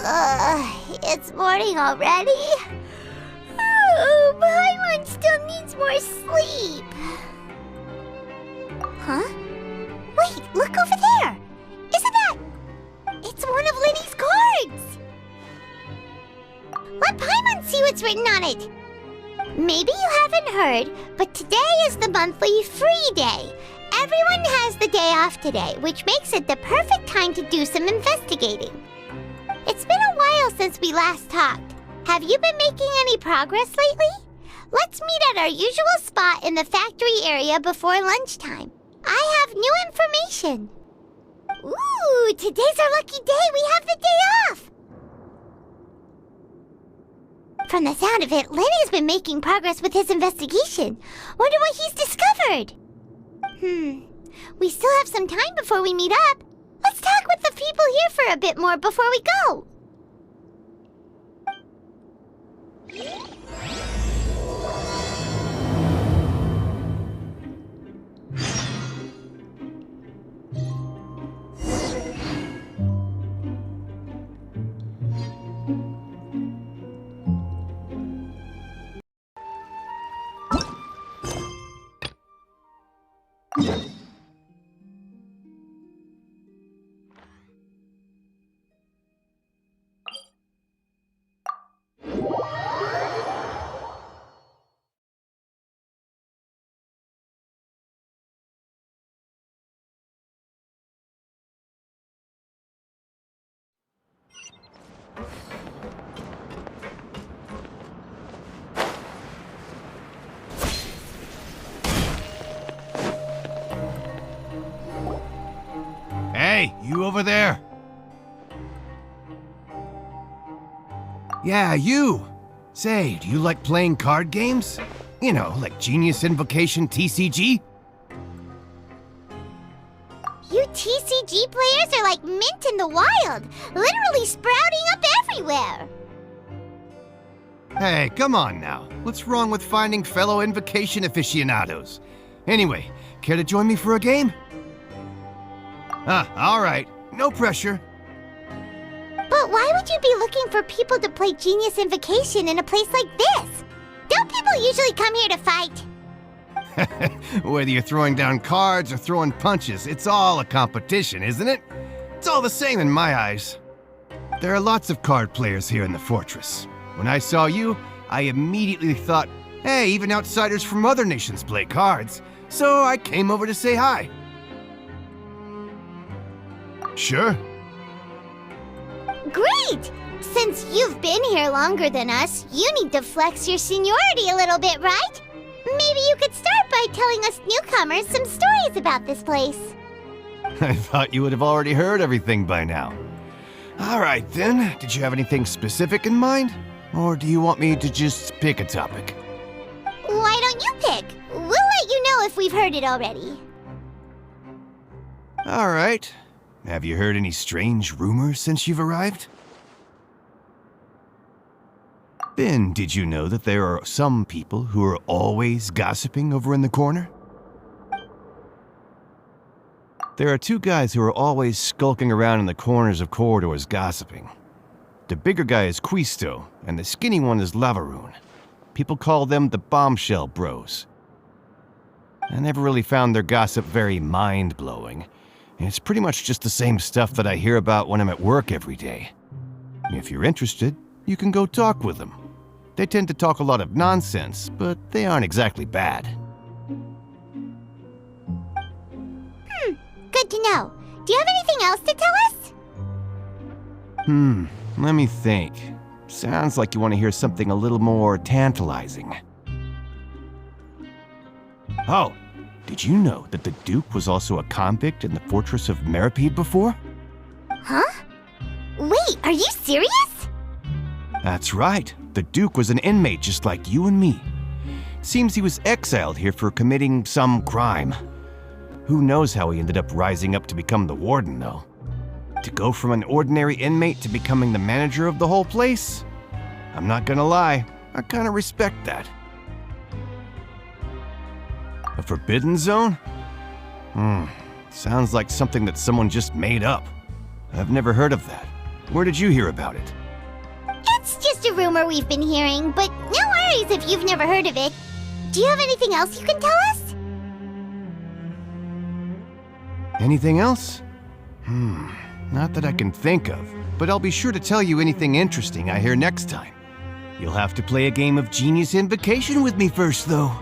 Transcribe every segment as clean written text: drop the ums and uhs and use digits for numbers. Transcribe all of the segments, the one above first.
It's morning already? Oh, Paimon still needs more sleep. Huh? Wait, look over there! Isn't that... It's one of Linny's cards! Let Paimon see what's written on it. Maybe you haven't heard, but today is the monthly free day. Everyone has the day off today, which makes it the perfect time to do some investigating. It's been a while since we last talked. Have you been making any progress lately? Let's meet at our usual spot in the factory area before lunchtime. I have new information. Ooh, today's our lucky day. We have the day off. From the sound of it, Lenny's been making progress with his investigation. Wonder what he's discovered. We still have some time before we meet up. Let's talk with the people here for a bit more before we go. Hey, you over there? Yeah, you! Say, do you like playing card games? You know, like Genius Invocation TCG? You TCG players are like mint in the wild, literally sprouting up everywhere. Hey, come on now. What's wrong with finding fellow Invocation aficionados? Anyway, care to join me for a game? All right. No pressure. But why would you be looking for people to play Genius Invocation in a place like this? Don't people usually come here to fight? Whether you're throwing down cards or throwing punches, it's all a competition, isn't it? It's all the same in my eyes. There are lots of card players here in the fortress. When I saw you, I immediately thought, hey, even outsiders from other nations play cards. So I came over to say hi. Sure. Great! Since you've been here longer than us, you need to flex your seniority a little bit, right? Maybe you could start by telling us newcomers some stories about this place. I thought you would have already heard everything by now. All right, then. Did you have anything specific in mind? Or do you want me to just pick a topic? Why don't you pick? We'll let you know if we've heard it already. All right. Have you heard any strange rumors since you've arrived? Ben, did you know that there are some people who are always gossiping over in the corner? There are two guys who are always skulking around in the corners of corridors gossiping. The bigger guy is Quisto, and the skinny one is Lavaroon. People call them the Bombshell Bros. I never really found their gossip very mind-blowing. It's pretty much just the same stuff that I hear about when I'm at work every day. If you're interested, you can go talk with them. They tend to talk a lot of nonsense, but they aren't exactly bad. Good to know. Do you have anything else to tell us? Let me think. Sounds like you want to hear something a little more tantalizing. Oh, did you know that the Duke was also a convict in the fortress of Menikmati before? Huh? Wait, are you serious? That's right. The Duke was an inmate just like you and me. Seems he was exiled here for committing some crime. Who knows how he ended up rising up to become the warden, though. To go from an ordinary inmate to becoming the manager of the whole place? I'm not gonna lie, I kinda respect that. A forbidden zone? Sounds like something that someone just made up. I've never heard of that. Where did you hear about it? It's just a rumor we've been hearing, but no worries if you've never heard of it. Do you have anything else you can tell us? Anything else? Not that I can think of, but I'll be sure to tell you anything interesting I hear next time. You'll have to play a game of Genius Invocation with me first, though.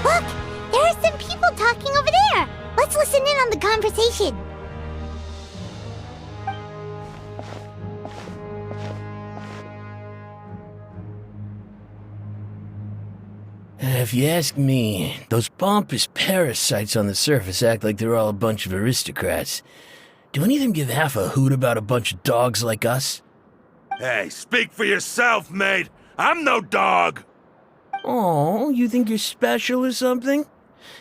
Look! There are some people talking over there! Let's listen in on the conversation. If you ask me, those pompous parasites on the surface act like they're all a bunch of aristocrats. Do any of them give half a hoot about a bunch of dogs like us? Hey, speak for yourself, mate. I'm no dog. Oh, you think you're special or something?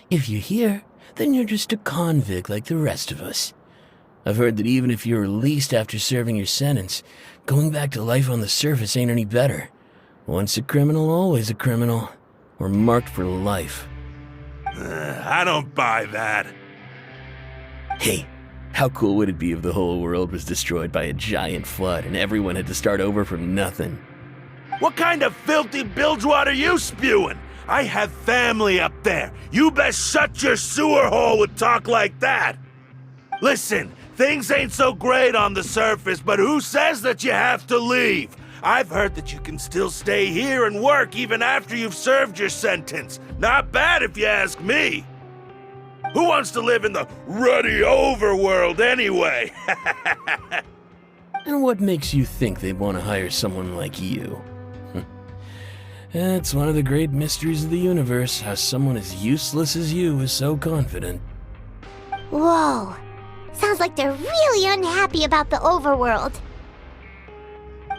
If you're here, then you're just a convict like the rest of us. I've heard that even if you're released after serving your sentence, going back to life on the surface ain't any better. Once a criminal, always a criminal. We're marked for life. I don't buy that. Hey, how cool would it be if the whole world was destroyed by a giant flood and everyone had to start over from nothing? What kind of filthy bilgewater are you spewing? I have family up there. You best shut your sewer hole with talk like that. Listen, things ain't so great on the surface, but who says that you have to leave? I've heard that you can still stay here and work even after you've served your sentence. Not bad if you ask me. Who wants to live in the ruddy overworld anyway? And what makes you think they'd want to hire someone like you? It's one of the great mysteries of the universe, how someone as useless as you is so confident. Whoa. Sounds like they're really unhappy about the overworld.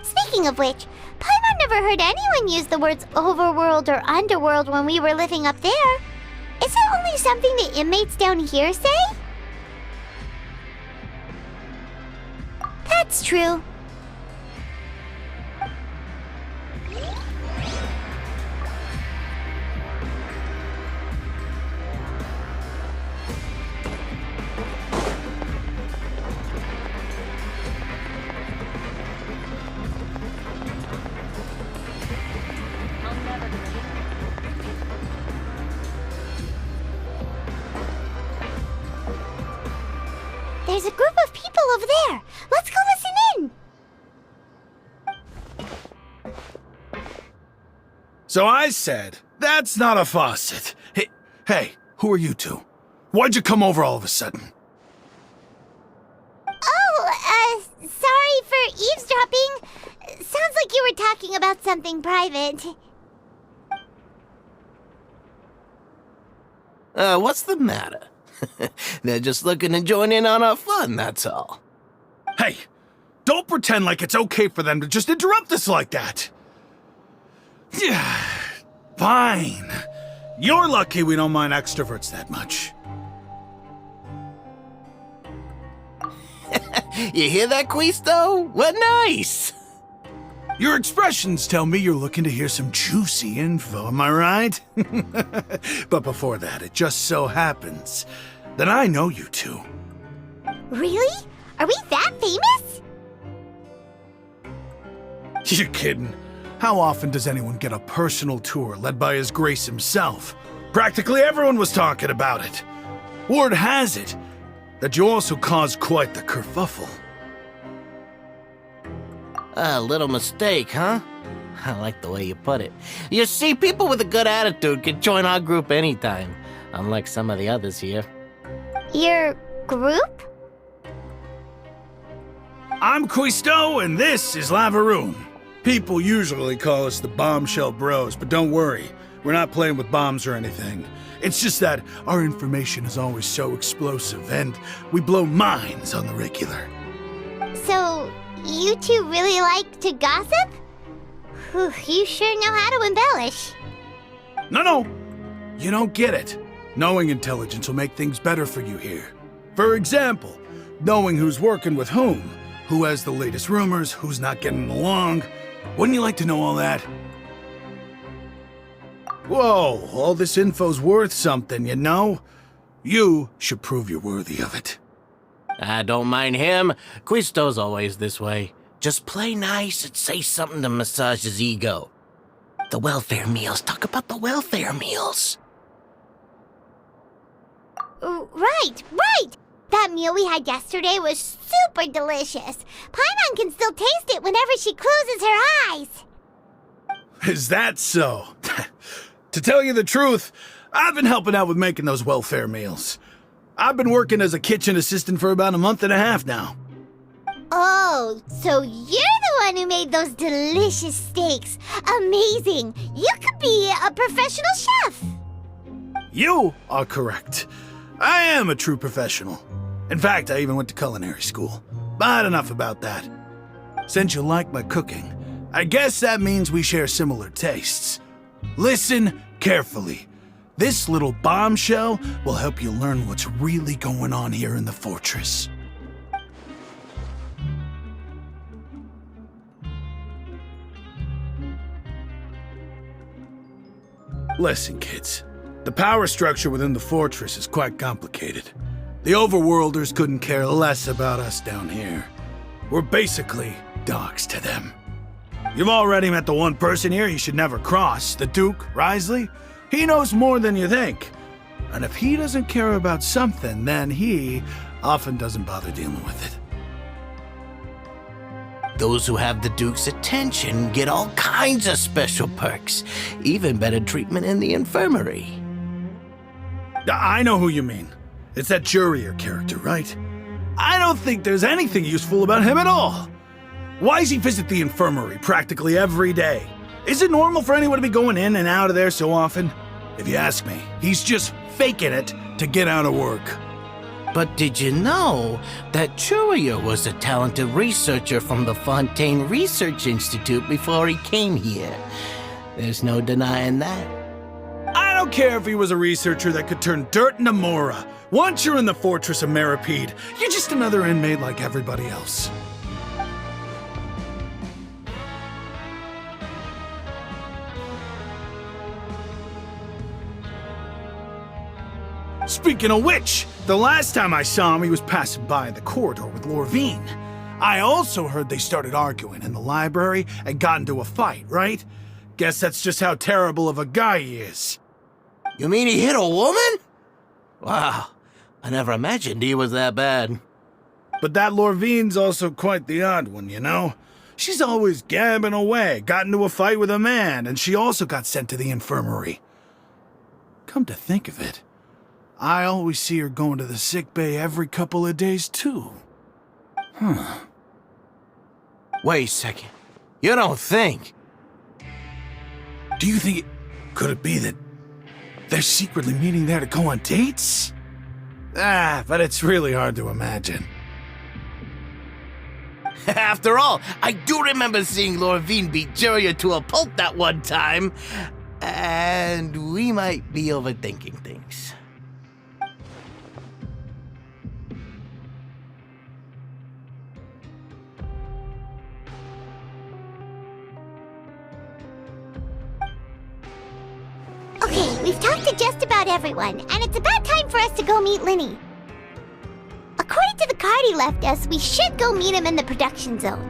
Speaking of which, Paimon never heard anyone use the words overworld or underworld when we were living up there. Is it only something the inmates down here say? That's true. There's a group of people over there. Let's go listen in. So I said, that's not a faucet. Hey, who are you two? Why'd you come over all of a sudden? Oh, sorry for eavesdropping. Sounds like you were talking about something private. What's the matter? They're just looking to join in on our fun, that's all. Hey, don't pretend like it's okay for them to just interrupt us like that. Yeah, fine. You're lucky we don't mind extroverts that much. You hear that, Quisto? What nice! Your expressions tell me you're looking to hear some juicy info, am I right? But before that, it just so happens that I know you two. Really? Are we that famous? You're kidding. How often does anyone get a personal tour led by His Grace himself? Practically everyone was talking about it. Word has it that you also caused quite the kerfuffle. A little mistake, huh? I like the way you put it. You see, people with a good attitude can join our group anytime, unlike some of the others here. Your group? I'm Quisto, and this is Lavaroon. People usually call us the Bombshell Bros, but don't worry, we're not playing with bombs or anything. It's just that our information is always so explosive, and we blow minds on the regular. So, You two really like to gossip? Whew, you sure know how to embellish. No. You don't get it. Knowing intelligence will make things better for you here. For example, knowing who's working with whom, who has the latest rumors, who's not getting along. Wouldn't you like to know all that? Whoa, all this info's worth something, you know? You should prove you're worthy of it. I don't mind him. Quisto's always this way. Just play nice and say something to massage his ego. The welfare meals. Talk about the welfare meals. Right. That meal we had yesterday was super delicious. Paimon can still taste it whenever she closes her eyes. Is that so? To tell you the truth, I've been helping out with making those welfare meals. I've been working as a kitchen assistant for about a month and a half now. Oh, so you're the one who made those delicious steaks. Amazing. You could be a professional chef. You are correct. I am a true professional. In fact, I even went to culinary school. But enough about that. Since you like my cooking, I guess that means we share similar tastes. Listen carefully. This little bombshell will help you learn what's really going on here in the fortress. Listen, kids. The power structure within the fortress is quite complicated. The overworlders couldn't care less about us down here. We're basically dogs to them. You've already met the one person here you should never cross, the Duke, Risley. He knows more than you think. And if he doesn't care about something, then he often doesn't bother dealing with it. Those who have the Duke's attention get all kinds of special perks, even better treatment in the infirmary. I know who you mean. It's that Jurier character, right? I don't think there's anything useful about him at all. Why does he visit the infirmary practically every day? Is it normal for anyone to be going in and out of there so often? If you ask me, he's just faking it to get out of work. But did you know that Jurier was a talented researcher from the Fontaine Research Institute before he came here? There's no denying that. I don't care if he was a researcher that could turn dirt into Mora. Once you're in the fortress of Meripede, you're just another inmate like everybody else. Speaking of which, the last time I saw him, he was passing by in the corridor with Lorvine. I also heard they started arguing in the library and got into a fight, right? Guess that's just how terrible of a guy he is. You mean he hit a woman? Wow, I never imagined he was that bad. But that Lorvine's also quite the odd one, you know? She's always gabbing away, got into a fight with a man, and she also got sent to the infirmary. Come to think of it, I always see her going to the sick bay every couple of days, too. Wait a second. You don't think? Do you think could it be that they're secretly meeting there to go on dates? But it's really hard to imagine. After all, I do remember seeing Lorvine beat Jurier to a pulp that one time. And we might be overthinking things. Okay, we've talked to just about everyone, and it's about time for us to go meet Linny. According to the card he left us, we should go meet him in the production zone.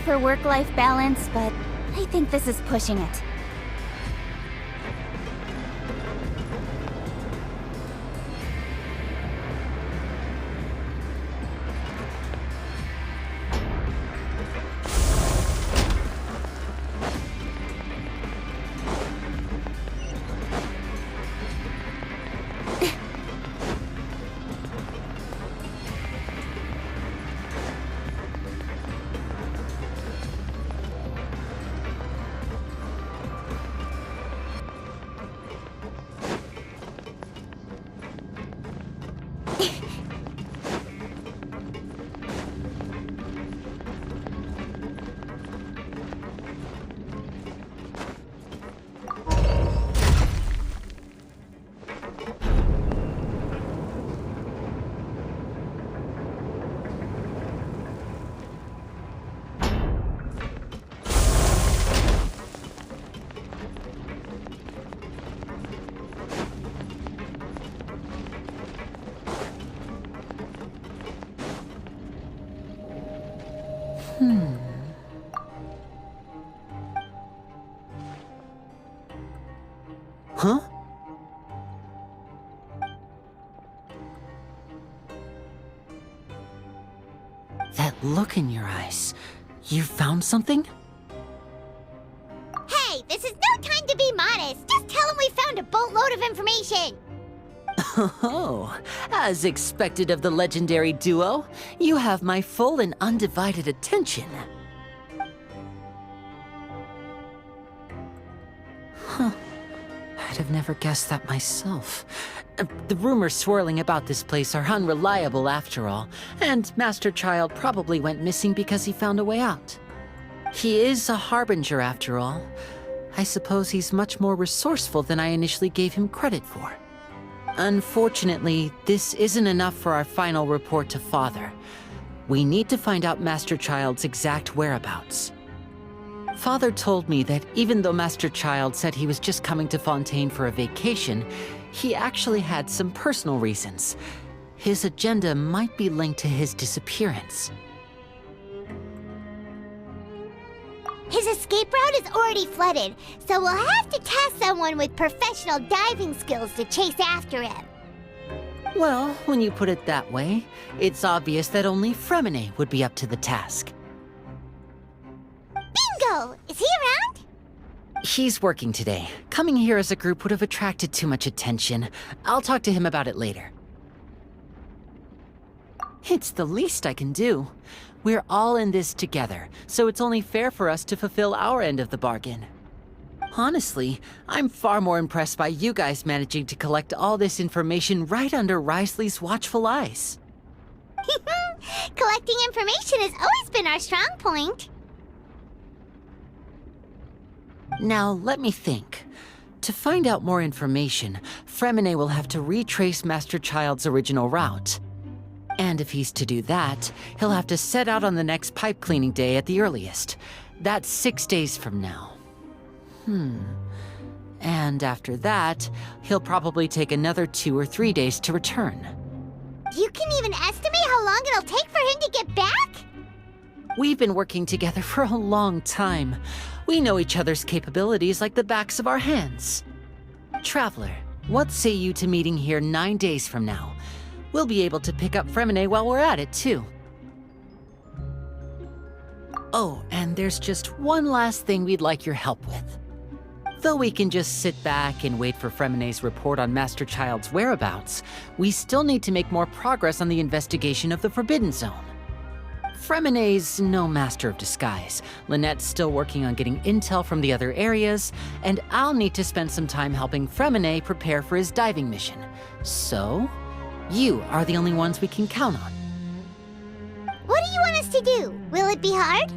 for work-life balance, but I think this is pushing it. Huh? That look in your eyes. You found something? Hey, this is no time to be modest. Just tell him we found a boatload of information. Oh, as expected of the legendary duo, you have my full and undivided attention. Huh. I'd have never guessed that myself. The rumors swirling about this place are unreliable after all, and Master Child probably went missing because he found a way out. He is a harbinger after all. I suppose he's much more resourceful than I initially gave him credit for. Unfortunately, this isn't enough for our final report to Father. We need to find out Master Child's exact whereabouts. Father told me that even though Master Child said he was just coming to Fontaine for a vacation, he actually had some personal reasons. His agenda might be linked to his disappearance. His escape route is already flooded, so we'll have to task someone with professional diving skills to chase after him. Well, when you put it that way, it's obvious that only Fremine would be up to the task. Bingo! Is he around? He's working today. Coming here as a group would have attracted too much attention. I'll talk to him about it later. It's the least I can do. We're all in this together, so it's only fair for us to fulfill our end of the bargain. Honestly, I'm far more impressed by you guys managing to collect all this information right under Risley's watchful eyes. Collecting information has always been our strong point. Now, let me think. To find out more information, Fremine will have to retrace Master Child's original route. And if he's to do that, he'll have to set out on the next pipe cleaning day at the earliest. That's 6 days from now. And after that, he'll probably take another 2 or 3 days to return. You can even estimate how long it'll take for him to get back? We've been working together for a long time. We know each other's capabilities like the backs of our hands. Traveler, what say you to meeting here 9 days from now? We'll be able to pick up Fremine while we're at it, too. Oh, and there's just one last thing we'd like your help with. Though we can just sit back and wait for Fremine's report on Master Child's whereabouts, we still need to make more progress on the investigation of the Forbidden Zone. Fremine's no master of disguise. Lynette's still working on getting intel from the other areas, and I'll need to spend some time helping Fremine prepare for his diving mission. So, you are the only ones we can count on. What do you want us to do? Will it be hard?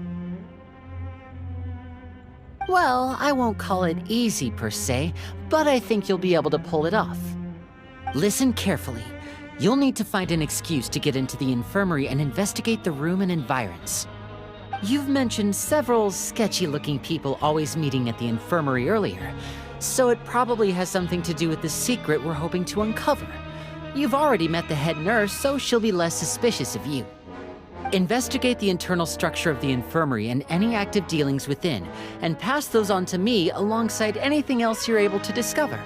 Well, I won't call it easy per se, but I think you'll be able to pull it off. Listen carefully. You'll need to find an excuse to get into the infirmary and investigate the room and environs. You've mentioned several sketchy-looking people always meeting at the infirmary earlier, so it probably has something to do with the secret we're hoping to uncover. You've already met the head nurse, so she'll be less suspicious of you. Investigate the internal structure of the infirmary and any active dealings within, and pass those on to me alongside anything else you're able to discover.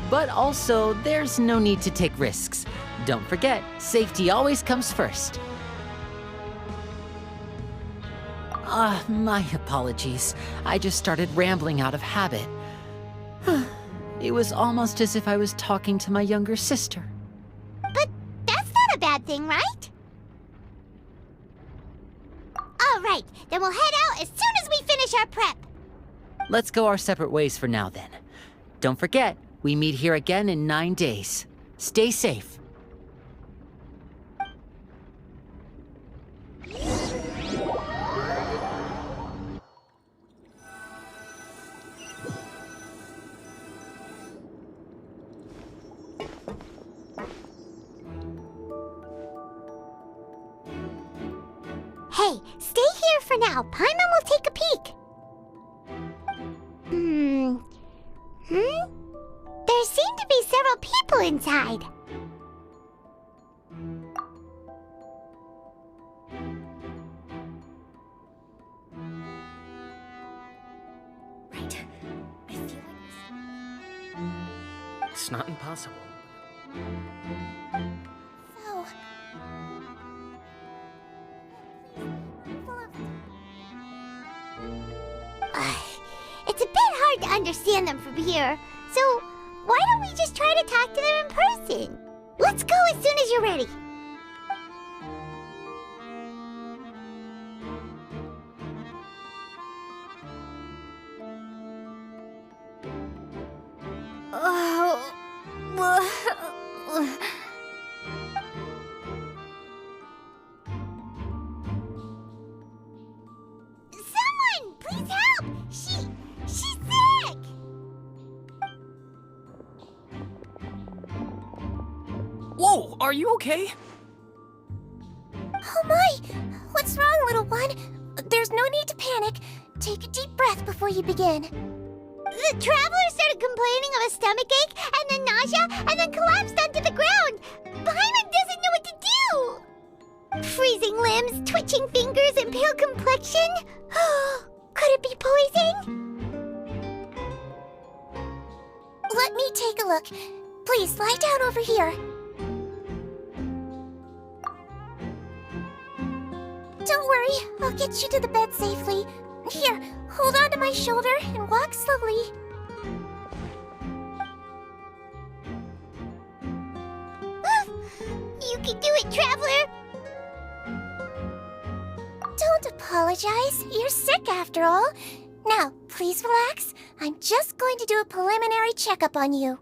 But also, there's no need to take risks. Don't forget, safety always comes first. My apologies. I just started rambling out of habit. It was almost as if I was talking to my younger sister. But that's not a bad thing, right? All right, then we'll head out as soon as we finish our prep. Let's go our separate ways for now, then. Don't forget, we meet here again in 9 days. Stay safe. Hey, stay here for now. Paimon will take a peek. There seem to be several people inside. Right. I feel like It's not impossible. So... It's a bit hard to understand them from here, so why don't we just try to talk to them in person? Let's go as soon as you're ready. Someone, please help! She's sick! Whoa, are you okay? Oh my! What's wrong, little one? There's no need to panic. Take a deep breath before you begin. The traveler started complaining of a stomachache, and then nausea, and then collapsed onto the ground. Paimon doesn't know what to do! Freezing limbs, twitching fingers, and pale complexion? Could it be poison? Let me take a look. Please, lie down over here. Don't worry, I'll get you to the bed safely. Here, hold on to my shoulder and walk slowly. You can do it, traveler! Don't apologize. You're sick after all. Now, please relax. I'm just going to do a preliminary checkup on you.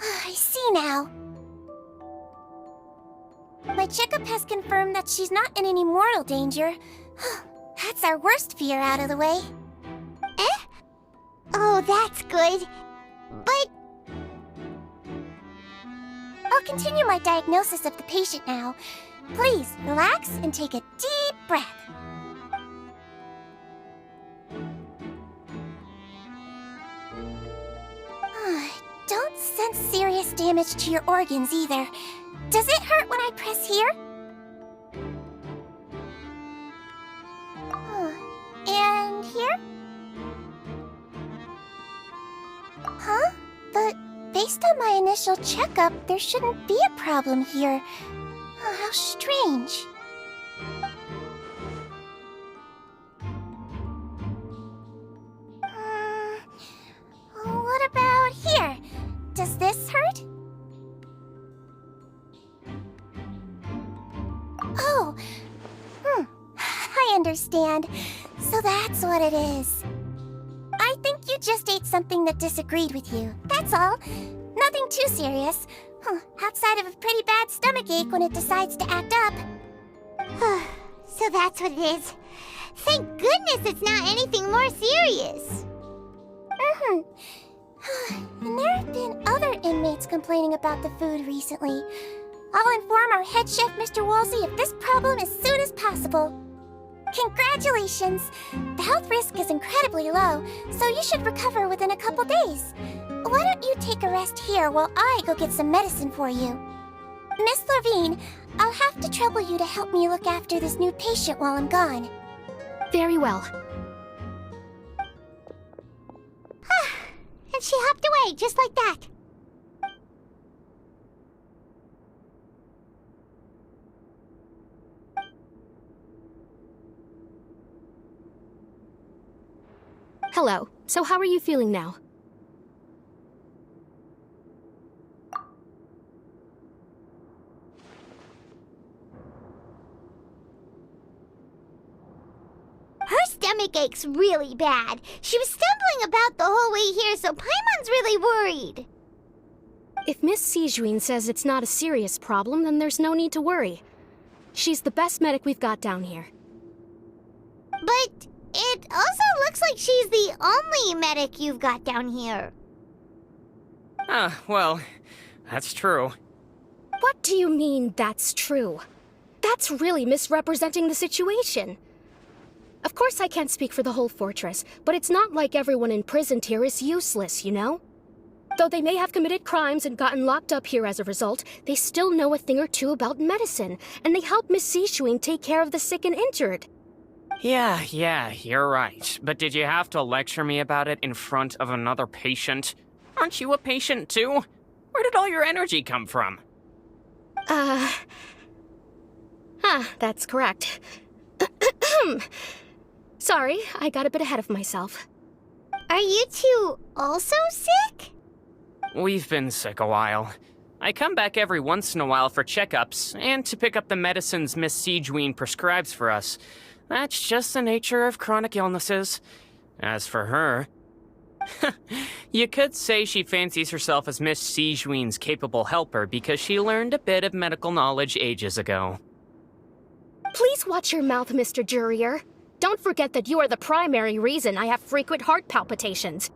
I see now. My checkup has confirmed that she's not in any mortal danger. That's our worst fear out of the way. Eh? Oh, that's good. But... I'll continue my diagnosis of the patient now. Please, relax and take a deep breath. Don't sense serious damage to your organs either. Does it hurt when I press here? And here? Huh? But based on my initial checkup, there shouldn't be a problem here. Oh, how strange. What about here? Does this hurt? Oh, I understand. So that's what it is. I think you just ate something that disagreed with you. That's all. Nothing too serious. Outside of a pretty bad stomachache when it decides to act up. So that's what it is. Thank goodness it's not anything more serious. And there have been other inmates complaining about the food recently. I'll inform our head chef, Mr. Woolsey, of this problem as soon as possible. Congratulations! The health risk is incredibly low, so you should recover within a couple days. Why don't you take a rest here while I go get some medicine for you? Miss Levine, I'll have to trouble you to help me look after this new patient while I'm gone. Very well. And she hopped away just like that. Hello. So how are you feeling now? Her stomach aches really bad. She was stumbling about the whole way here, so Paimon's really worried. If Miss Sijuin says it's not a serious problem, then there's no need to worry. She's the best medic we've got down here. But it also looks like she's the only medic you've got down here. Well, that's true. What do you mean, that's true? That's really misrepresenting the situation. Of course I can't speak for the whole fortress, but it's not like everyone imprisoned here is useless, you know? Though they may have committed crimes and gotten locked up here as a result, they still know a thing or two about medicine, and they help Miss Sijuin take care of the sick and injured. Yeah, you're right. But did you have to lecture me about it in front of another patient? Aren't you a patient too? Where did all your energy come from? That's correct. Sorry, I got a bit ahead of myself. Are you two also sick? We've been sick a while. I come back every once in a while for checkups, and to pick up the medicines Miss Sijuin prescribes for us. That's just the nature of chronic illnesses. As for her... you could say she fancies herself as Miss Sijuin's capable helper because she learned a bit of medical knowledge ages ago. Please watch your mouth, Mr. Jurier. Don't forget that you are the primary reason I have frequent heart palpitations.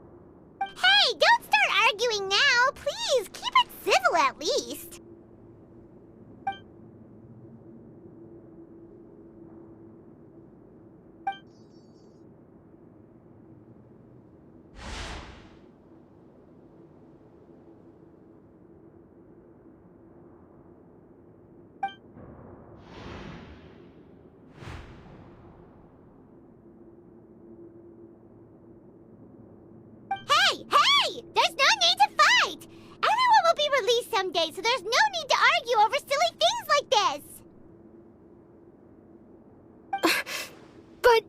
Hey, don't start arguing now! Please, keep it civil at least! Hey! There's no need to fight! Everyone will be released someday, so there's no need to argue over silly things like this! But...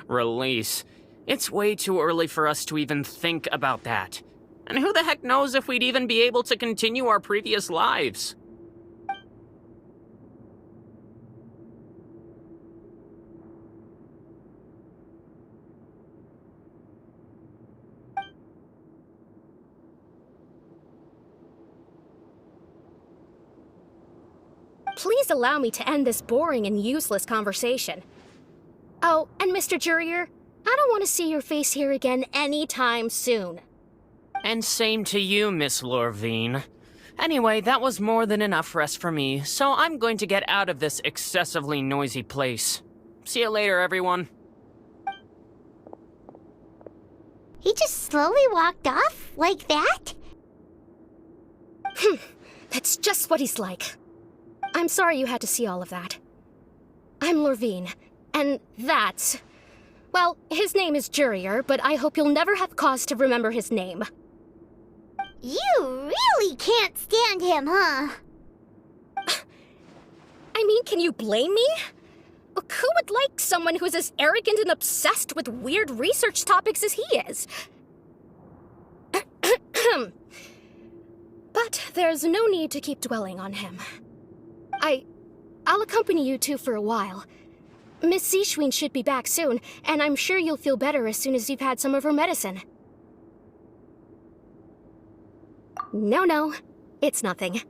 Release. It's way too early for us to even think about that. And who the heck knows if we'd even be able to continue our previous lives? Please allow me to end this boring and useless conversation. Oh, and Mr. Jurier, I don't want to see your face here again anytime soon. And same to you, Miss Lorvine. Anyway, that was more than enough rest for me, so I'm going to get out of this excessively noisy place. See you later, everyone. He just slowly walked off like that? That's just what he's like. I'm sorry you had to see all of that. I'm Lorvine, and that's... Well, his name is Jurier, but I hope you'll never have cause to remember his name. You really can't stand him, huh? I mean, can you blame me? Look, who would like someone who's as arrogant and obsessed with weird research topics as he is? But there's no need to keep dwelling on him. I'll accompany you two for a while. Miss Sijuin should be back soon, and I'm sure you'll feel better as soon as you've had some of her medicine. No, it's nothing.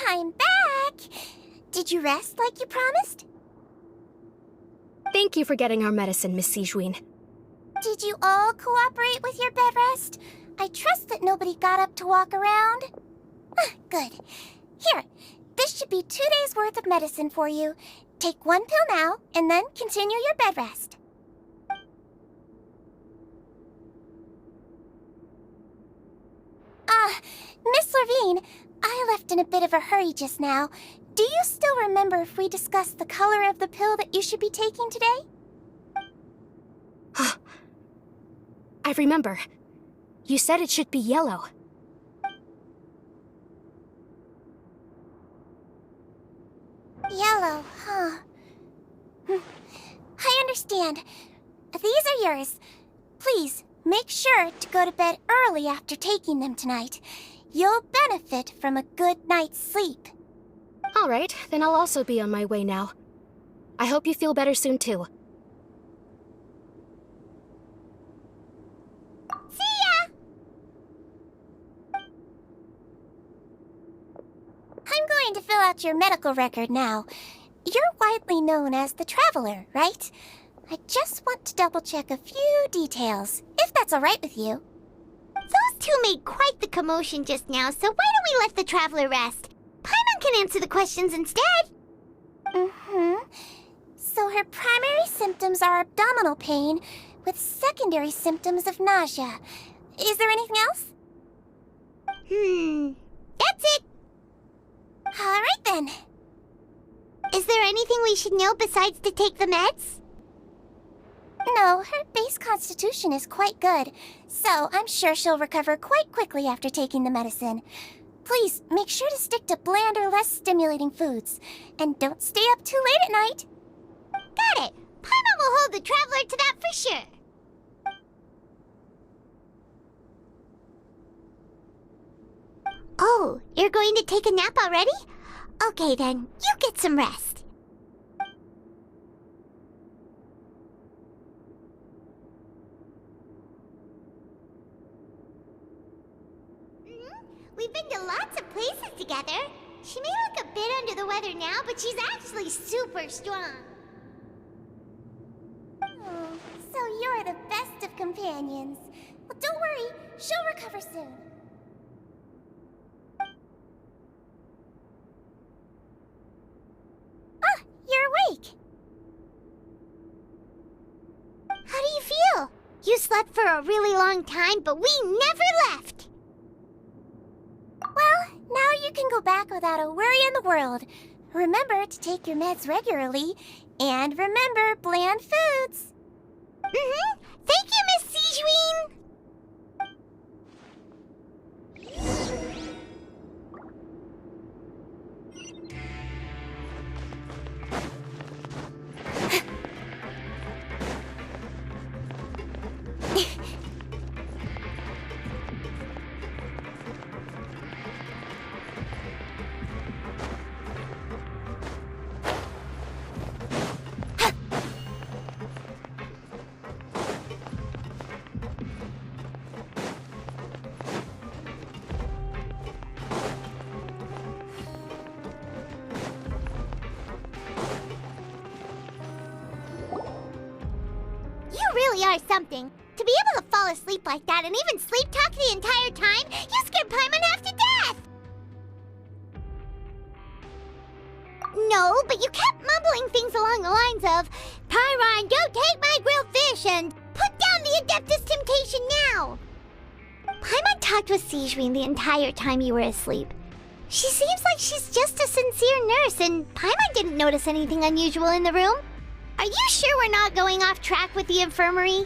I'm back! Did you rest like you promised? Thank you for getting our medicine, Miss Sijuin. Did you all cooperate with your bed rest? I trust that nobody got up to walk around. Good. Here, this should be be 2 days' worth of medicine for you. Take 1 pill now, and then continue your bed rest. Miss Levine, I left in a bit of a hurry just now. Do you still remember if we discussed the color of the pill that you should be taking today? I remember. You said it should be yellow. Yellow, huh? I understand. These are yours. Please, make sure to go to bed early after taking them tonight. You'll benefit from a good night's sleep. All right, then I'll also be on my way now. I hope you feel better soon, too. See ya! I'm going to fill out your medical record now. You're widely known as the Traveler, right? I just want to double-check a few details, if that's all right with you. Those two made quite the commotion just now, so why don't we let the traveler rest? Paimon can answer the questions instead. So her primary symptoms are abdominal pain, with secondary symptoms of nausea. Is there anything else? That's it. All right then. Is there anything we should know besides to take the meds? No, her base constitution is quite good, so I'm sure she'll recover quite quickly after taking the medicine. Please, make sure to stick to bland or less stimulating foods. And don't stay up too late at night. Got it. Paimon will hold the traveler to that for sure. Oh, you're going to take a nap already? Okay then, you get some rest. We've been to lots of places together. She may look a bit under the weather now, but she's actually super strong. Oh, so you're the best of companions. Well, don't worry, she'll recover soon. Ah, you're awake. How do you feel? You slept for a really long time, but we never left. Well, now you can go back without a worry in the world. Remember to take your meds regularly, and remember bland foods. Thank you, Miss Sigeween. Are something. To be able to fall asleep like that and even sleep talk the entire time, you scared Paimon half to death! No, but you kept mumbling things along the lines of, Pyron, don't take my grilled fish, and put down the Adeptus Temptation now! Paimon talked with Sigeween the entire time you were asleep. She seems like she's just a sincere nurse, and Paimon didn't notice anything unusual in the room. Are you sure we're not going off track with the infirmary?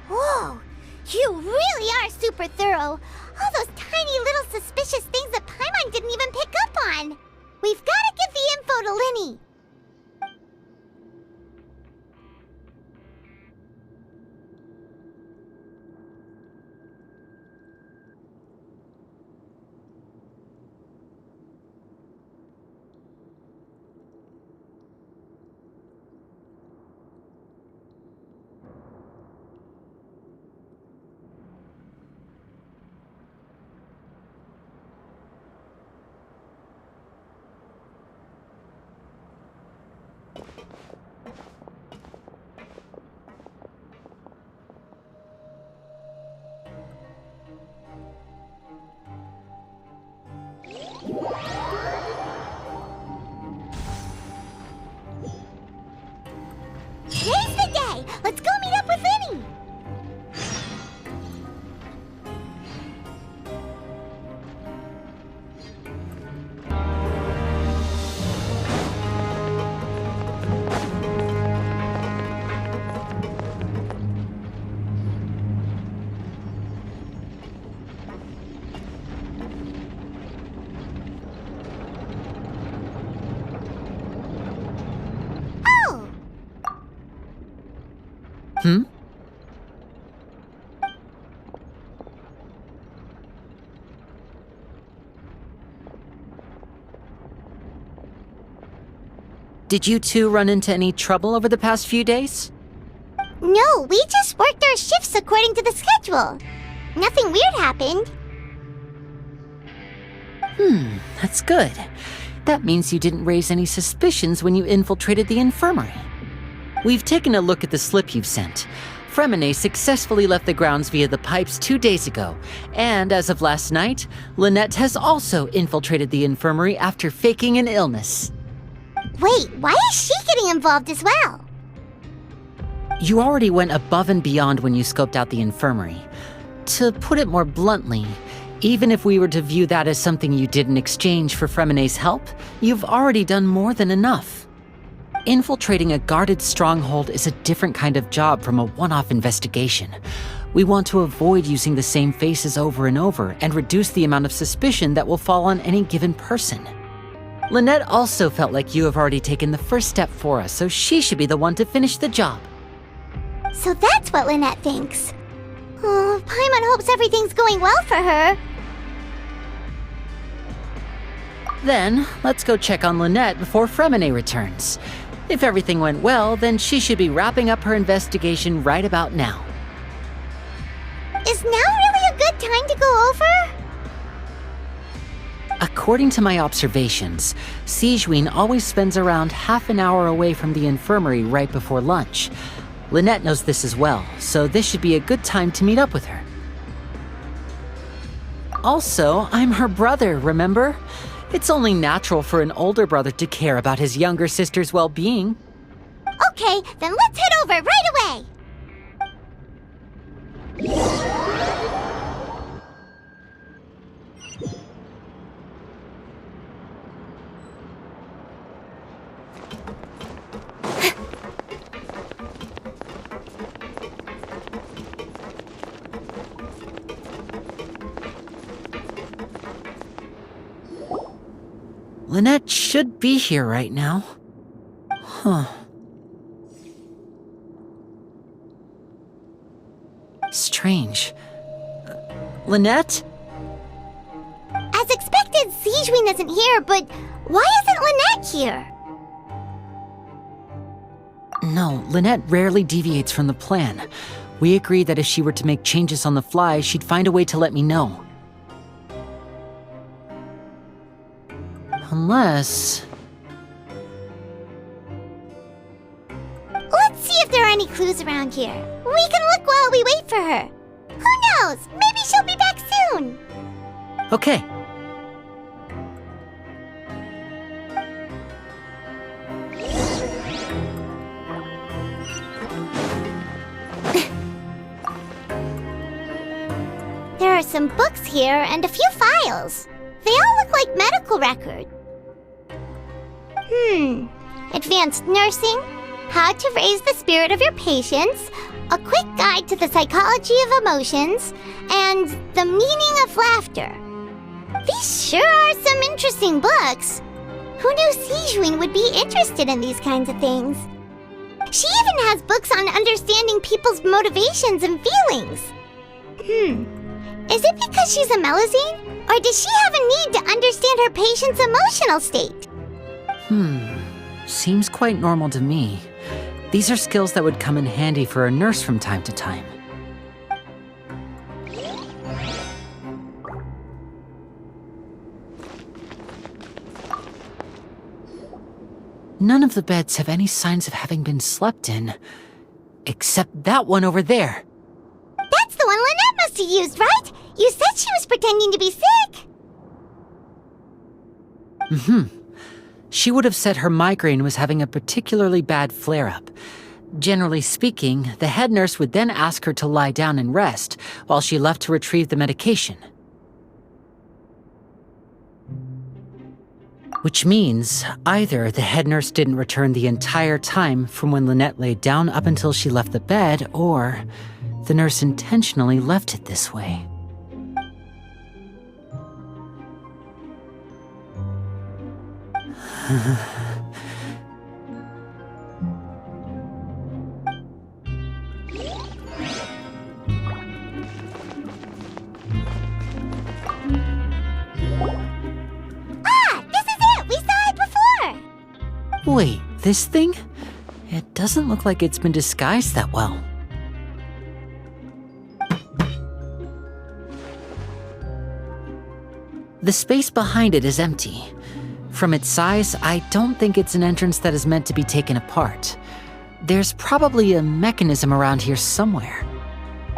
Whoa! You really are super thorough. All those tiny little suspicious things that Paimon didn't even pick up on. We've got to give the info to Linny. Hmm? Did you two run into any trouble over the past few days? No, we just worked our shifts according to the schedule. Nothing weird happened. That's good. That means you didn't raise any suspicions when you infiltrated the infirmary. We've taken a look at the slip you've sent. Fremine successfully left the grounds via the pipes 2 days ago, and as of last night, Lynette has also infiltrated the infirmary after faking an illness. Wait, why is she getting involved as well? You already went above and beyond when you scoped out the infirmary. To put it more bluntly, even if we were to view that as something you did in exchange for Fremine's help, you've already done more than enough. Infiltrating a guarded stronghold is a different kind of job from a one-off investigation. We want to avoid using the same faces over and over and reduce the amount of suspicion that will fall on any given person. Lynette also felt like you have already taken the first step for us, so she should be the one to finish the job. So that's what Lynette thinks. Oh, Paimon hopes everything's going well for her. Then, let's go check on Lynette before Fremine returns. If everything went well, then she should be wrapping up her investigation right about now. Is now really a good time to go over? According to my observations, Sigewinne always spends around half an hour away from the infirmary right before lunch. Lynette knows this as well, so this should be a good time to meet up with her. Also, I'm her brother, remember? It's only natural for an older brother to care about his younger sister's well-being. Okay, then let's head over right away! Lynette should be here right now. Huh. Strange. Lynette? As expected, Sigewinne isn't here, but why isn't Lynette here? No, Lynette rarely deviates from the plan. We agreed that if she were to make changes on the fly, she'd find a way to let me know. Unless... Let's see if there are any clues around here. We can look while we wait for her. Who knows? Maybe she'll be back soon. Okay. There are some books here and a few files. They all look like medical records. Advanced nursing, how to raise the spirit of your patients, a quick guide to the psychology of emotions, and the meaning of laughter. These sure are some interesting books. Who knew Sigewinne would be interested in these kinds of things? She even has books on understanding people's motivations and feelings. Is it because she's a Melusine? Or does she have a need to understand her patient's emotional state? Seems quite normal to me. These are skills that would come in handy for a nurse from time to time. None of the beds have any signs of having been slept in. Except that one over there. That's the one Lynette must have used, right? You said she was pretending to be sick. She would have said her migraine was having a particularly bad flare-up. Generally speaking, the head nurse would then ask her to lie down and rest while she left to retrieve the medication. Which means either the head nurse didn't return the entire time from when Lynette laid down up until she left the bed, or the nurse intentionally left it this way. Wait, this thing? It doesn't look like it's been disguised that well. The space behind it is empty. From its size, I don't think it's an entrance that is meant to be taken apart. There's probably a mechanism around here somewhere.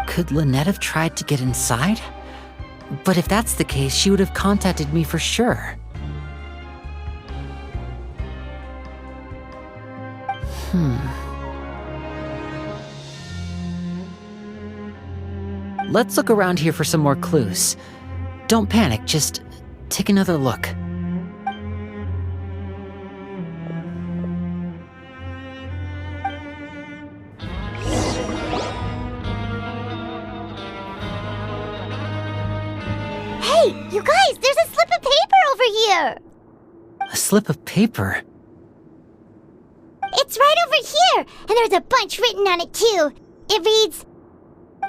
Could Lynette have tried to get inside? But if that's the case, she would have contacted me for sure. Let's look around here for some more clues. Don't panic, just take another look. Hey, you guys, there's a slip of paper over here! A slip of paper? It's right over here, and there's a bunch written on it too. It reads,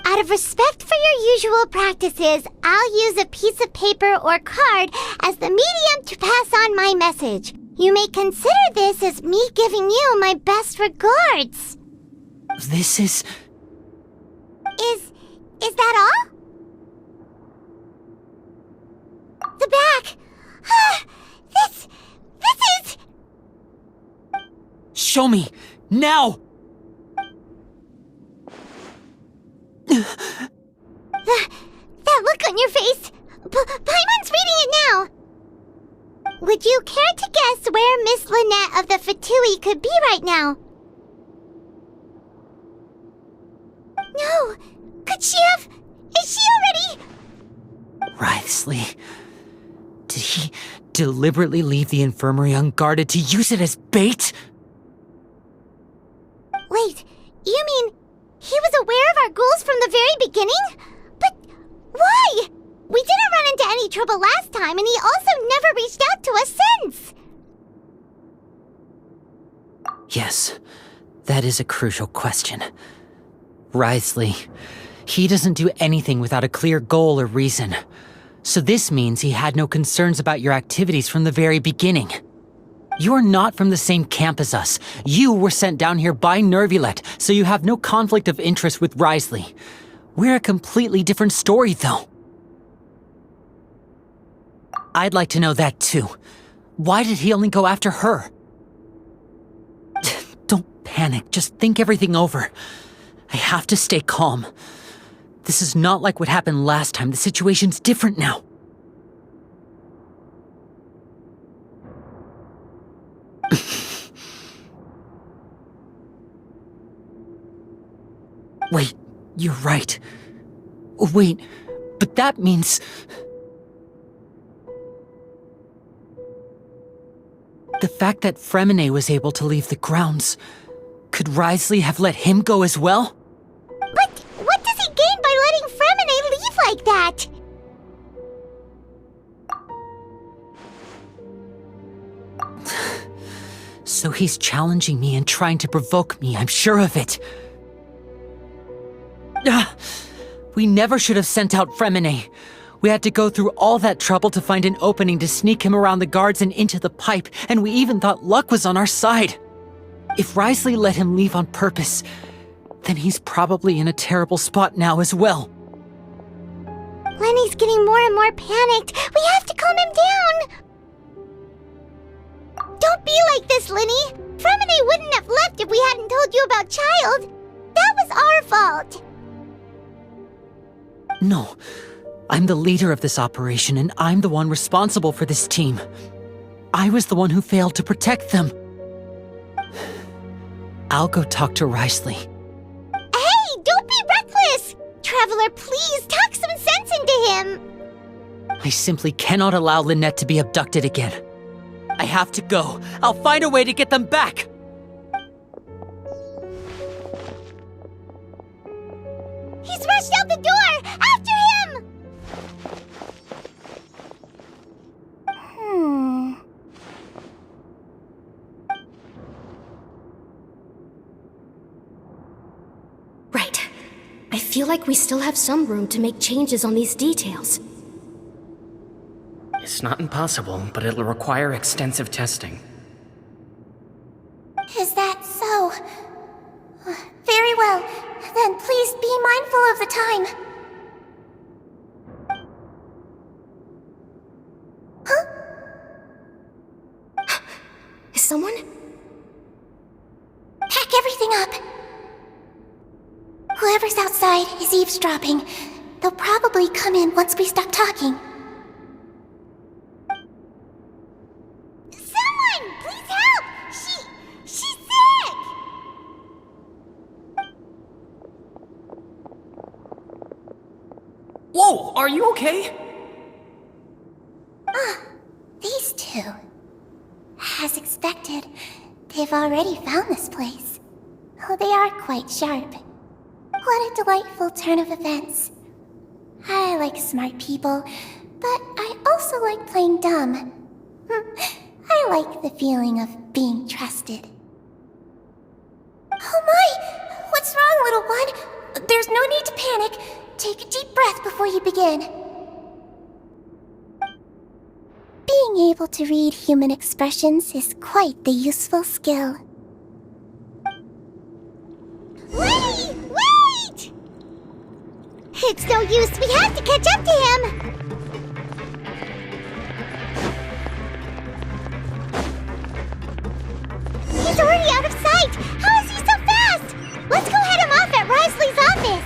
"Out of respect for your usual practices, I'll use a piece of paper or card as the medium to pass on my message. You may consider this as me giving you my best regards." This is... Is that all? The back. This is... Show me! Now! That look on your face. Paimon's reading it now. Would you care to guess where Miss Lynette of the Fatui could be right now? No. Could she have... Is she already... Wriothesley. Did he deliberately leave the infirmary unguarded to use it as bait? Wait, you mean he was aware of our goals from the very beginning? But why? We didn't run into any trouble last time, and he also never reached out to us since. Yes, that is a crucial question. Wriothesley, he doesn't do anything without a clear goal or reason. So this means he had no concerns about your activities from the very beginning. You're not from the same camp as us. You were sent down here by Nervulet, so you have no conflict of interest with Wriothesley. We're a completely different story, though. I'd like to know that, too. Why did he only go after her? Don't panic, just think everything over. I have to stay calm. This is not like what happened last time. The situation's different now. Wait, you're right. Wait, but that means... The fact that Fremine was able to leave the grounds, could Wriothesley have let him go as well? But what does he gain by letting Fremine leave like that? So he's challenging me and trying to provoke me, I'm sure of it. We never should have sent out Fremine. We had to go through all that trouble to find an opening to sneak him around the guards and into the pipe, and we even thought luck was on our side. If Wriothesley let him leave on purpose, then he's probably in a terrible spot now as well. Lenny's getting more and more panicked. We have to calm him down. Don't be like this, Lenny. Fremine wouldn't have left if we hadn't told you about Child. That was our fault. No, I'm the leader of this operation, and I'm the one responsible for this team. I was the one who failed to protect them. I'll go talk to Wriothesley. Hey, don't be reckless! Traveler, please, talk some sense into him! I simply cannot allow Lynette to be abducted again. I have to go. I'll find a way to get them back! He's rushed out the door! After him! Right. I feel like we still have some room to make changes on these details. It's not impossible, but it'll require extensive testing. Is that so? Very well. Then please be mindful of the time. Huh? Is someone? Pack everything up. Whoever's outside is eavesdropping. They'll probably come in once we stop talking. Someone! Please help! She's sick! Whoa, are you okay? These two. As expected, they've already found this place. Oh, they are quite sharp. What a delightful turn of events. I like smart people, but I also like playing dumb. I like the feeling of being trusted. Oh my! What's wrong, little one? There's no need to panic. Take a deep breath before you begin. Being able to read human expressions is quite the useful skill. Wait! It's no use. We have to catch up to him. He's already out of sight. How is he so fast? Let's go head him off at Risley's office.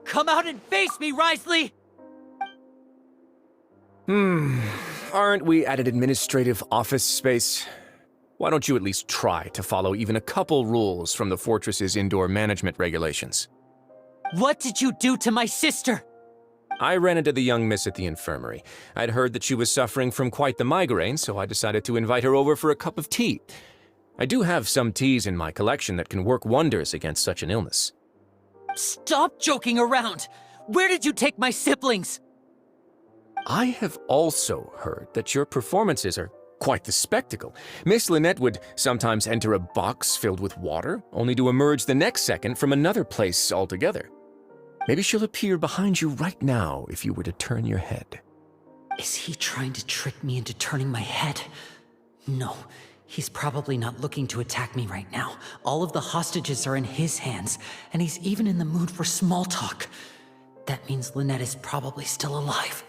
Come out and face me, Risley! Aren't we at an administrative office space? Why don't you at least try to follow even a couple rules from the fortress's indoor management regulations? What did you do to my sister? I ran into the young miss at the infirmary. I'd heard that she was suffering from quite the migraine, so I decided to invite her over for a cup of tea. I do have some teas in my collection that can work wonders against such an illness. Stop joking around! Where did you take my siblings? I have also heard that your performances are quite the spectacle. Miss Lynette would sometimes enter a box filled with water, only to emerge the next second from another place altogether. Maybe she'll appear behind you right now if you were to turn your head. Is he trying to trick me into turning my head? No, he's probably not looking to attack me right now. All of the hostages are in his hands, and he's even in the mood for small talk. That means Lynette is probably still alive.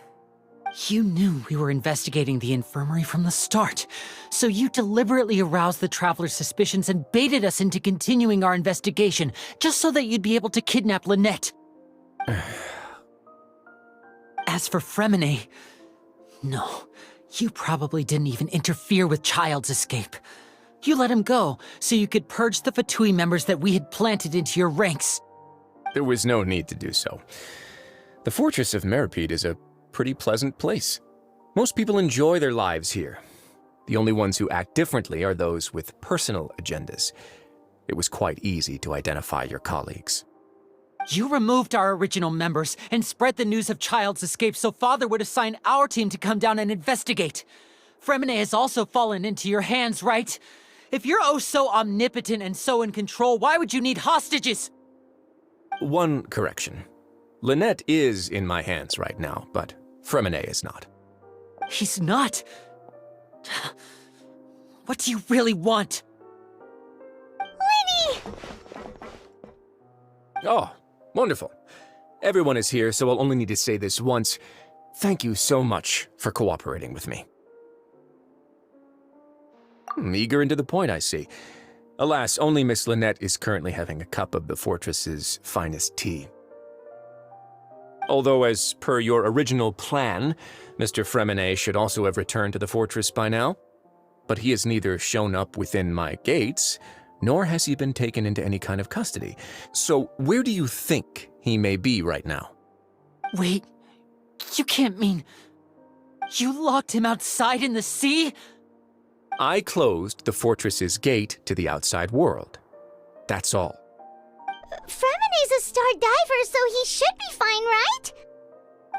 You knew we were investigating the infirmary from the start, so you deliberately aroused the traveler's suspicions and baited us into continuing our investigation, just so that you'd be able to kidnap Lynette. As for Fremine, no, you probably didn't even interfere with Child's escape. You let him go, so you could purge the Fatui members that we had planted into your ranks. There was no need to do so. The fortress of Menikmati is a pretty pleasant place. Most people enjoy their lives here. The only ones who act differently are those with personal agendas. It was quite easy to identify your colleagues. You removed our original members and spread the news of Child's escape so Father would assign our team to come down and investigate. Fremine has also fallen into your hands, right? If you're oh so omnipotent and so in control, why would you need hostages? One correction. Lynette is in my hands right now, but Fremine is not. He's not? What do you really want? Winnie! Oh, wonderful. Everyone is here, so I'll only need to say this once. Thank you so much for cooperating with me. Eager and to the point, I see. Alas, only Miss Lynette is currently having a cup of the fortress's finest tea. Although, as per your original plan, Mr. Fremine should also have returned to the fortress by now. But he has neither shown up within my gates, nor has he been taken into any kind of custody. So where do you think he may be right now? Wait, you can't mean... You locked him outside in the sea? I closed the fortress's gate to the outside world. That's all. Fremene's a star diver, so he should be fine, right?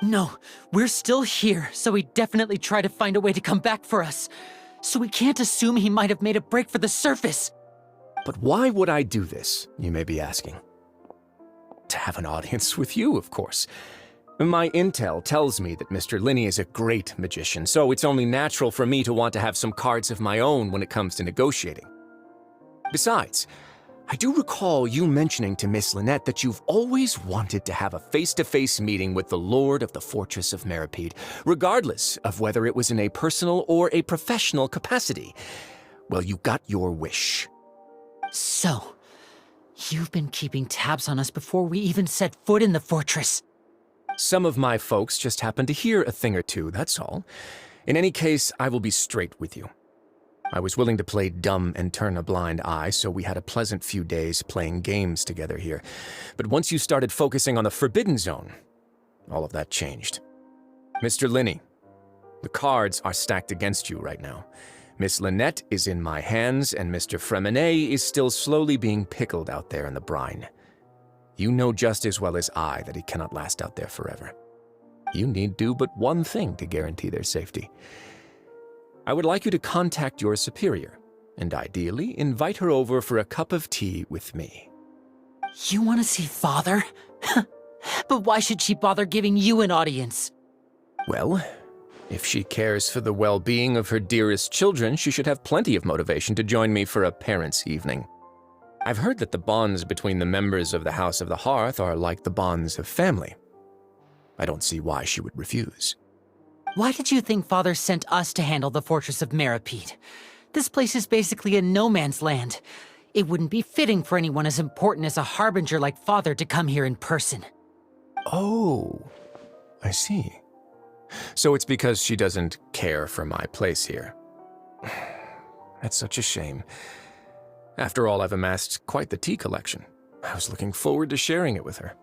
No, we're still here, so he definitely tried to find a way to come back for us. So we can't assume he might have made a break for the surface. But why would I do this, you may be asking? To have an audience with you, of course. My intel tells me that Mr. Linney is a great magician, so it's only natural for me to want to have some cards of my own when it comes to negotiating. Besides, I do recall you mentioning to Miss Lynette that you've always wanted to have a face-to-face meeting with the Lord of the Fortress of Menikmati, regardless of whether it was in a personal or a professional capacity. Well, you got your wish. So, you've been keeping tabs on us before we even set foot in the fortress. Some of my folks just happened to hear a thing or two, that's all. In any case, I will be straight with you. I was willing to play dumb and turn a blind eye, so we had a pleasant few days playing games together here. But once you started focusing on the Forbidden Zone, all of that changed. Mr. Linney, the cards are stacked against you right now. Miss Lynette is in my hands, and Mr. Fremene is still slowly being pickled out there in the brine. You know just as well as I that he cannot last out there forever. You need do but one thing to guarantee their safety. I would like you to contact your superior, and ideally invite her over for a cup of tea with me. You want to see Father? But why should she bother giving you an audience? Well, if she cares for the well-being of her dearest children, she should have plenty of motivation to join me for a parents' evening. I've heard that the bonds between the members of the House of the Hearth are like the bonds of family. I don't see why she would refuse. Why did you think Father sent us to handle the Fortress of Menikmati? This place is basically a no-man's land. It wouldn't be fitting for anyone as important as a harbinger like Father to come here in person. Oh, I see. So it's because she doesn't care for my place here. That's such a shame. After all, I've amassed quite the tea collection. I was looking forward to sharing it with her.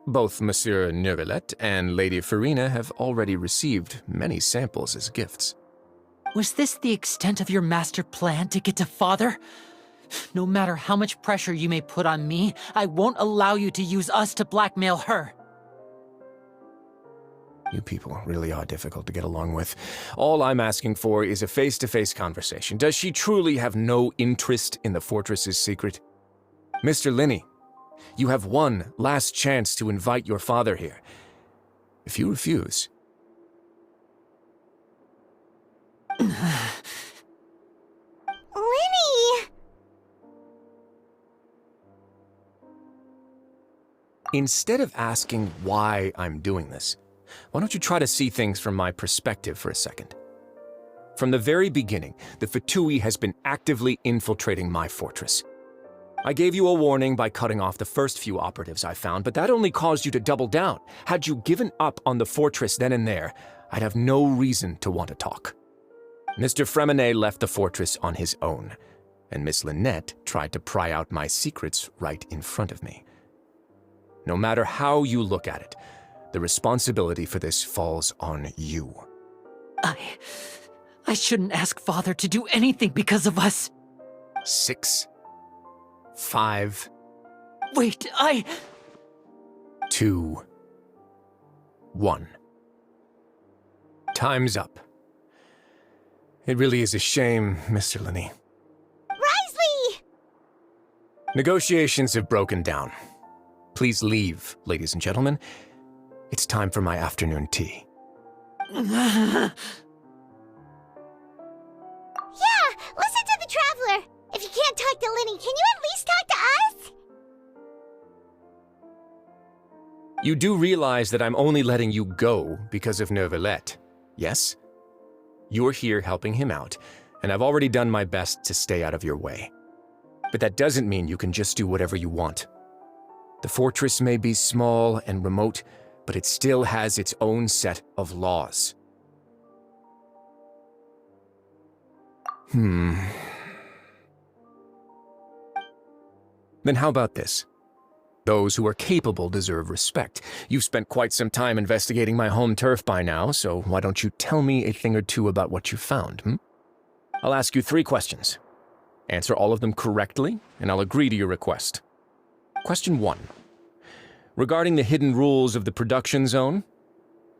Both Monsieur Neuvillette and Lady Farina have already received many samples as gifts. Was this the extent of your master plan to get to Father? No matter how much pressure you may put on me, I won't allow you to use us to blackmail her. You people really are difficult to get along with. All I'm asking for is a face-to-face conversation. Does she truly have no interest in the fortress's secret? Mr. Linney, you have one last chance to invite your father here. If you refuse... Linney! Instead of asking why I'm doing this, why don't you try to see things from my perspective for a second? From the very beginning, the Fatui has been actively infiltrating my fortress. I gave you a warning by cutting off the first few operatives I found, but that only caused you to double down. Had you given up on the fortress then and there, I'd have no reason to want to talk. Mr. Fremene left the fortress on his own, and Miss Lynette tried to pry out my secrets right in front of me. No matter how you look at it, the responsibility for this falls on you. I shouldn't ask Father to do anything because of us. 6, 5... Wait, 2, 1. Time's up. It really is a shame, Mr. Linney. Risley! Negotiations have broken down. Please leave, ladies and gentlemen. It's time for my afternoon tea. Yeah, listen to the Traveler. If you can't talk to Linney, can you at least talk to us? You do realize that I'm only letting you go because of Neuvillette, yes? You're here helping him out, and I've already done my best to stay out of your way. But that doesn't mean you can just do whatever you want. The fortress may be small and remote, but it still has its own set of laws. Then how about this? Those who are capable deserve respect. You've spent quite some time investigating my home turf by now, so why don't you tell me a thing or two about what you found, I'll ask you 3 questions. Answer all of them correctly, and I'll agree to your request. Question 1. Regarding the hidden rules of the production zone,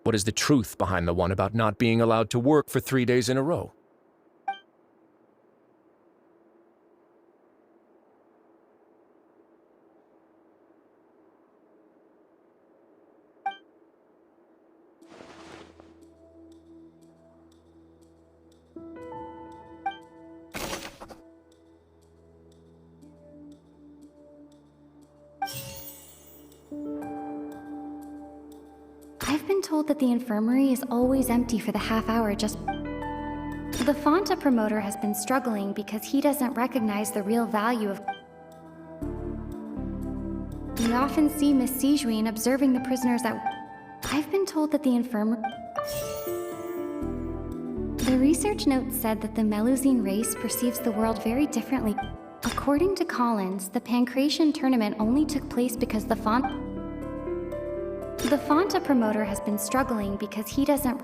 what is the truth behind the one about not being allowed to work for 3 days in a row? I've been told that the infirmary is always empty for the half hour just... The Fonta promoter has been struggling because he doesn't recognize the real value of... We often see Miss Sijuin observing the prisoners at... I've been told that the infirmary... The research note said that the Melusine race perceives the world very differently. According to Collins, the Pancration tournament only took place because the Fonta promoter has been struggling because he doesn't...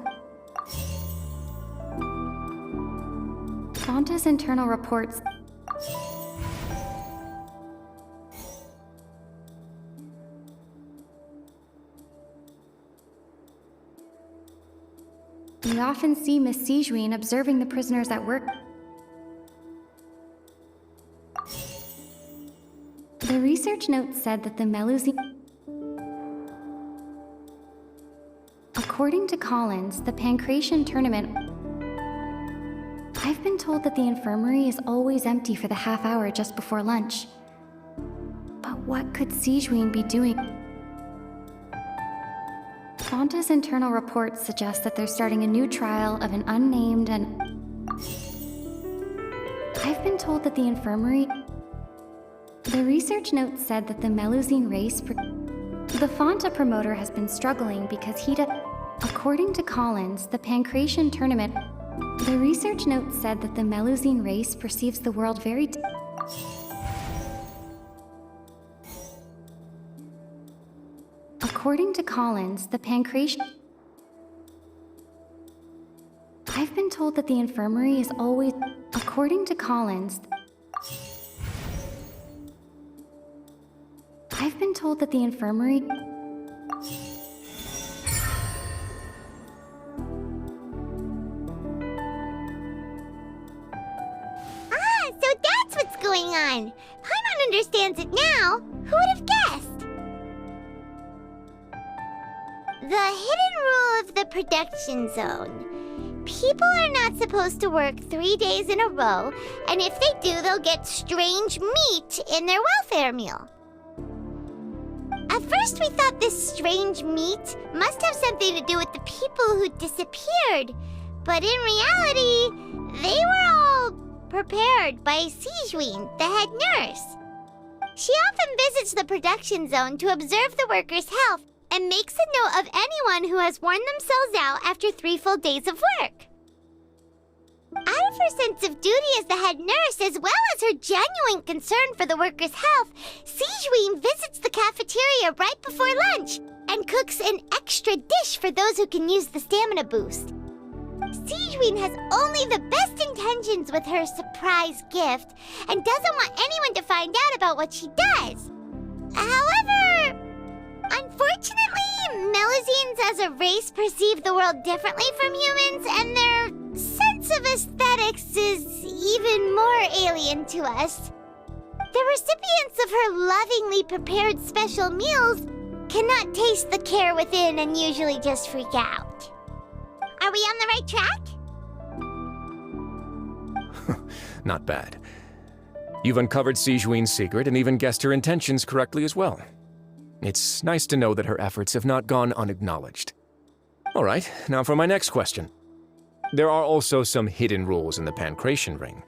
Fonta's internal reports... We often see Miss Sijuin observing the prisoners at work. The research note said that the Melusine... According to Collins, the Pancration tournament... I've been told that the infirmary is always empty for the half hour just before lunch. But what could Sijuin be doing? Fonta's internal reports suggest that they're starting a new trial of an unnamed and... I've been told that the infirmary... The research note said that the Melusine race... The Fonta promoter has been struggling because he According to Collins, the Pancration tournament... The research note said that the Melusine race perceives the world very... According to Collins, the Pancration... I've been told that the infirmary is always... According to Collins... I've been told that the infirmary... So that's what's going on. Paimon understands it now. Who would have guessed? The hidden rule of the production zone. People are not supposed to work 3 days in a row, and if they do, they'll get strange meat in their welfare meal. At first, we thought this strange meat must have something to do with the people who disappeared, but in reality, they were all prepared by Sijuin, the head nurse. She often visits the production zone to observe the workers' health and makes a note of anyone who has worn themselves out after 3 full days of work. Out of her sense of duty as the head nurse, as well as her genuine concern for the workers' health, Sijuin visits the cafeteria right before lunch and cooks an extra dish for those who can use the stamina boost. Sijuin has only the best intentions with her surprise gift and doesn't want anyone to find out about what she does. However, unfortunately, Melusines as a race perceive the world differently from humans, and their sense of aesthetics is even more alien to us. The recipients of her lovingly prepared special meals cannot taste the care within and usually just freak out. Are we on the right track? Not bad. You've uncovered Sijuin's secret and even guessed her intentions correctly as well. It's nice to know that her efforts have not gone unacknowledged. All right, now for my next question. There are also some hidden rules in the Pancration ring,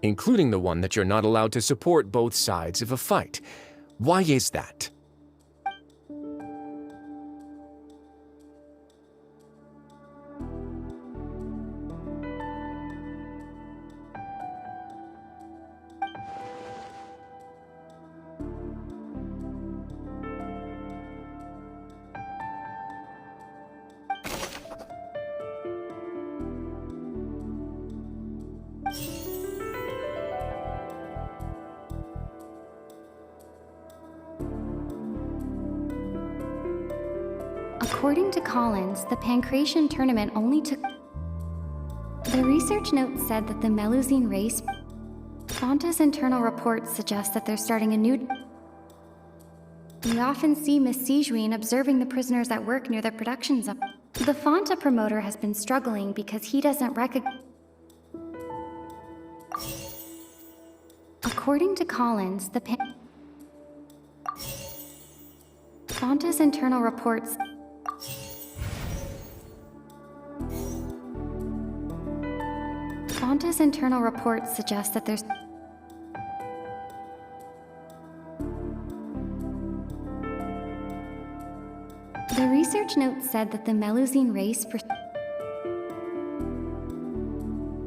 including the one that you're not allowed to support both sides of a fight. Why is that? According to Collins, the Pancration tournament only took... The research note said that the Melusine race... Fonta's internal reports suggest that they're starting a new... We often see Miss Sijuin observing the prisoners at work near the production zone. The Fonta promoter has been struggling because he doesn't recognize... According to Collins, the Fonta's internal reports... Fonta's internal reports suggest that there's... The research note said that the Melusine race...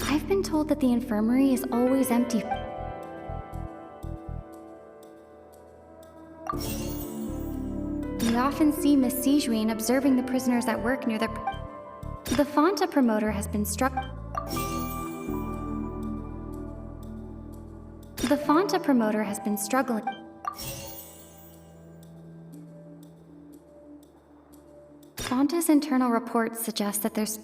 I've been told that the infirmary is always empty. We often see Miss Sijuin observing the prisoners at work near the... The Fonta promoter has been struck... The Fonta promoter has been struggling... Fonta's internal reports suggest that there's...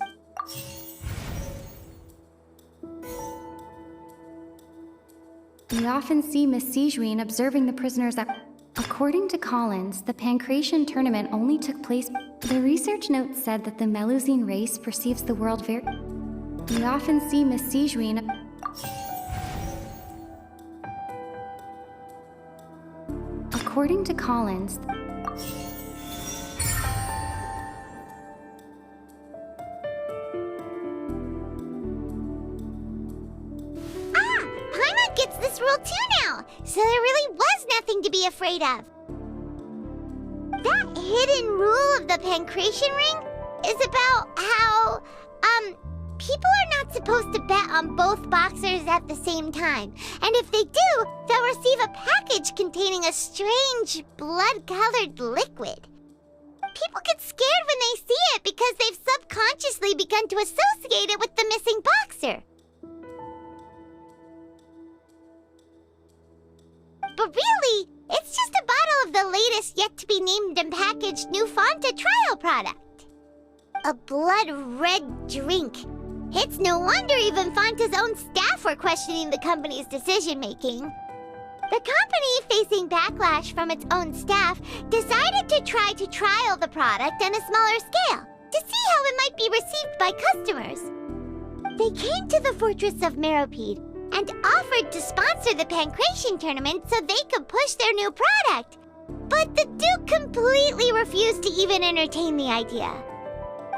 We often see Miss Sijuin observing the prisoners at... According to Collins, the Pancration tournament only took place... The research note said that the Melusine race perceives the world very... We often see Miss Sijuin... According to Collins... Paimon gets this rule too now, so there really was nothing to be afraid of. That hidden rule of the Pancration ring is about how, people are not supposed to bet on both boxers at the same time. And if they do, they'll receive a package containing a strange, blood-colored liquid. People get scared when they see it because they've subconsciously begun to associate it with the missing boxer. But really, it's just a bottle of the latest yet-to-be-named and packaged new Fonta trial product. A blood-red drink. It's no wonder even Fonta's own staff were questioning the company's decision-making. The company, facing backlash from its own staff, decided to try to trial the product on a smaller scale to see how it might be received by customers. They came to the fortress of Meropide and offered to sponsor the Pancration tournament so they could push their new product. But the Duke completely refused to even entertain the idea.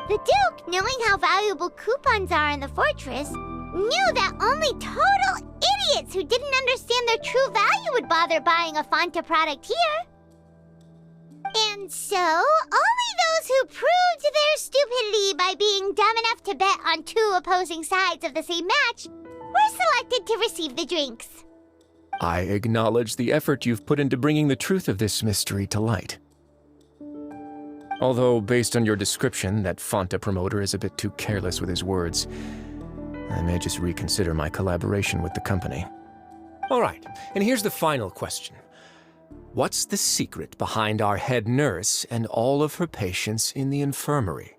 The Duke, knowing how valuable coupons are in the fortress, knew that only total idiots who didn't understand their true value would bother buying a Fonta product here. And so, only those who proved their stupidity by being dumb enough to bet on two opposing sides of the same match were selected to receive the drinks. I acknowledge the effort you've put into bringing the truth of this mystery to light. Although, based on your description, that Fonta promoter is a bit too careless with his words, I may just reconsider my collaboration with the company. All right, and here's the final question. What's the secret behind our head nurse and all of her patients in the infirmary?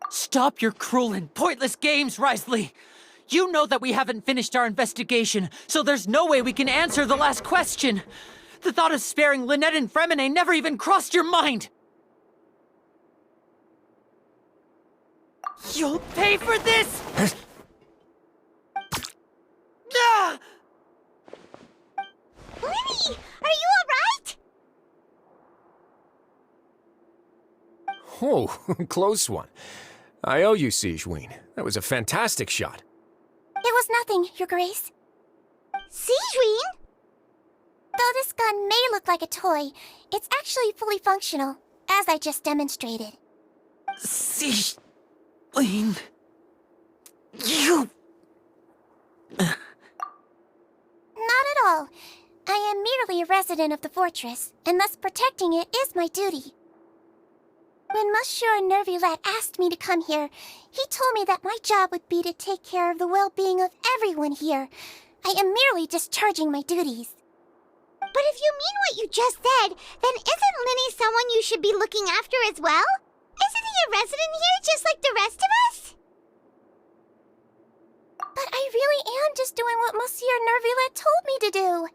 Stop your cruel and pointless games, Risley! You know that we haven't finished our investigation, so there's no way we can answer the last question! The thought of sparing Lynette and Fremine never even crossed your mind! You'll pay for this! Ah! Lenny, are you alright? Oh, close one. I owe you, Sijuin. That was a fantastic shot. It was nothing, Your Grace. Sijuin? Though this gun may look like a toy, it's actually fully functional, as I just demonstrated. Sijuin... You... Not at all. I am merely a resident of the fortress, and thus protecting it is my duty. When Monsieur Nervulette asked me to come here, he told me that my job would be to take care of the well-being of everyone here. I am merely discharging my duties. But if you mean what you just said, then isn't Linny someone you should be looking after as well? Isn't he a resident here just like the rest of us? But I really am just doing what Monsieur Nerville told me to do.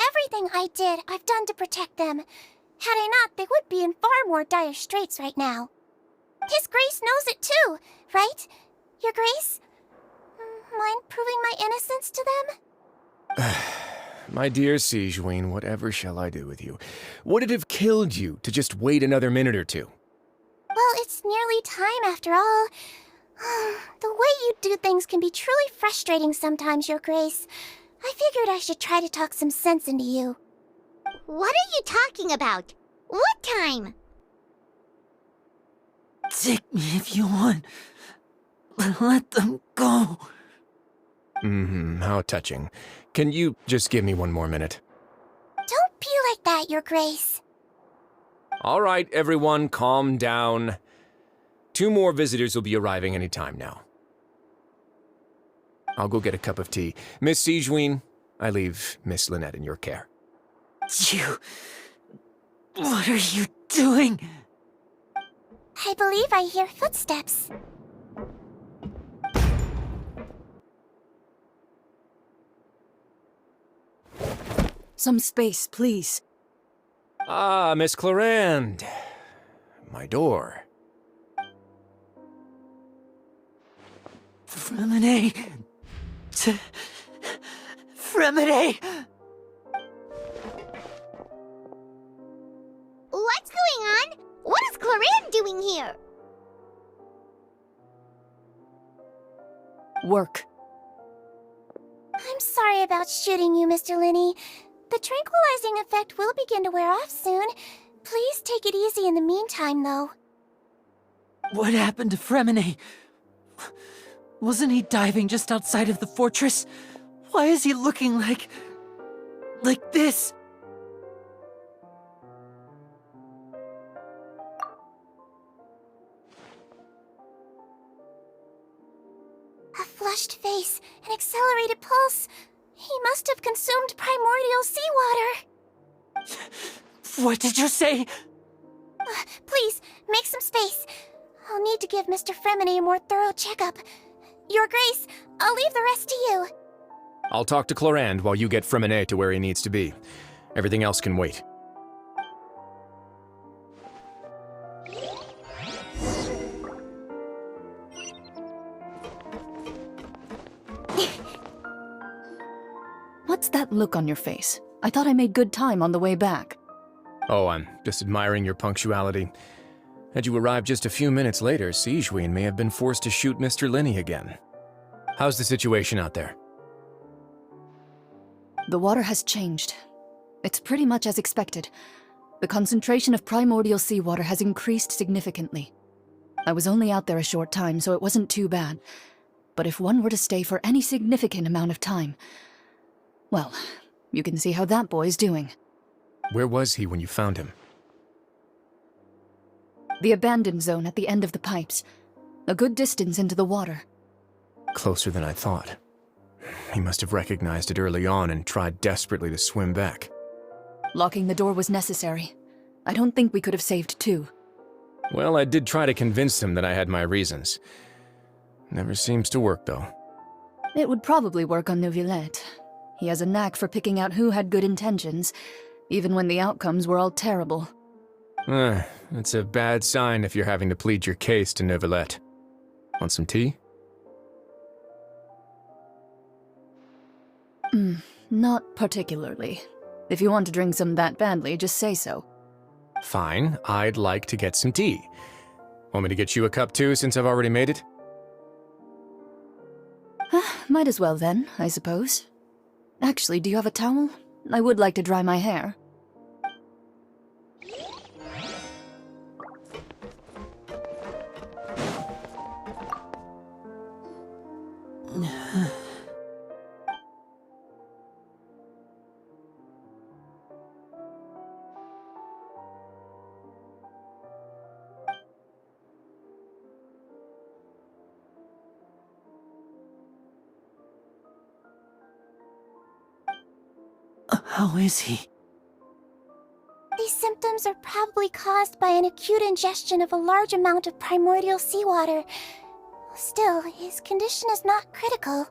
Everything I did, I've done to protect them. Had I not, they would be in far more dire straits right now. His Grace knows it too, right? Your Grace? Mind proving my innocence to them? My dear Sigewinne, whatever shall I do with you? Would it have killed you to just wait another minute or two? Well, it's nearly time after all. The way you do things can be truly frustrating sometimes, Your Grace. I figured I should try to talk some sense into you. What are you talking about? What time? Take me if you want. Let them go. How touching. Can you just give me one more minute? Don't be like that, Your Grace. All right, everyone, calm down. 2 more visitors will be arriving any time now. I'll go get a cup of tea. Miss Sigewinne, I leave Miss Lynette in your care. You... What are you doing? I believe I hear footsteps. Some space, please. Ah, Miss Clarande. My door. Fremine... Fremine... What's going on? What is Clarande doing here? Work. I'm sorry about shooting you, Mr. Linny. The tranquilizing effect will begin to wear off soon. Please take it easy in the meantime, though. What happened to Fremine? Wasn't he diving just outside of the fortress? Why is he looking like this? A flushed face, an accelerated pulse. He must have consumed primordial seawater. What did you say? Please, make some space. I'll need to give Mr. Fremine a more thorough checkup. Your Grace, I'll leave the rest to you. I'll talk to Clarande while you get Fremine to where he needs to be. Everything else can wait. What's that look on your face? I thought I made good time on the way back. Oh, I'm just admiring your punctuality. Had you arrived just a few minutes later, Sigewinne may have been forced to shoot Mr. Linny again. How's the situation out there? The water has changed. It's pretty much as expected. The concentration of primordial seawater has increased significantly. I was only out there a short time, so it wasn't too bad. But if one were to stay for any significant amount of time... Well, you can see how that boy's doing. Where was he when you found him? The abandoned zone at the end of the pipes. A good distance into the water. Closer than I thought. He must have recognized it early on and tried desperately to swim back. Locking the door was necessary. I don't think we could have saved 2. Well, I did try to convince him that I had my reasons. Never seems to work, though. It would probably work on Neuvillette. He has a knack for picking out who had good intentions, even when the outcomes were all terrible. It's a bad sign if you're having to plead your case to Neuvillette. Want some tea? Not particularly. If you want to drink some that badly, just say so. Fine, I'd like to get some tea. Want me to get you a cup too, since I've already made it? Might as well then, I suppose. Actually, do you have a towel? I would like to dry my hair. How is he? These symptoms are probably caused by an acute ingestion of a large amount of primordial seawater. Still, his condition is not critical.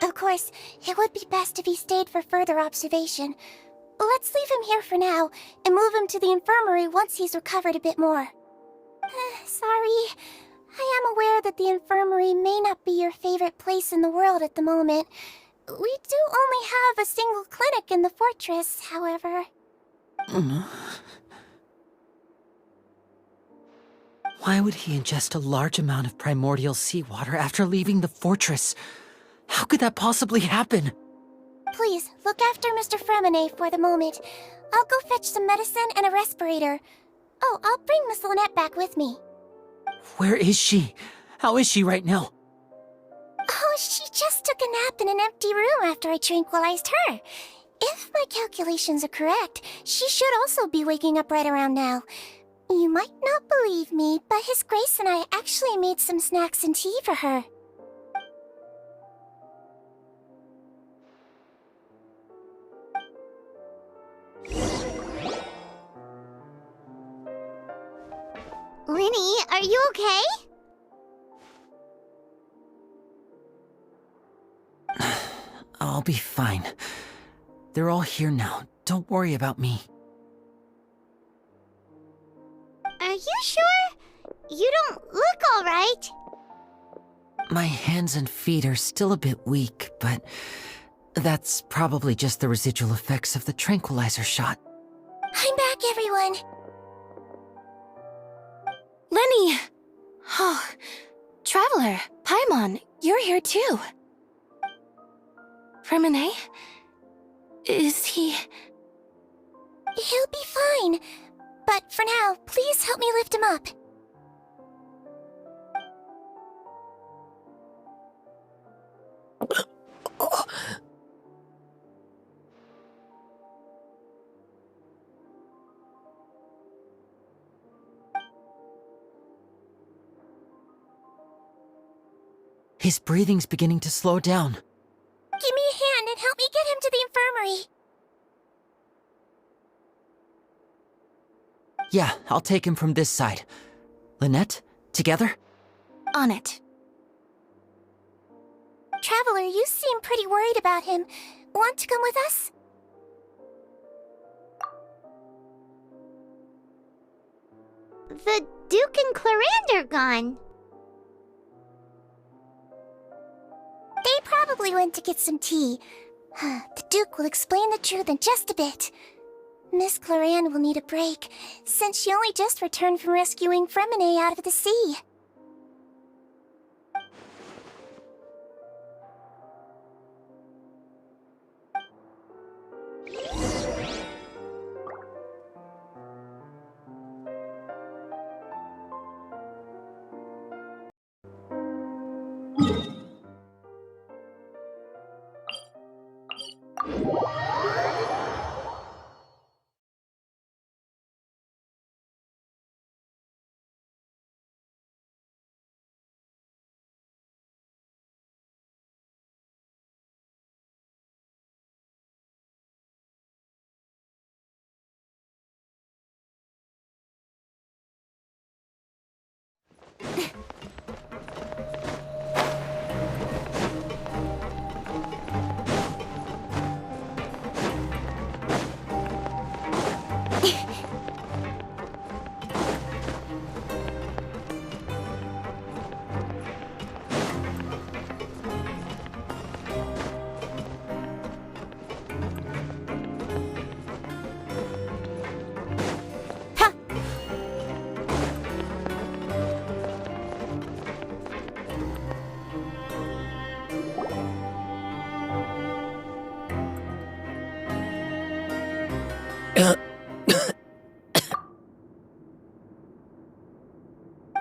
Of course, it would be best if he stayed for further observation. Let's leave him here for now, and move him to the infirmary once he's recovered a bit more. Sorry. I am aware that the infirmary may not be your favorite place in the world at the moment. We do only have a single clinic in the fortress, however. Why would he ingest a large amount of primordial seawater after leaving the fortress? How could that possibly happen? Please, look after Mr. Fremine for the moment. I'll go fetch some medicine and a respirator. Oh, I'll bring Miss Lynette back with me. Where is she? How is she right now? Oh, she just took a nap in an empty room after I tranquilized her. If my calculations are correct, she should also be waking up right around now. You might not believe me, but His Grace and I actually made some snacks and tea for her. Linny, are you okay? I'll be fine. They're all here now. Don't worry about me. Are you sure? You don't look all right. My hands and feet are still a bit weak, but that's probably just the residual effects of the tranquilizer shot. I'm back, everyone. Lenny! Oh, Traveler, Paimon, you're here too. Fremine? Is he... He'll be fine. But for now, please help me lift him up. His breathing's beginning to slow down. Give me a hand and help me get him to the infirmary. Yeah, I'll take him from this side. Lynette, together? On it. Traveler, you seem pretty worried about him. Want to come with us? The Duke and Clarande are gone. They probably went to get some tea. The Duke will explain the truth in just a bit. Miss Clarande will need a break, since she only just returned from rescuing Fremine out of the sea.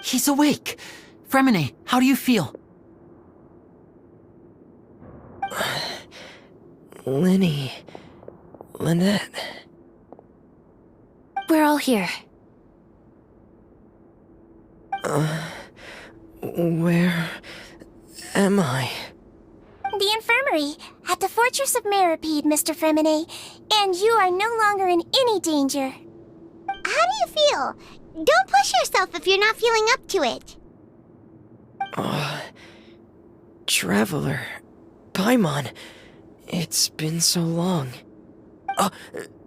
He's awake! Fremine, how do you feel? Lynette. We're all here. Where am I? The infirmary, at the Fortress of Meripede, Mr. Fremine, and you are no longer in any danger. How do you feel? Don't push yourself if you're not feeling up to it. Traveler. Paimon. It's been so long.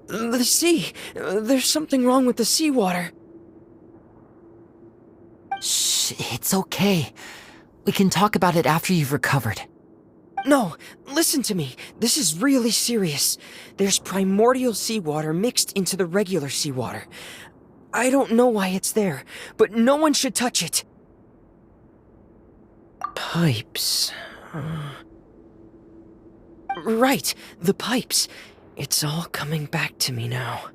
The sea. There's something wrong with the seawater. Shh, it's okay. We can talk about it after you've recovered. No, listen to me. This is really serious. There's primordial seawater mixed into the regular seawater. I don't know why it's there, but no one should touch it. Pipes. Right, the pipes. It's all coming back to me now.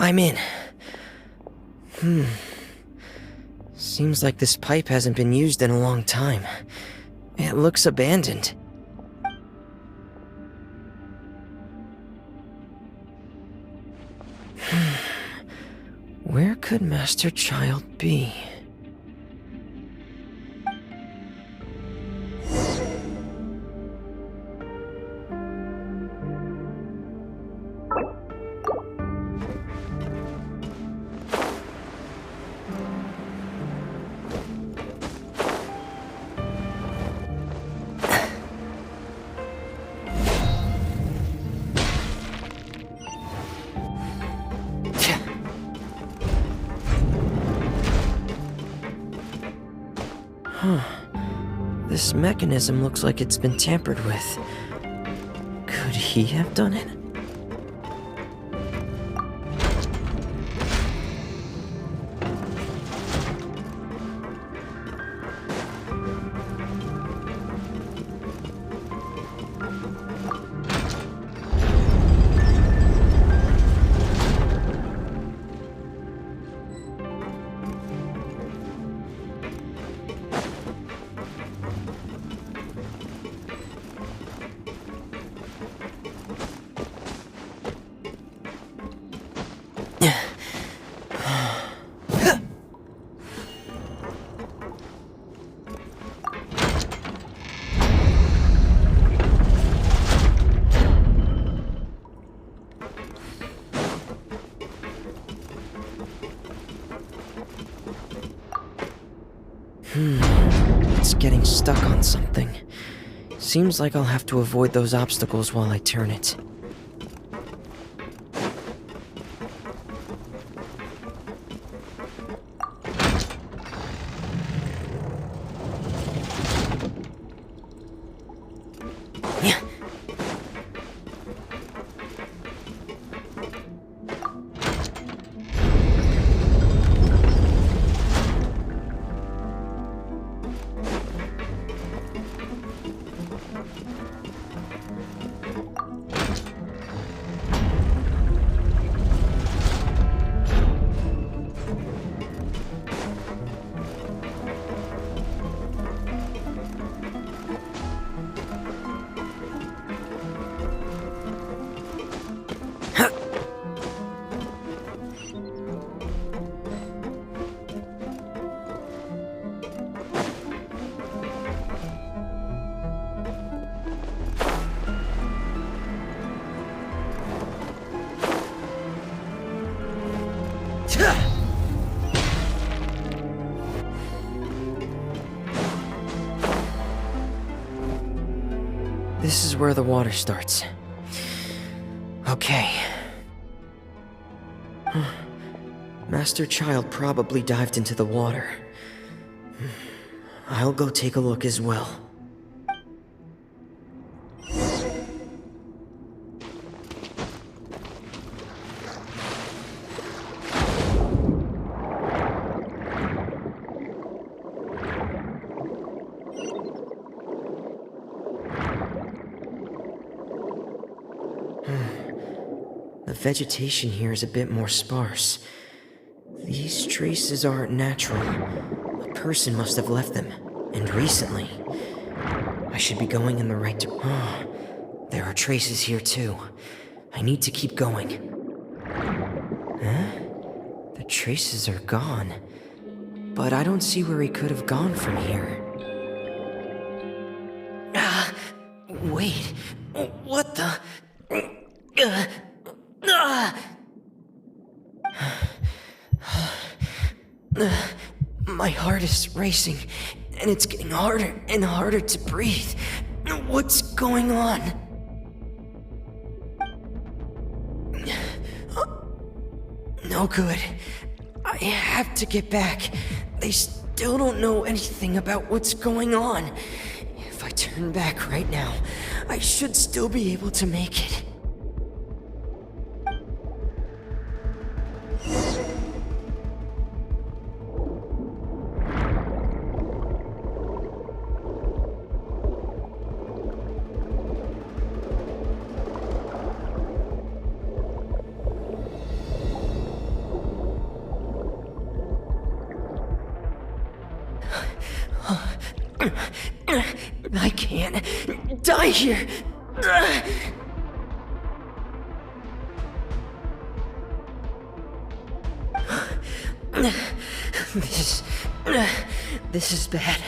I'm in. Seems like this pipe hasn't been used in a long time. It looks abandoned. Where could Master Child be? This mechanism looks like it's been tampered with. Could he have done it? It's getting stuck on something. Seems like I'll have to avoid those obstacles while I turn it. This is where the water starts. Okay. Master Child probably dived into the water. I'll go take a look as well. The vegetation here is a bit more sparse. These traces aren't natural. A person must have left them, and recently. I should be going in the right direction. Oh, there are traces here too. I need to keep going. Huh? The traces are gone. But I don't see where he could have gone from here. Wait. What the? My heart is racing, and it's getting harder and harder to breathe. What's going on? No good. I have to get back. They still don't know anything about what's going on. If I turn back right now, I should still be able to make it. I can't die here. This is bad.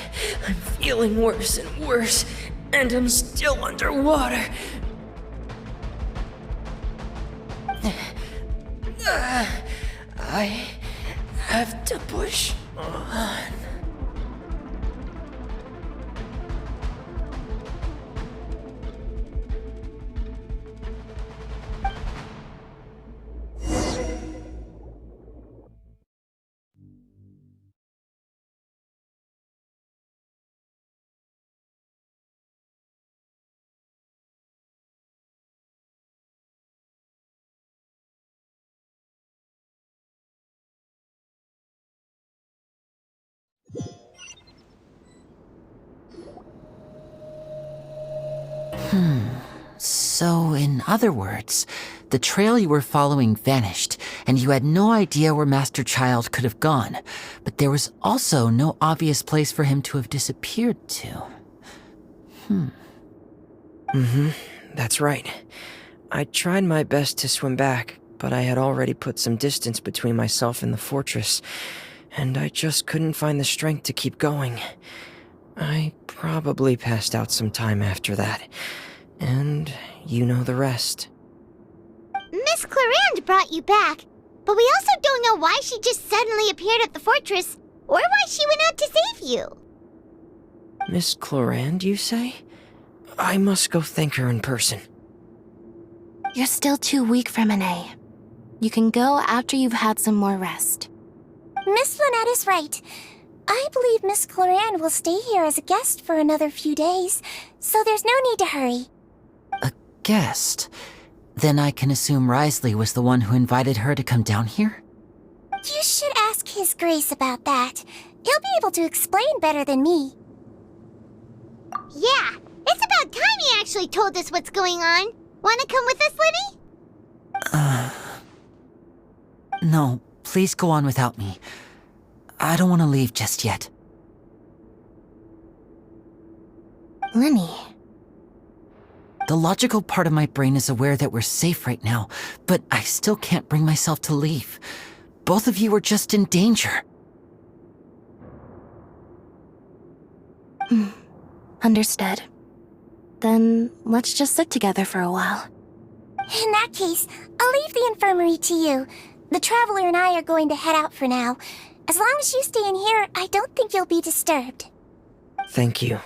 I'm feeling worse and worse, and I'm still underwater. I have to push on. So, in other words, the trail you were following vanished, and you had no idea where Master Child could have gone, but there was also no obvious place for him to have disappeared to. That's right. I tried my best to swim back, but I had already put some distance between myself and the fortress, and I just couldn't find the strength to keep going. I probably passed out some time after that. And you know the rest. Miss Clarande brought you back, but we also don't know why she just suddenly appeared at the fortress, or why she went out to save you. Miss Clarande, you say? I must go thank her in person. You're still too weak for Monet. You can go after you've had some more rest. Miss Lynette is right. I believe Miss Clarande will stay here as a guest for another few days, so there's no need to hurry. Guest? Then I can assume Risley was the one who invited her to come down here? You should ask His Grace about that. He'll be able to explain better than me. Yeah, it's about time he actually told us what's going on. Wanna come with us, Linny? No, please go on without me. I don't want to leave just yet. Linny. The logical part of my brain is aware that we're safe right now, but I still can't bring myself to leave. Both of you are just in danger. Understood. Then let's just sit together for a while. In that case, I'll leave the infirmary to you. The Traveler and I are going to head out for now. As long as you stay in here, I don't think you'll be disturbed. Thank you.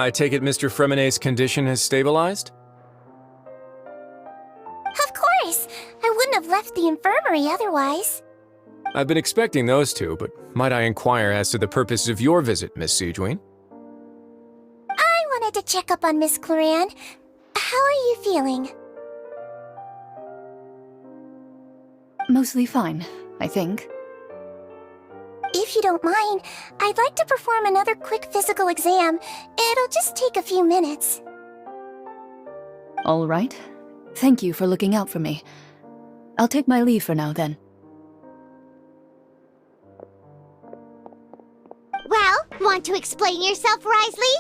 I take it Mr. Fremenet's condition has stabilized? Of course! I wouldn't have left the infirmary otherwise. I've been expecting those two, but might I inquire as to the purpose of your visit, Miss Sigewinne? I wanted to check up on Miss Cloran. How are you feeling? Mostly fine, I think. If you don't mind, I'd like to perform another quick physical exam. It'll just take a few minutes. All right. Thank you for looking out for me. I'll take my leave for now, then. Well, want to explain yourself, Risley?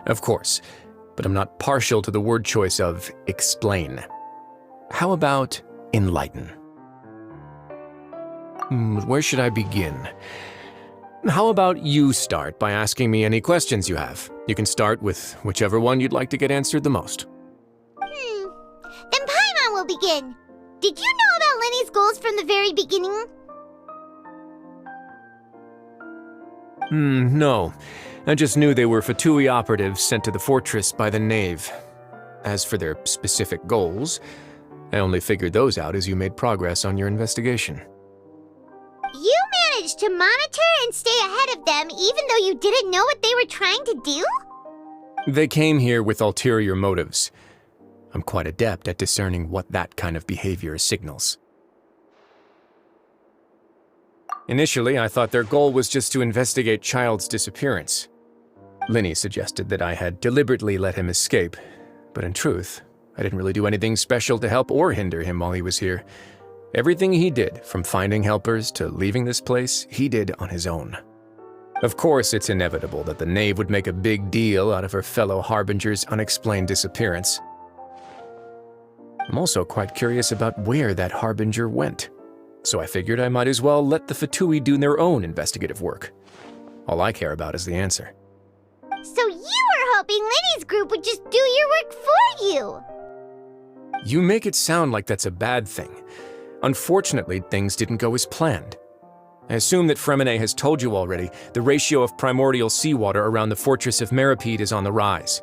Of course, but I'm not partial to the word choice of explain. How about enlighten? Where should I begin? How about you start by asking me any questions you have? You can start with whichever one you'd like to get answered the most. Then Paimon will begin. Did you know about Lenny's goals from the very beginning? No. I just knew they were Fatui operatives sent to the fortress by the Knave. As for their specific goals, I only figured those out as you made progress on your investigation. You managed to monitor and stay ahead of them even though you didn't know what they were trying to do? They came here with ulterior motives. I'm quite adept at discerning what that kind of behavior signals. Initially, I thought their goal was just to investigate Child's disappearance. Linny suggested that I had deliberately let him escape, but in truth, I didn't really do anything special to help or hinder him while he was here. Everything he did, from finding helpers to leaving this place, he did on his own. Of course, it's inevitable that the Knave would make a big deal out of her fellow Harbinger's unexplained disappearance. I'm also quite curious about where that Harbinger went, so I figured I might as well let the Fatui do their own investigative work. All I care about is the answer. So you were hoping Lenny's group would just do your work for you! You make it sound like that's a bad thing. Unfortunately, things didn't go as planned. I assume that Fremenet has told you already, the ratio of primordial seawater around the fortress of Menikmati is on the rise.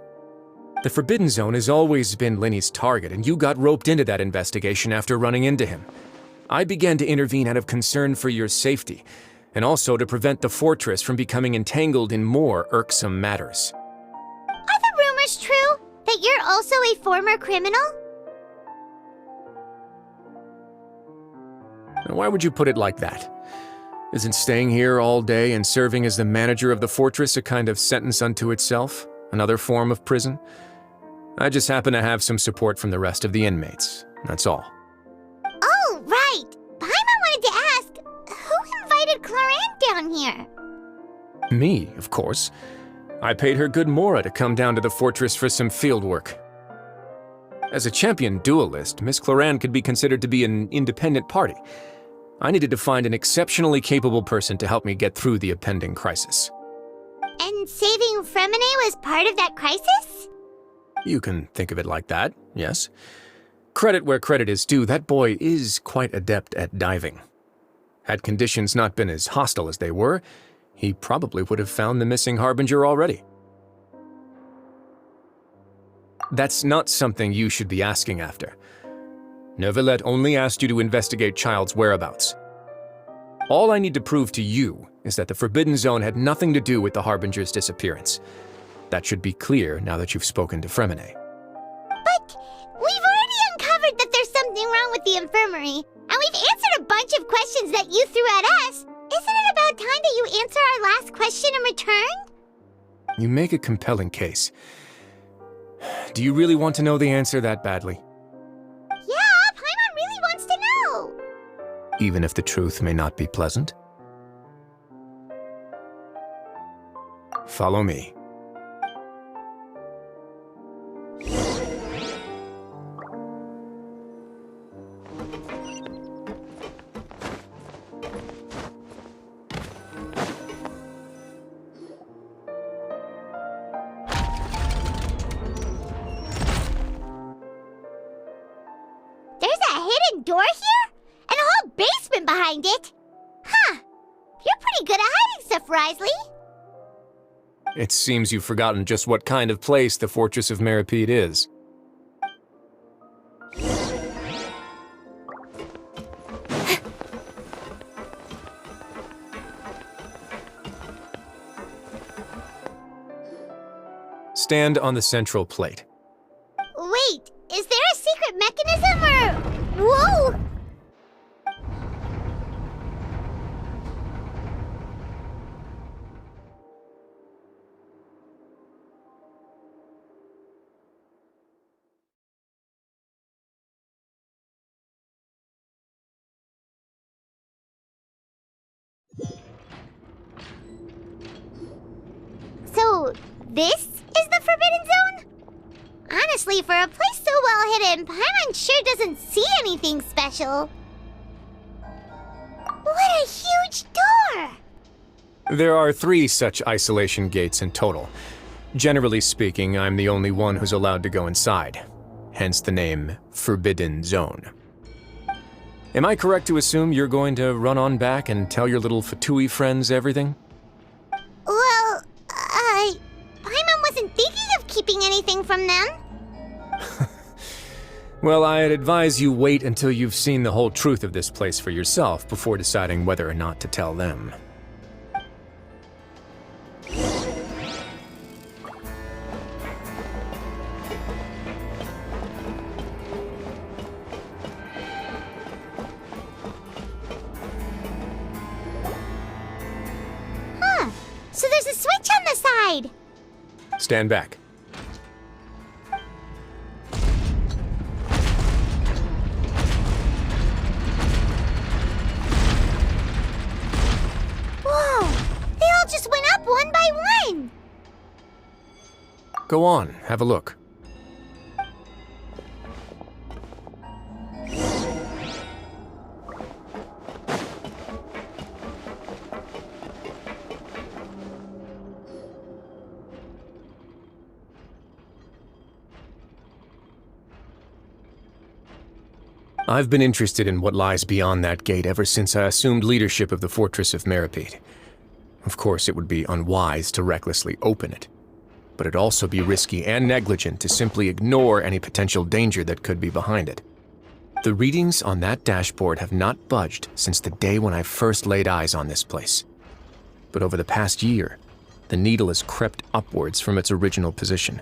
The Forbidden Zone has always been Lenny's target, and you got roped into that investigation after running into him. I began to intervene out of concern for your safety, and also to prevent the fortress from becoming entangled in more irksome matters. Are the rumors true? That you're also a former criminal? Now, why would you put it like that? Isn't staying here all day and serving as the manager of the fortress a kind of sentence unto itself? Another form of prison? I just happen to have some support from the rest of the inmates, that's all. Oh, right! Paimon wanted to ask, who invited Cloran down here? Me, of course. I paid her good mora to come down to the fortress for some field work. As a champion duelist, Miss Cloran could be considered to be an independent party. I needed to find an exceptionally capable person to help me get through the impending crisis. And saving Fremenet was part of that crisis? You can think of it like that, yes. Credit where credit is due, that boy is quite adept at diving. Had conditions not been as hostile as they were, he probably would have found the missing Harbinger already. That's not something you should be asking after. Neuvillette only asked you to investigate Child's whereabouts. All I need to prove to you is that the Forbidden Zone had nothing to do with the Harbinger's disappearance. That should be clear now that you've spoken to Fremenet. But we've already uncovered that there's something wrong with the infirmary, and we've answered a bunch of questions that you threw at us. Isn't it about time that you answer our last question in return? You make a compelling case. Do you really want to know the answer that badly? Yeah, Paimon really wants to know! Even if the truth may not be pleasant? Follow me. Door here? And a whole basement behind it? Huh. You're pretty good at hiding stuff, Risley. It seems you've forgotten just what kind of place the Fortress of Menikmati is. Stand on the central plate. Wait, is there a secret mechanism or... Whoa! So, this is the Forbidden Zone? Honestly, for a place so well hidden, Paimon sure doesn't see anything special. What a huge door! There are 3 such isolation gates in total. Generally speaking, I'm the only one who's allowed to go inside. Hence the name Forbidden Zone. Am I correct to assume you're going to run on back and tell your little Fatui friends everything? Well, Paimon wasn't thinking of keeping anything from them. Well, I'd advise you wait until you've seen the whole truth of this place for yourself before deciding whether or not to tell them. Huh, so there's a switch on the side. Stand back. Whoa, they all just went up one by one. Go on, have a look. I've been interested in what lies beyond that gate ever since I assumed leadership of the Fortress of Menikmati. Of course, it would be unwise to recklessly open it, but it'd also be risky and negligent to simply ignore any potential danger that could be behind it. The readings on that dashboard have not budged since the day when I first laid eyes on this place. But over the past year, the needle has crept upwards from its original position,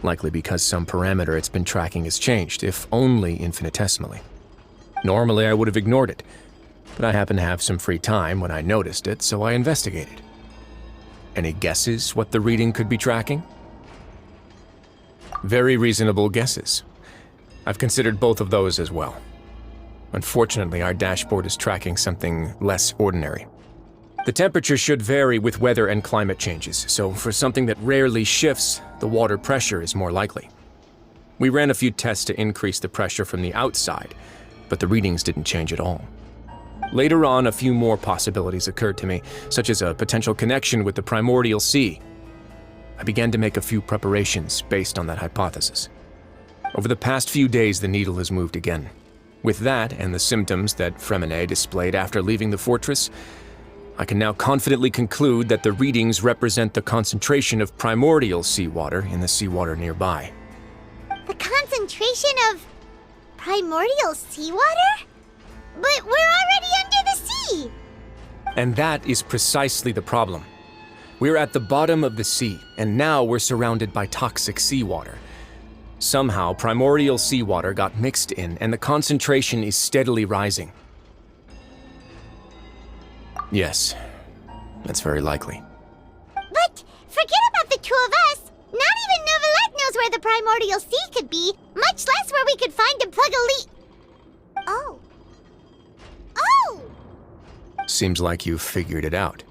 likely because some parameter it's been tracking has changed, if only infinitesimally. Normally, I would have ignored it, but I happened to have some free time when I noticed it, so I investigated. Any guesses what the reading could be tracking? Very reasonable guesses. I've considered both of those as well. Unfortunately, our dashboard is tracking something less ordinary. The temperature should vary with weather and climate changes, so for something that rarely shifts, the water pressure is more likely. We ran a few tests to increase the pressure from the outside, but the readings didn't change at all. Later on, a few more possibilities occurred to me, such as a potential connection with the primordial sea. I began to make a few preparations based on that hypothesis. Over the past few days, the needle has moved again. With that and the symptoms that Fremine displayed after leaving the fortress, I can now confidently conclude that the readings represent the concentration of primordial seawater in the seawater nearby. The concentration of primordial seawater? But we're already under the sea! And that is precisely the problem. We're at the bottom of the sea, and now we're surrounded by toxic seawater. Somehow, primordial seawater got mixed in, and the concentration is steadily rising. Yes, that's very likely. But forget about the two of us! Not even Novelette knows where the primordial sea could be, much less where we could find and plug a leak. Oh. Oh! Seems like you've figured it out.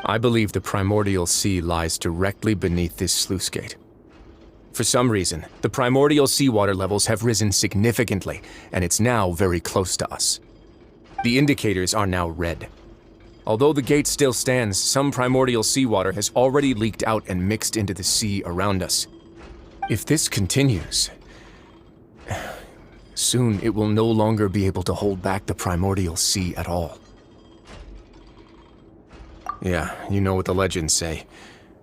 I believe the primordial sea lies directly beneath this sluice gate. For some reason, the primordial seawater levels have risen significantly, and it's now very close to us. The indicators are now red. Although the gate still stands, some primordial seawater has already leaked out and mixed into the sea around us. If this continues, soon it will no longer be able to hold back the primordial sea at all. Yeah, you know what the legends say.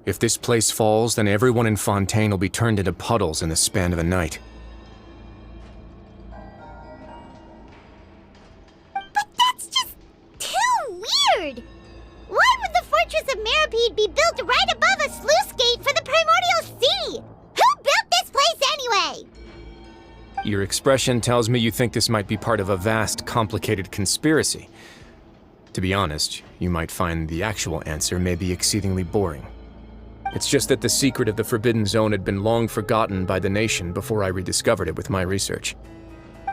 If this place falls, then everyone in Fontaine will be turned into puddles in the span of a night. But that's just too weird! Why would the Fortress of Menikmati be built right above a sluice gate for the Primordial Sea? Who built this place anyway? Your expression tells me you think this might be part of a vast, complicated conspiracy. To be honest, you might find the actual answer may be exceedingly boring. It's just that the secret of the Forbidden Zone had been long forgotten by the nation before I rediscovered it with my research.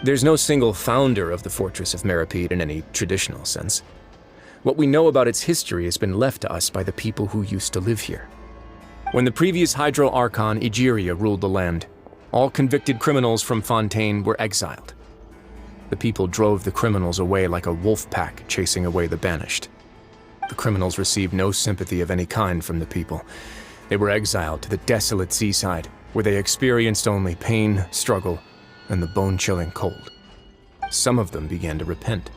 There's no single founder of the Fortress of Menikmati in any traditional sense. What we know about its history has been left to us by the people who used to live here. When the previous Hydro Archon Egeria ruled the land, all convicted criminals from Fontaine were exiled. The people drove the criminals away like a wolf pack chasing away the banished. The criminals received no sympathy of any kind from the people. They were exiled to the desolate seaside, where they experienced only pain, struggle, and the bone-chilling cold. Some of them began to repent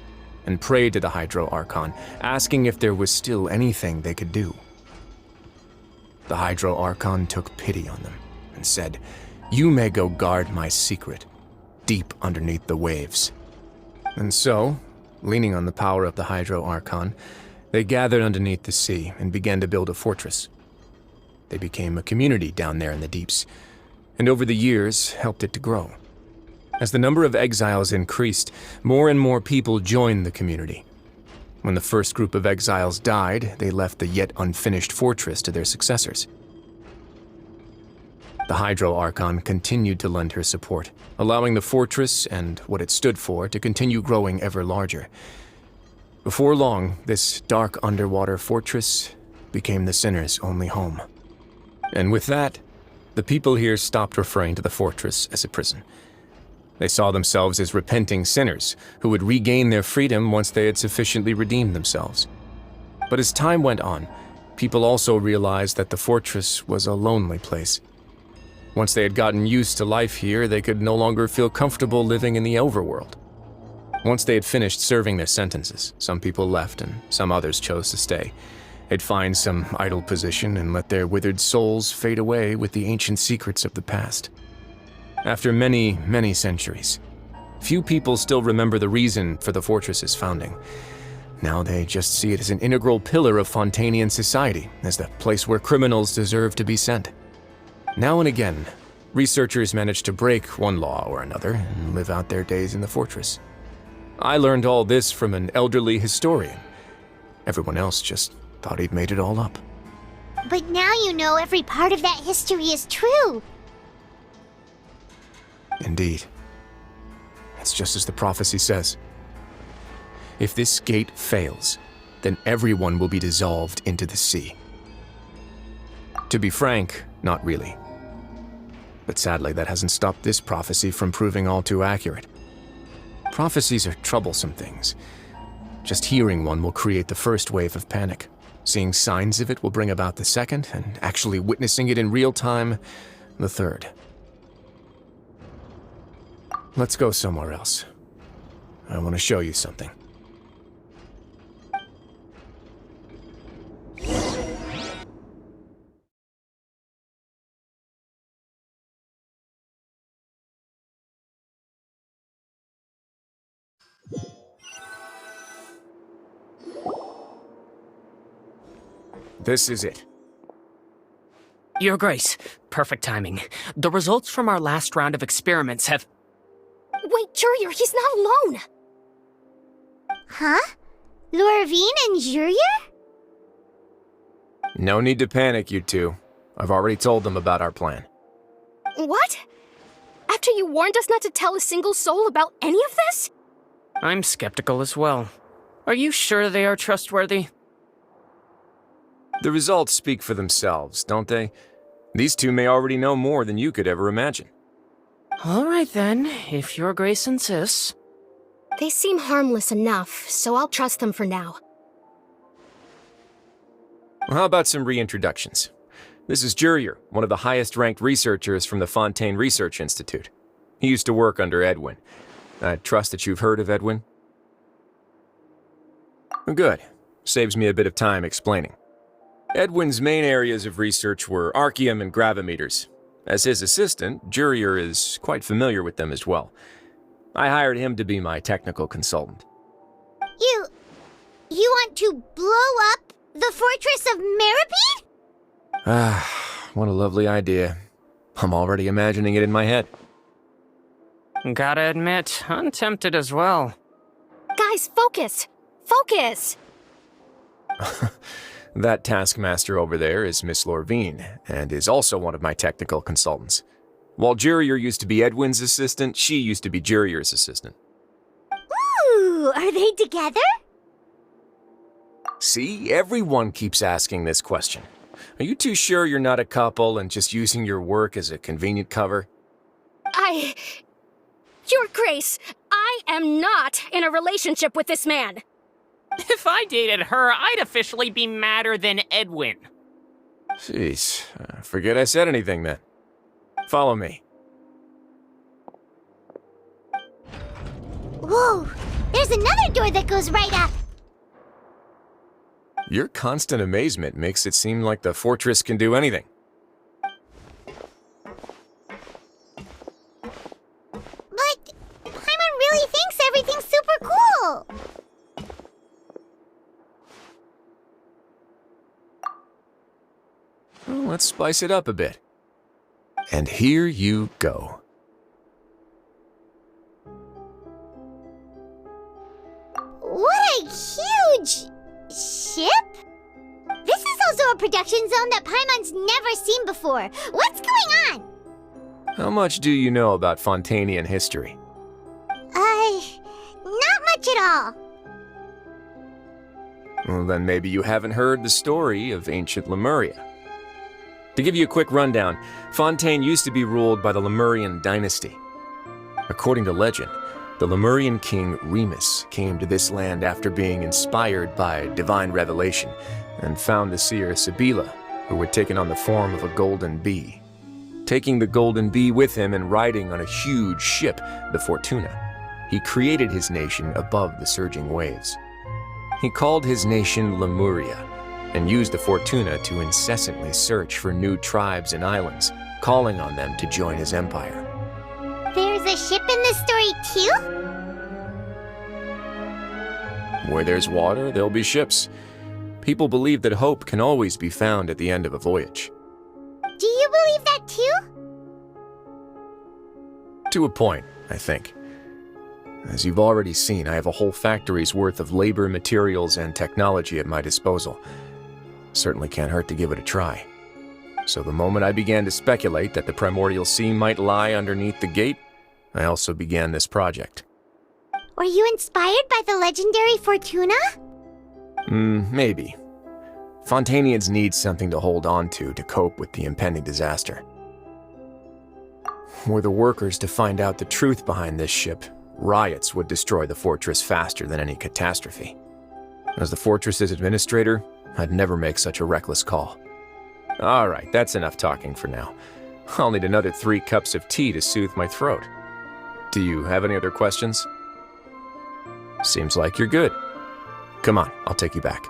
and prayed to the Hydro Archon, asking if there was still anything they could do. The Hydro Archon took pity on them and said, "You may go guard my secret, deep underneath the waves." And so, leaning on the power of the Hydro Archon, they gathered underneath the sea and began to build a fortress. They became a community down there in the deeps, and over the years helped it to grow. As the number of exiles increased, more and more people joined the community. When the first group of exiles died, they left the yet unfinished fortress to their successors. The Hydro Archon continued to lend her support, allowing the fortress and what it stood for to continue growing ever larger. Before long, this dark underwater fortress became the sinner's only home. And with that, the people here stopped referring to the fortress as a prison. They saw themselves as repenting sinners who would regain their freedom once they had sufficiently redeemed themselves. But as time went on, people also realized that the fortress was a lonely place. Once they had gotten used to life here, they could no longer feel comfortable living in the overworld. Once they had finished serving their sentences, some people left and some others chose to stay. They'd find some idle position and let their withered souls fade away with the ancient secrets of the past. After many, many centuries, few people still remember the reason for the fortress's founding. Now they just see it as an integral pillar of Fontainian society, as the place where criminals deserve to be sent. Now and again, researchers manage to break one law or another and live out their days in the fortress. I learned all this from an elderly historian. Everyone else just thought he'd made it all up. But now you know every part of that history is true. Indeed. It's just as the prophecy says. If this gate fails, then everyone will be dissolved into the sea. To be frank, not really. But sadly, that hasn't stopped this prophecy from proving all too accurate. Prophecies are troublesome things. Just hearing one will create the first wave of panic. Seeing signs of it will bring about the second, and actually witnessing it in real time, the third. Let's go somewhere else. I want to show you something. This is it. Your Grace, perfect timing. The results from our last round of experiments have... Wait, Jurier, he's not alone! Huh? Lorvine and Jurier? No need to panic, you two. I've already told them about our plan. What? After you warned us not to tell a single soul about any of this? I'm skeptical as well. Are you sure they are trustworthy? The results speak for themselves, don't they? These two may already know more than you could ever imagine. All right then, if Your Grace insists. They seem harmless enough, so I'll trust them for now. Well, how about some reintroductions? This is Jurier, one of the highest-ranked researchers from the Fontaine Research Institute. He used to work under Edwin. I trust that you've heard of Edwin? Good. Saves me a bit of time explaining. Edwin's main areas of research were archaeum and gravimeters. As his assistant, Jurier is quite familiar with them as well. I hired him to be my technical consultant. You want to blow up the fortress of Meropide? Ah, what a lovely idea. I'm already imagining it in my head. Gotta admit, I'm tempted as well. Guys, focus! Focus! That taskmaster over there is Miss Lorvine, and is also one of my technical consultants. While Jurier used to be Edwin's assistant, she used to be Jurier's assistant. Ooh, are they together? See, everyone keeps asking this question. Are you too sure you're not a couple and just using your work as a convenient cover? Your Grace, I am not in a relationship with this man. If I dated her, I'd officially be madder than Edwin. Jeez, forget I said anything then. Follow me. Whoa, there's another door that goes right up. Your constant amazement makes it seem like the fortress can do anything. But Paimon really thinks everything's super cool. Well, let's spice it up a bit. And here you go. What a huge ship? This is also a production zone that Paimon's never seen before. What's going on? How much do you know about Fontainian history? Not much at all. Well, then maybe you haven't heard the story of ancient Lemuria. To give you a quick rundown, Fontaine used to be ruled by the Lemurian dynasty. According to legend, the Lemurian king Remus came to this land after being inspired by divine revelation and found the seer Sibila, who had taken on the form of a golden bee. Taking the golden bee with him and riding on a huge ship, the Fortuna, he created his nation above the surging waves. He called his nation Lemuria and used the Fortuna to incessantly search for new tribes and islands, calling on them to join his empire. There's a ship in this story too? Where there's water, there'll be ships. People believe that hope can always be found at the end of a voyage. Do you believe that too? To a point, I think. As you've already seen, I have a whole factory's worth of labor, materials, and technology at my disposal. Certainly can't hurt to give it a try. So the moment I began to speculate that the primordial sea might lie underneath the gate, I also began this project. Were you inspired by the legendary Fortuna? Maybe. Fontainians need something to hold on to cope with the impending disaster. Were the workers to find out the truth behind this ship, riots would destroy the fortress faster than any catastrophe. As the fortress's administrator, I'd never make such a reckless call. All right, that's enough talking for now. I'll need another 3 cups of tea to soothe my throat. Do you have any other questions? Seems like you're good. Come on, I'll take you back.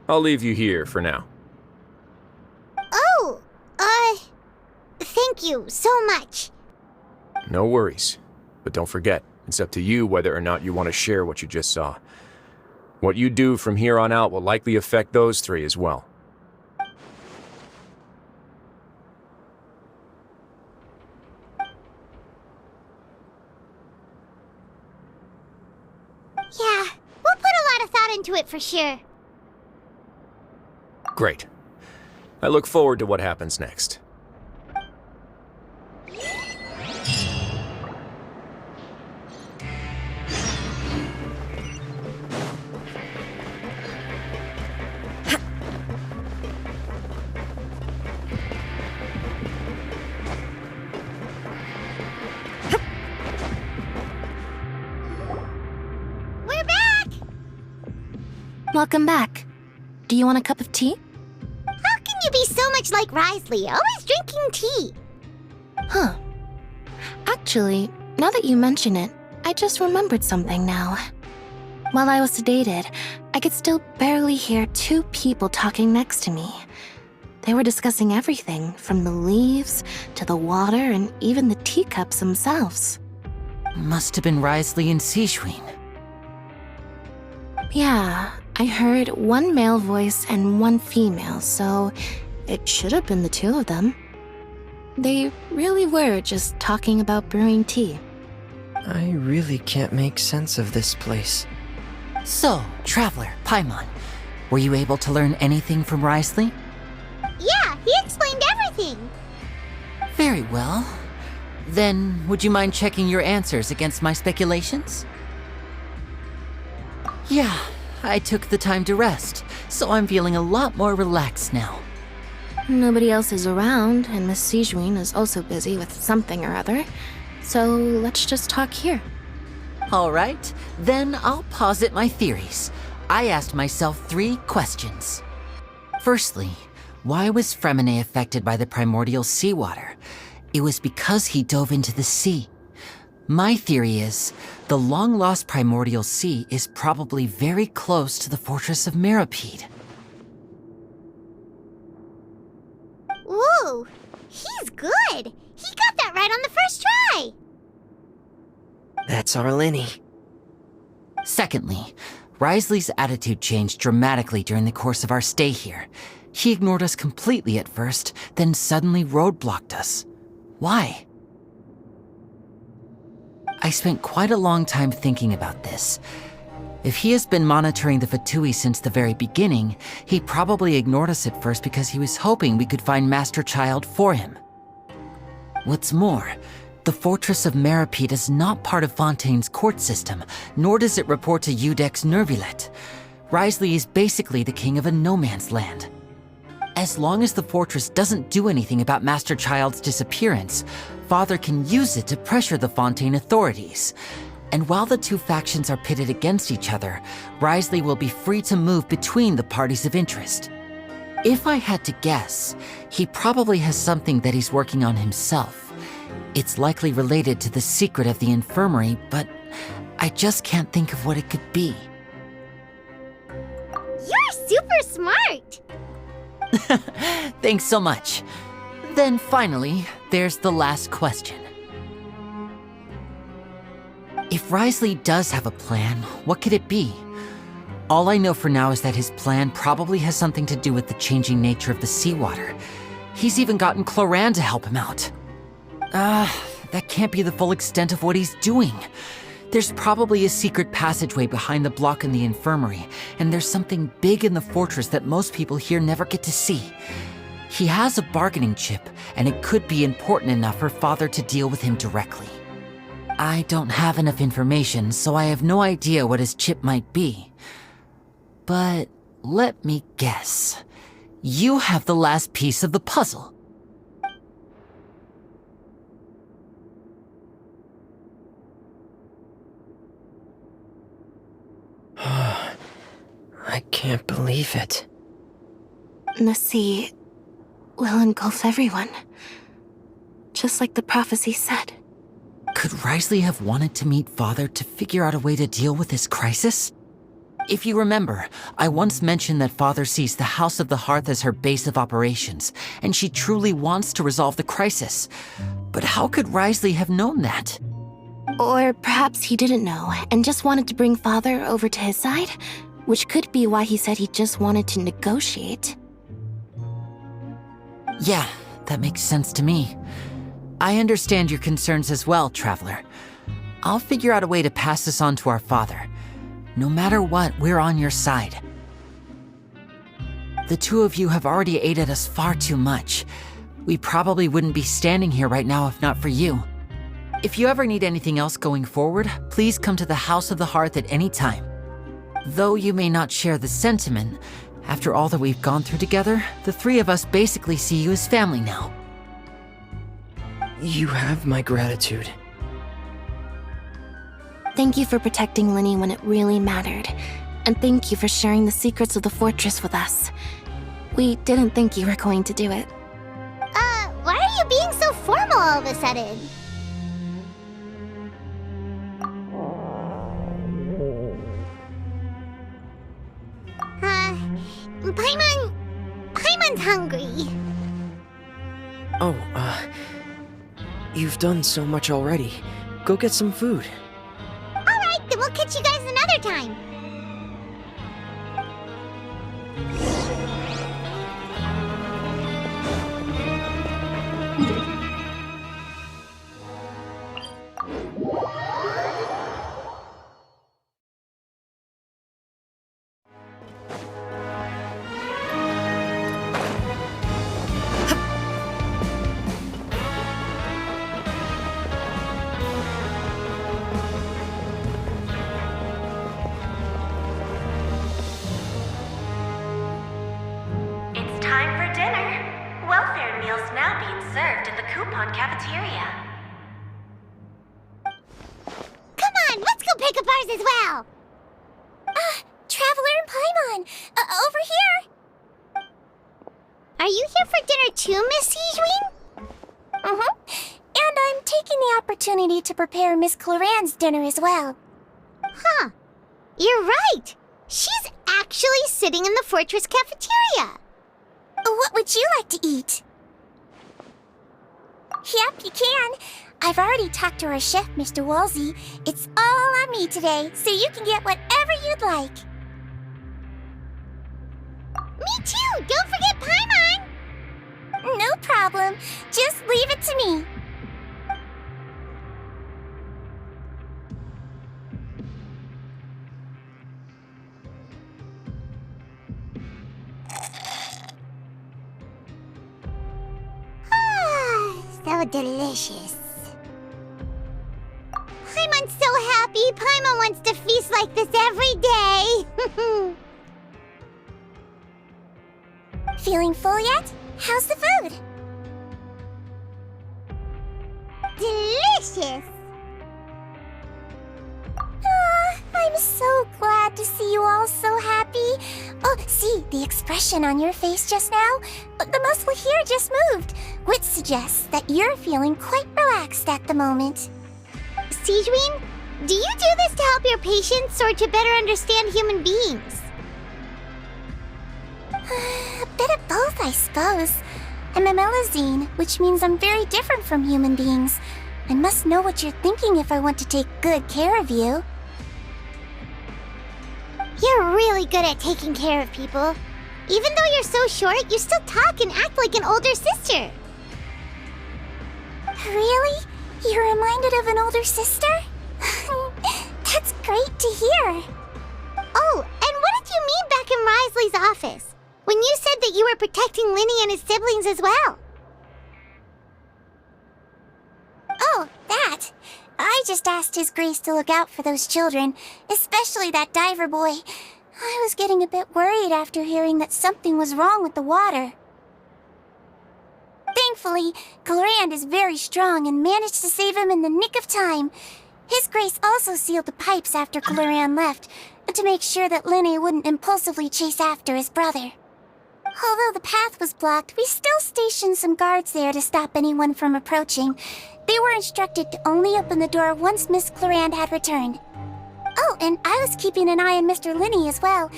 I'll leave you here for now. Oh, thank you so much. No worries. But don't forget, it's up to you whether or not you want to share what you just saw. What you do from here on out will likely affect those 3 as well. Yeah, we'll put a lot of thought into it for sure. Great. I look forward to what happens next. Welcome back. Do you want a cup of tea? How can you be so much like Risley, always drinking tea? Huh. Actually, now that you mention it, I just remembered something now. While I was sedated, I could still barely hear two people talking next to me. They were discussing everything, from the leaves to the water and even the teacups themselves. Must have been Risley and Sigewin. Yeah, I heard one male voice and one female, so it should have been the two of them. They really were just talking about brewing tea. I really can't make sense of this place. So, Traveler, Paimon, were you able to learn anything from Risley? Yeah, he explained everything. Very well. Then, would you mind checking your answers against my speculations? Yeah, I took the time to rest, so I'm feeling a lot more relaxed now. Nobody else is around, and Miss Sigewin is also busy with something or other, so let's just talk here. All right, then I'll posit my theories. I asked myself 3 questions. Firstly, why was Fremine affected by the primordial seawater? It was because he dove into the sea. My theory is, the long-lost primordial sea is probably very close to the fortress of Menikmati. Ooh, he's good. He got that right on the first try. That's our Linny. Secondly, Risley's attitude changed dramatically during the course of our stay here. He ignored us completely at first, then suddenly roadblocked us. Why? I spent quite a long time thinking about this. If he has been monitoring the Fatui since the very beginning, he probably ignored us at first because he was hoping we could find Master Child for him. What's more, the Fortress of Menikmati is not part of Fontaine's court system, nor does it report to Udex Nervilet. Risley is basically the king of a no-man's land. As long as the fortress doesn't do anything about Master Child's disappearance, Father can use it to pressure the Fontaine authorities. And while the two factions are pitted against each other, Risley will be free to move between the parties of interest. If I had to guess, he probably has something that he's working on himself. It's likely related to the secret of the infirmary, but I just can't think of what it could be. You're super smart. Thanks so much. Then finally, there's the last question. If Risley does have a plan, what could it be? All I know for now is that his plan probably has something to do with the changing nature of the seawater. He's even gotten Cloran to help him out. That can't be the full extent of what he's doing. There's probably a secret passageway behind the block in the infirmary, and there's something big in the fortress that most people here never get to see. He has a bargaining chip, and it could be important enough for Father to deal with him directly. I don't have enough information, so I have no idea what his chip might be. But let me guess. You have the last piece of the puzzle. I can't believe it. The sea will engulf everyone, just like the prophecy said. Could Risley have wanted to meet Father to figure out a way to deal with this crisis? If you remember, I once mentioned that Father sees the House of the Hearth as her base of operations, and she truly wants to resolve the crisis. But how could Risley have known that? Or perhaps he didn't know, and just wanted to bring Father over to his side? Which could be why he said he just wanted to negotiate. Yeah, that makes sense to me. I understand your concerns as well, Traveler. I'll figure out a way to pass this on to our father. No matter what, we're on your side. The two of you have already aided us far too much. We probably wouldn't be standing here right now if not for you. If you ever need anything else going forward, please come to the House of the Hearth at any time. Though you may not share the sentiment, after all that we've gone through together, the three of us basically see you as family now. You have my gratitude. Thank you for protecting Linny when it really mattered. And thank you for sharing the secrets of the fortress with us. We didn't think you were going to do it. Why are you being so formal all of a sudden? Paimon's hungry. Oh, you've done so much already. Go get some food. Alright, then we'll catch you guys another time. As well. Traveler and Paimon, over here. Are you here for dinner too, Miss Sijuin? And I'm taking the opportunity to prepare Miss Cloran's dinner as well. Huh. You're right. She's actually sitting in the fortress cafeteria. What would you like to eat? Yep, you can. I've already talked to our chef, Mr. Wolsey. It's all on me today, so you can get whatever you'd like. Me too! Don't forget Paimon! No problem. Just leave it to me. So delicious. Paimon's so happy. Paimon wants to feast like this every day. Feeling full yet? How's the food? Delicious. I'm so glad to see you all so happy. Oh, see, the expression on your face just now? The muscle here just moved, which suggests that you're feeling quite relaxed at the moment. Sijuin, do you do this to help your patients or to better understand human beings? A bit of both, I suppose. I'm a Melusine, which means I'm very different from human beings. I must know what you're thinking if I want to take good care of you. You're really good at taking care of people. Even though you're so short, you still talk and act like an older sister. Really? You're reminded of an older sister? That's great to hear. Oh, and what did you mean back in Risley's office? When you said that you were protecting Linny and his siblings as well? Oh, that. I just asked His Grace to look out for those children, especially that diver boy. I was getting a bit worried after hearing that something was wrong with the water. Thankfully, Clorand is very strong and managed to save him in the nick of time. His Grace also sealed the pipes after Clorand left, to make sure that Linny wouldn't impulsively chase after his brother. Although the path was blocked, we still stationed some guards there to stop anyone from approaching. They were instructed to only open the door once Miss Clorand had returned. Oh, and I was keeping an eye on Mr. Linny as well.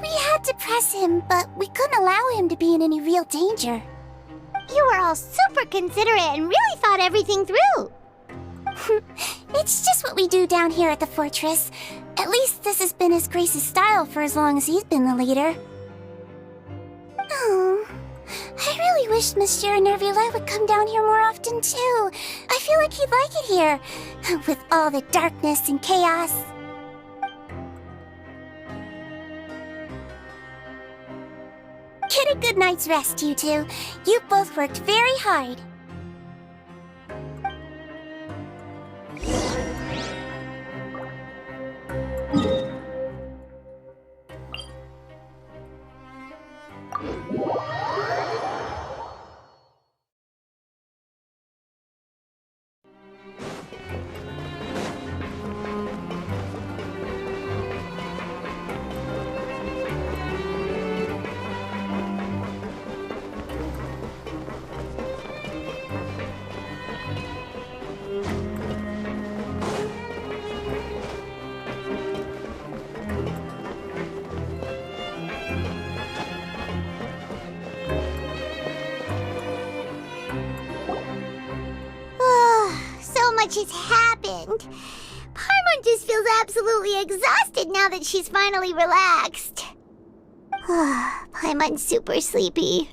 We had to press him, but we couldn't allow him to be in any real danger. You were all super considerate and really thought everything through. It's just what we do down here at the fortress. At least this has been His Grace's style for as long as he's been the leader. Oh, I really wish Monsieur Nervula would come down here more often too. I feel like he'd like it here, with all the darkness and chaos. Get a good night's rest, you two. You both worked very hard. has happened. Paimon just feels absolutely exhausted now that she's finally relaxed. Paimon's super sleepy.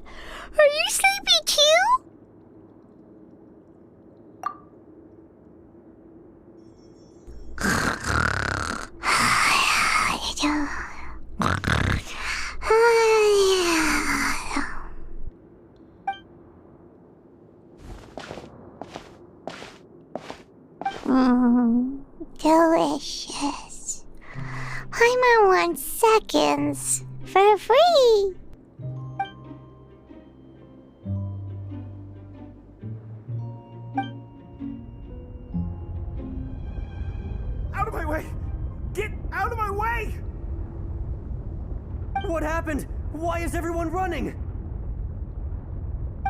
Are you sleepy too? Delicious. Paimon wants seconds for free. Out of my way! Get out of my way! What happened? Why is everyone running?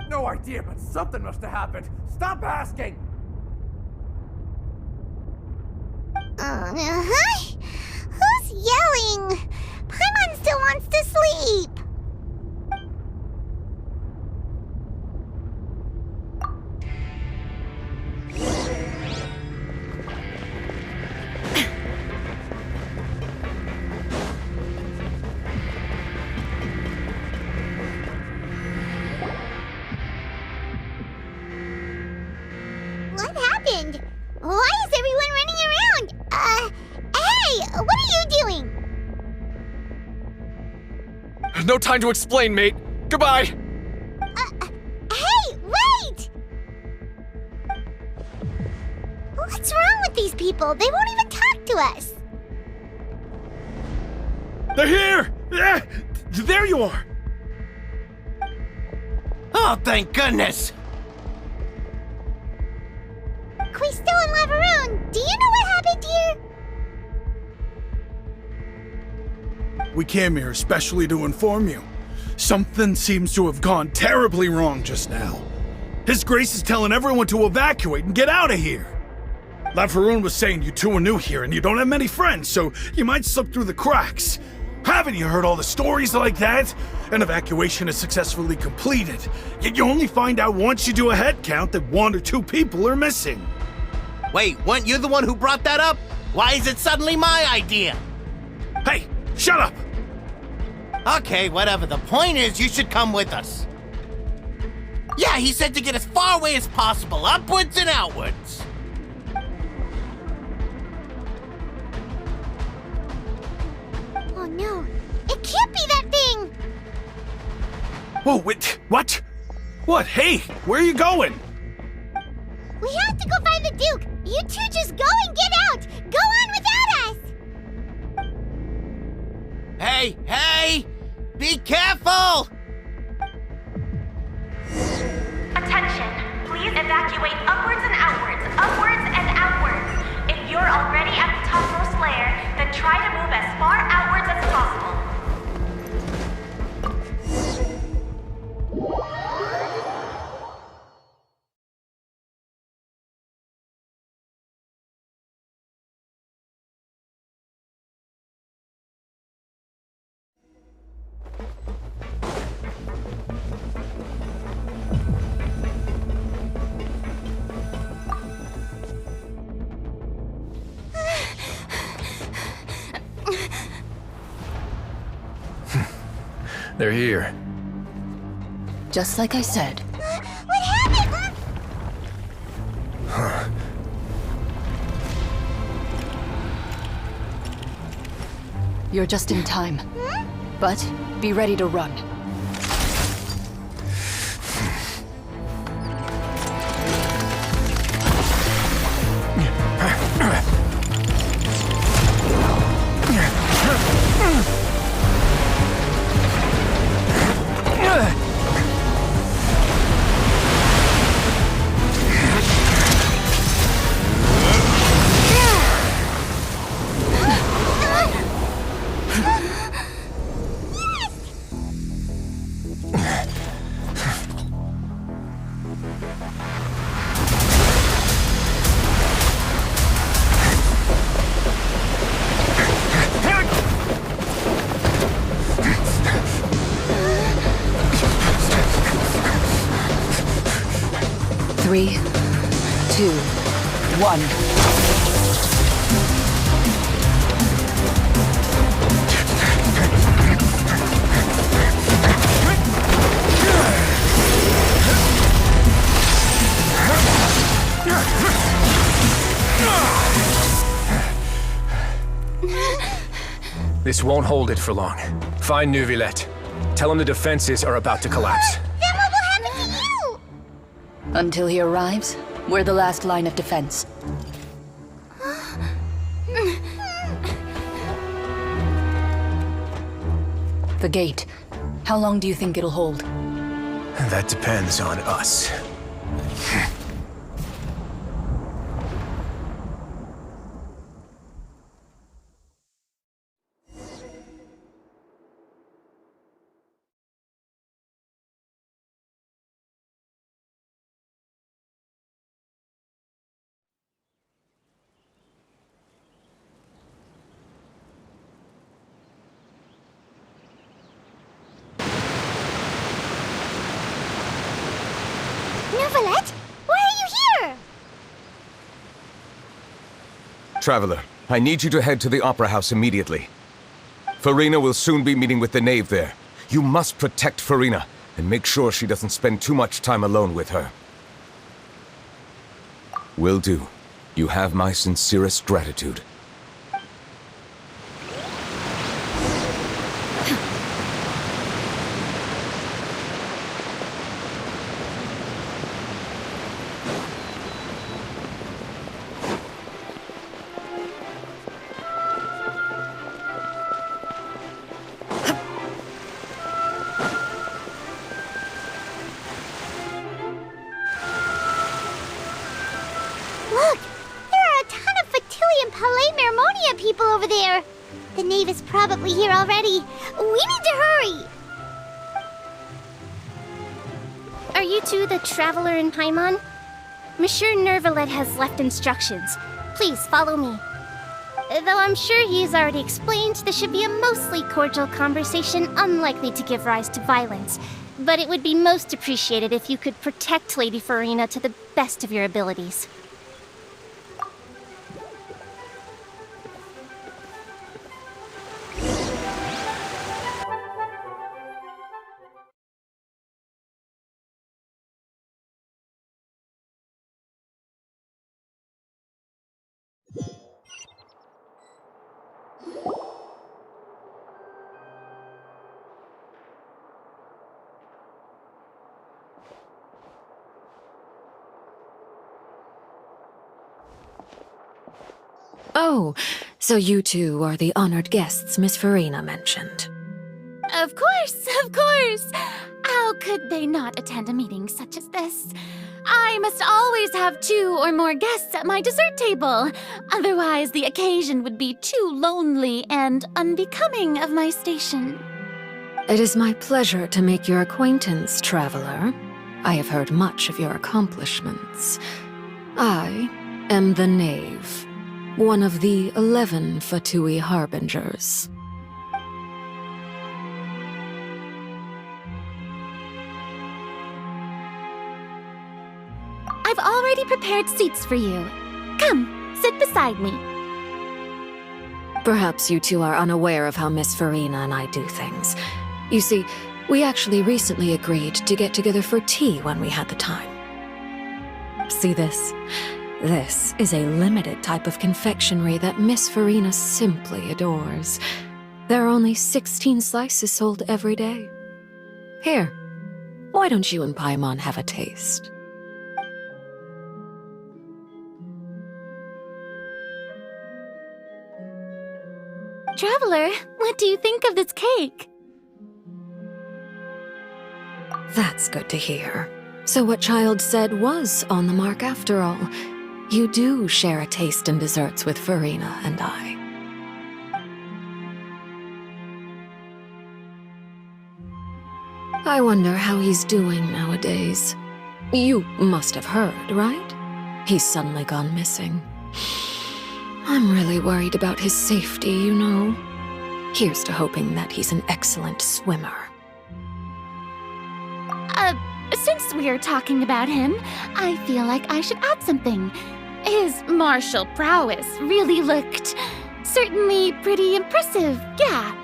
No idea, but something must have happened. Stop asking! Who's yelling? Paimon still wants to sleep. What happened? Why is everyone running around? Hey! What are you doing? No time to explain, mate. Goodbye. Hey! Wait! What's wrong with these people? They won't even talk to us. They're here! There you are! Oh, thank goodness! Quisto and Lavaroon, do you know what happened here? We came here especially to inform you. Something seems to have gone terribly wrong just now. His Grace is telling everyone to evacuate and get out of here. Lavaroon was saying you two are new here and you don't have many friends, so you might slip through the cracks. Haven't you heard all the stories like that? An evacuation is successfully completed, yet you only find out once you do a head count that 1 or 2 people are missing. Wait, weren't you the one who brought that up? Why is it suddenly my idea? Hey, shut up! Okay, whatever. The point is, you should come with us. Yeah, he said to get as far away as possible, upwards and outwards. Oh no, it can't be that thing! Whoa, wait, what? What? Hey, where are you going? We have to go find the Duke! You two just go and get out! Go on without us! Hey, hey! Be careful! Attention! Please evacuate upwards and outwards, upwards and outwards. If you're already at the topmost layer, then try to move as far outwards as possible. They're here. Just like I said. What happened? Huh. You're just in time. But be ready to run. Three, 2, one. This won't hold it for long. Find Neuvillette. Tell him the defenses are about to collapse. Then what will happen to you? Until he arrives, we're the last line of defense. The gate. How long do you think it'll hold? That depends on us. Neuvillette, why are you here? Traveler, I need you to head to the Opera House immediately. Farina will soon be meeting with the knave there. You must protect Farina, and make sure she doesn't spend too much time alone with her. Will do. You have my sincerest gratitude. Look, there are a ton of Fatilian Palais Mermonia people over there. The knave is probably here already. We need to hurry. Are you two the traveler in Paimon? Monsieur Neuvillette has left instructions. Please follow me. Though I'm sure he's already explained, this should be a mostly cordial conversation, unlikely to give rise to violence. But it would be most appreciated if you could protect Lady Farina to the best of your abilities. Oh, so you two are the honored guests Miss Farina mentioned. Of course, of course! How could they not attend a meeting such as this? I must always have 2 or more guests at my dessert table. Otherwise, the occasion would be too lonely and unbecoming of my station. It is my pleasure to make your acquaintance, traveler. I have heard much of your accomplishments. I am the Knave, one of the 11 Fatui Harbingers. I've already prepared seats for you. Come, sit beside me. Perhaps you two are unaware of how Miss Farina and I do things. You see, we actually recently agreed to get together for tea when we had the time. See this? This is a limited type of confectionery that Miss Farina simply adores. There are only 16 slices sold every day. Here, why don't you and Paimon have a taste? Traveler, what do you think of this cake? That's good to hear. So what Child said was on the mark after all. You do share a taste in desserts with Farina and I. I wonder how he's doing nowadays. You must have heard, right? He's suddenly gone missing. I'm really worried about his safety, you know. Here's to hoping that he's an excellent swimmer. Since we're talking about him, I feel like I should add something. his martial prowess really looked certainly pretty impressive, yeah.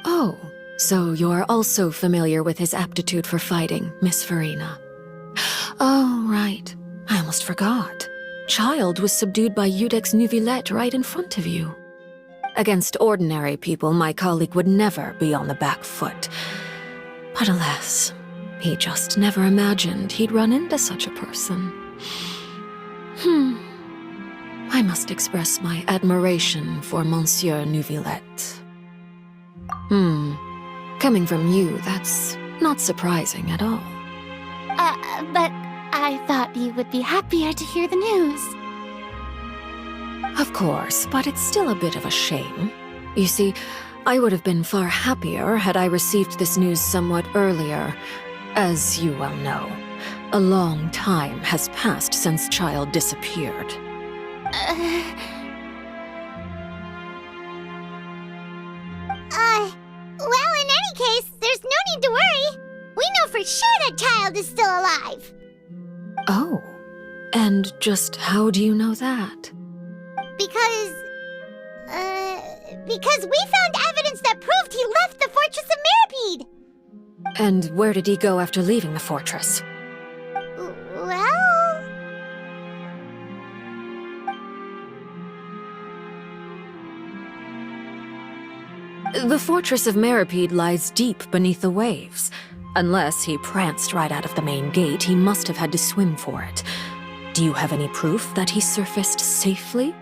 Oh, so you're also familiar with his aptitude for fighting, Miss Farina. Oh, right. I almost forgot. Child was subdued by Udex Nuvillette right in front of you. Against ordinary people, my colleague would never be on the back foot. But alas, he just never imagined he'd run into such a person. I must express my admiration for Monsieur Nuvillette. Coming from you, that's not surprising at all. But I thought you would be happier to hear the news. Of course, but it's still a bit of a shame. You see, I would have been far happier had I received this news somewhat earlier. As you well know, a long time has passed since Child disappeared. Well, in any case, there's no need to worry. We know for sure that Child is still alive. Oh, and just how do you know that? Because we found evidence that proved he left the Fortress of Meropide. And where did he go after leaving the fortress? Well... The Fortress of Meropide lies deep beneath the waves. Unless he pranced right out of the main gate, he must have had to swim for it. Do you have any proof that he surfaced safely?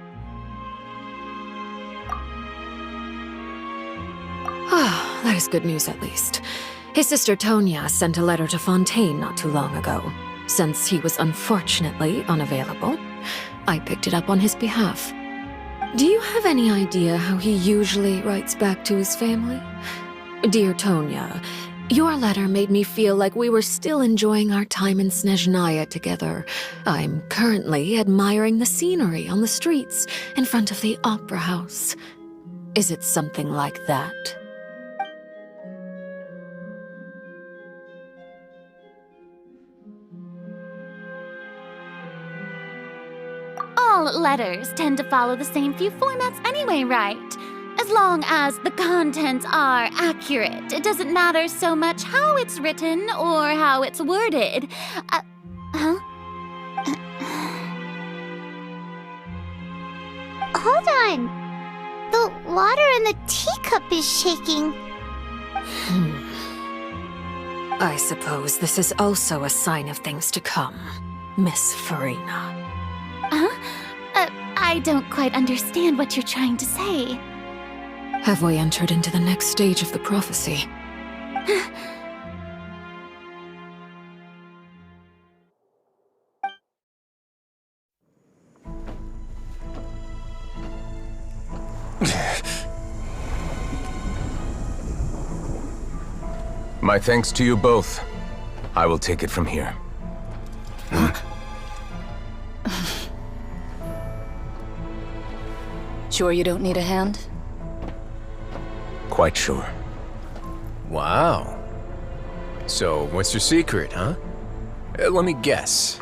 Ah, that is good news at least. His sister Tonya sent a letter to Fontaine not too long ago. Since he was unfortunately unavailable, I picked it up on his behalf. Do you have any idea how he usually writes back to his family? Dear Tonya, your letter made me feel like we were still enjoying our time in Snezhnaya together. I'm currently admiring the scenery on the streets in front of the opera house. Is it something like that? All letters tend to follow the same few formats anyway, right? As long as the contents are accurate, it doesn't matter so much how it's written or how it's worded. Hold on. The water in the teacup is shaking. I suppose this is also a sign of things to come, Miss Farina. I don't quite understand what you're trying to say. Have we entered into the next stage of the prophecy? My thanks to you both. I will take it from here. Sure you don't need a hand? Quite sure. Wow. So, what's your secret, huh? Let me guess.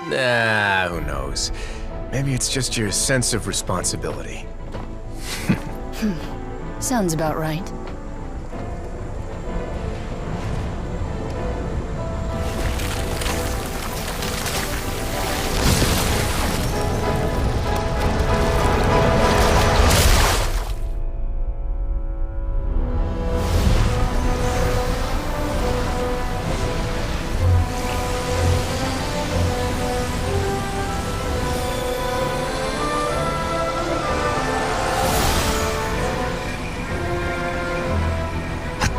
Nah, who knows? Maybe it's just your sense of responsibility. Sounds about right.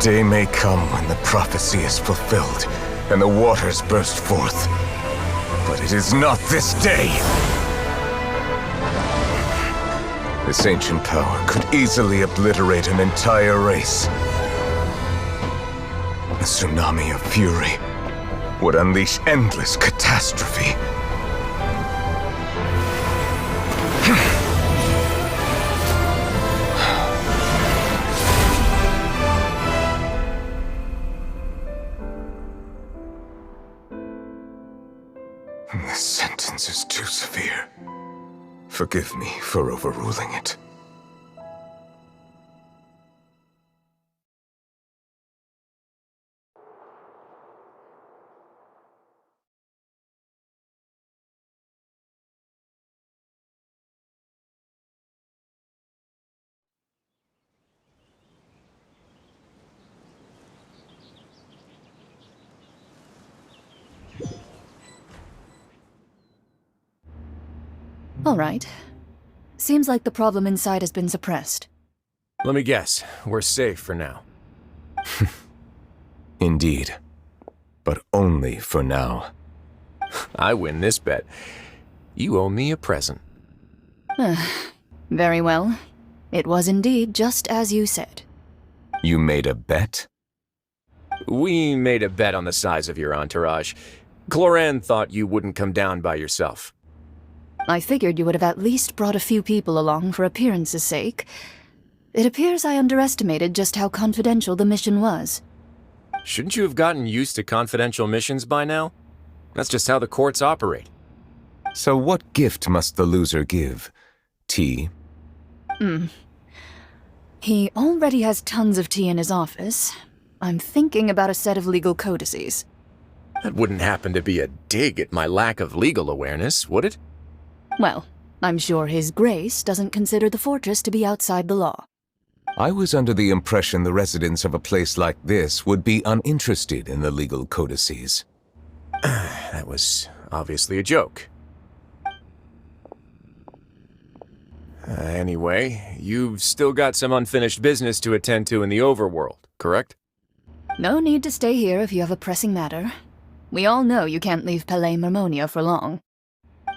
Day may come when the prophecy is fulfilled, and the waters burst forth. But it is not this day! This ancient power could easily obliterate an entire race. A tsunami of fury would unleash endless catastrophe. This sentence is too severe. Forgive me for overruling it. All right. Seems like the problem inside has been suppressed. Let me guess, we're safe for now. Indeed. But only for now. I win this bet. You owe me a present. Very well. It was indeed just as you said. You made a bet? We made a bet on the size of your entourage. Cloran thought you wouldn't come down by yourself. I figured you would have at least brought a few people along for appearance's sake. It appears I underestimated just how confidential the mission was. Shouldn't you have gotten used to confidential missions by now? That's just how the courts operate. So what gift must the loser give? Tea? He already has tons of tea in his office. I'm thinking about a set of legal codices. That wouldn't happen to be a dig at my lack of legal awareness, would it? Well, I'm sure His Grace doesn't consider the fortress to be outside the law. I was under the impression the residents of a place like this would be uninterested in the legal codices. That was obviously a joke. Anyway, you've still got some unfinished business to attend to in the overworld, correct? No need to stay here if you have a pressing matter. We all know you can't leave Palais Mermonia for long.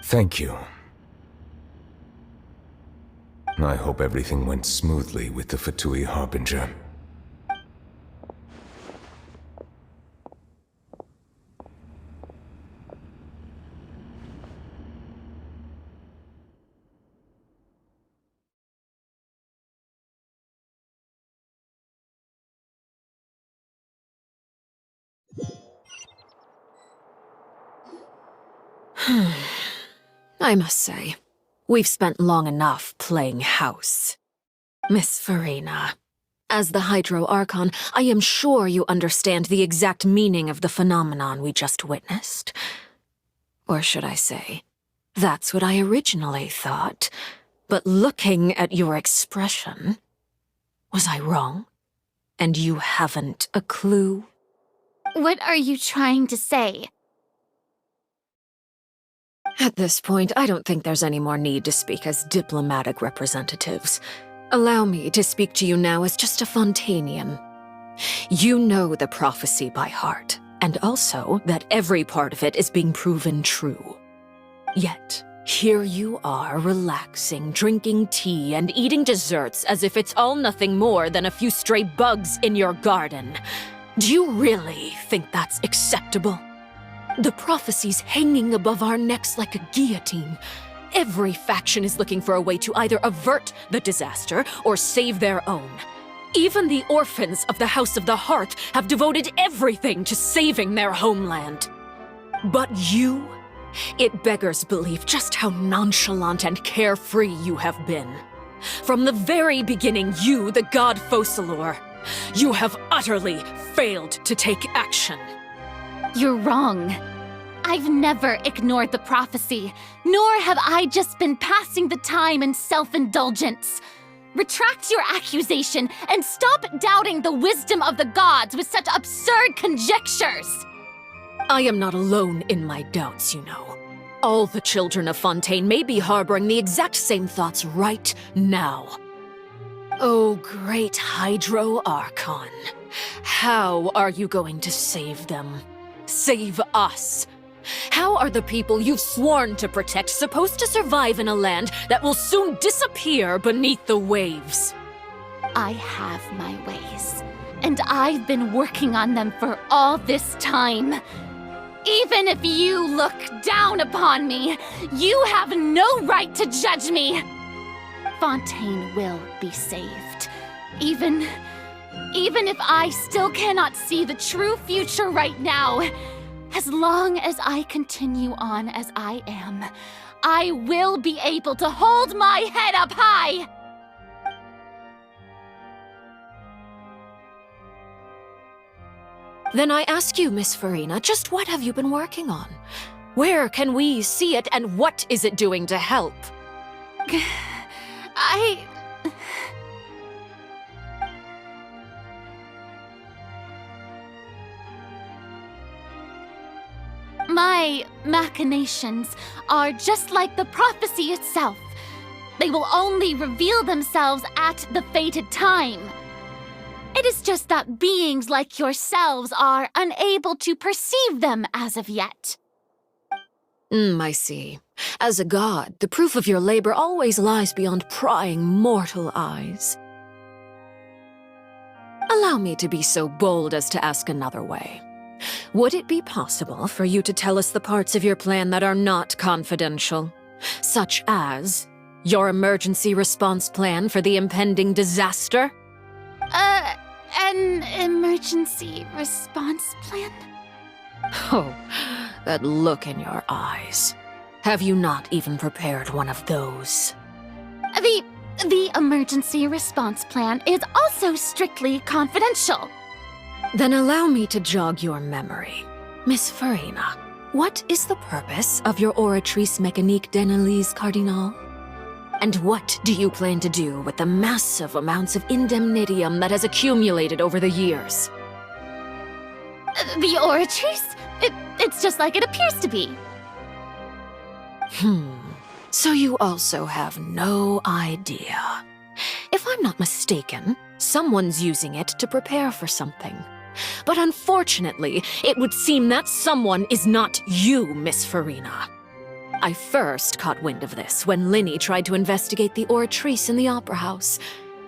Thank you. I hope everything went smoothly with the Fatui Harbinger. I must say, we've spent long enough playing house. Miss Farina, as the Hydro Archon, I am sure you understand the exact meaning of the phenomenon we just witnessed. Or should I say, that's what I originally thought. But looking at your expression, was I wrong? And you haven't a clue? What are you trying to say? At this point, I don't think there's any more need to speak as diplomatic representatives. Allow me to speak to you now as just a Fontainian. You know the prophecy by heart, and also that every part of it is being proven true. Yet, here you are relaxing, drinking tea, and eating desserts as if it's all nothing more than a few stray bugs in your garden. Do you really think that's acceptable? The prophecy's hanging above our necks like a guillotine. Every faction is looking for a way to either avert the disaster or save their own. Even the orphans of the House of the Hearth have devoted everything to saving their homeland. But you? It beggars belief just how nonchalant and carefree you have been. From the very beginning, you, the god Focalor, you have utterly failed to take action. You're wrong. I've never ignored the prophecy, nor have I just been passing the time in self-indulgence. Retract your accusation and stop doubting the wisdom of the gods with such absurd conjectures. I am not alone in my doubts, you know. All the children of Fontaine may be harboring the exact same thoughts right now. Oh, great Hydro Archon. How are you going to save them? Save us? How are the people you've sworn to protect supposed to survive in a land that will soon disappear beneath the waves? I have my ways, and I've been working on them for all this time. Even if you look down upon me, you have no right to judge me. Fontaine will be saved. Even if I still cannot see the true future right now, As long as I continue on as I am, I will be able to hold my head up high! Then I ask you, Miss Farina, just what have you been working on? Where can we see it, and what is it doing to help? My machinations are just like the prophecy itself. They will only reveal themselves at the fated time. It is just that beings like yourselves are unable to perceive them as of yet. I see. As a god, the proof of your labor always lies beyond prying mortal eyes. Allow me to be so bold as to ask another way. Would it be possible for you to tell us the parts of your plan that are not confidential? Such as your emergency response plan for the impending disaster? An emergency response plan? Oh, that look in your eyes. Have you not even prepared one of those? The emergency response plan is also strictly confidential. Then allow me to jog your memory. Miss Farina, what is the purpose of your Oratrice Mécanique d'Annelise Cardinal? And what do you plan to do with the massive amounts of indemnitium that has accumulated over the years? The Oratrice? It's just like it appears to be. So you also have no idea. If I'm not mistaken, someone's using it to prepare for something. But unfortunately, it would seem that someone is not you, Miss Farina. I first caught wind of this when Linny tried to investigate the Oratrice in the Opera House.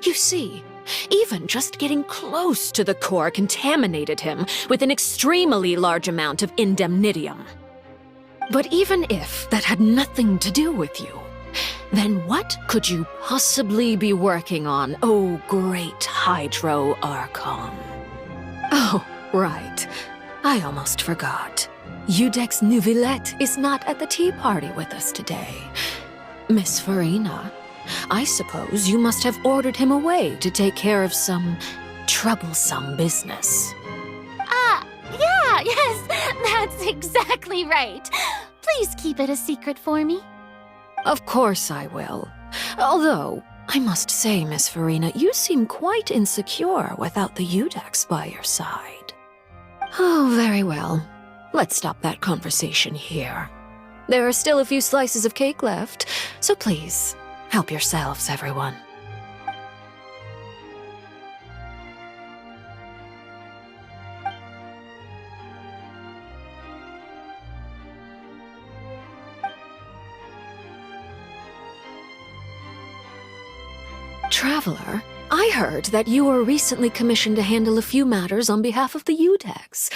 You see, even just getting close to the core contaminated him with an extremely large amount of indemnitium. But even if that had nothing to do with you, then what could you possibly be working on, oh great Hydro Archon? Oh, right. I almost forgot. Udex Nouvillette is not at the tea party with us today. Miss Farina, I suppose you must have ordered him away to take care of some troublesome business. Yes, that's exactly right. Please keep it a secret for me. Of course I will. Although, I must say, Miss Farina, you seem quite insecure without the Udex by your side. Oh, very well. Let's stop that conversation here. There are still a few slices of cake left, so please, help yourselves, everyone. Traveler, I heard that you were recently commissioned to handle a few matters on behalf of the Udex.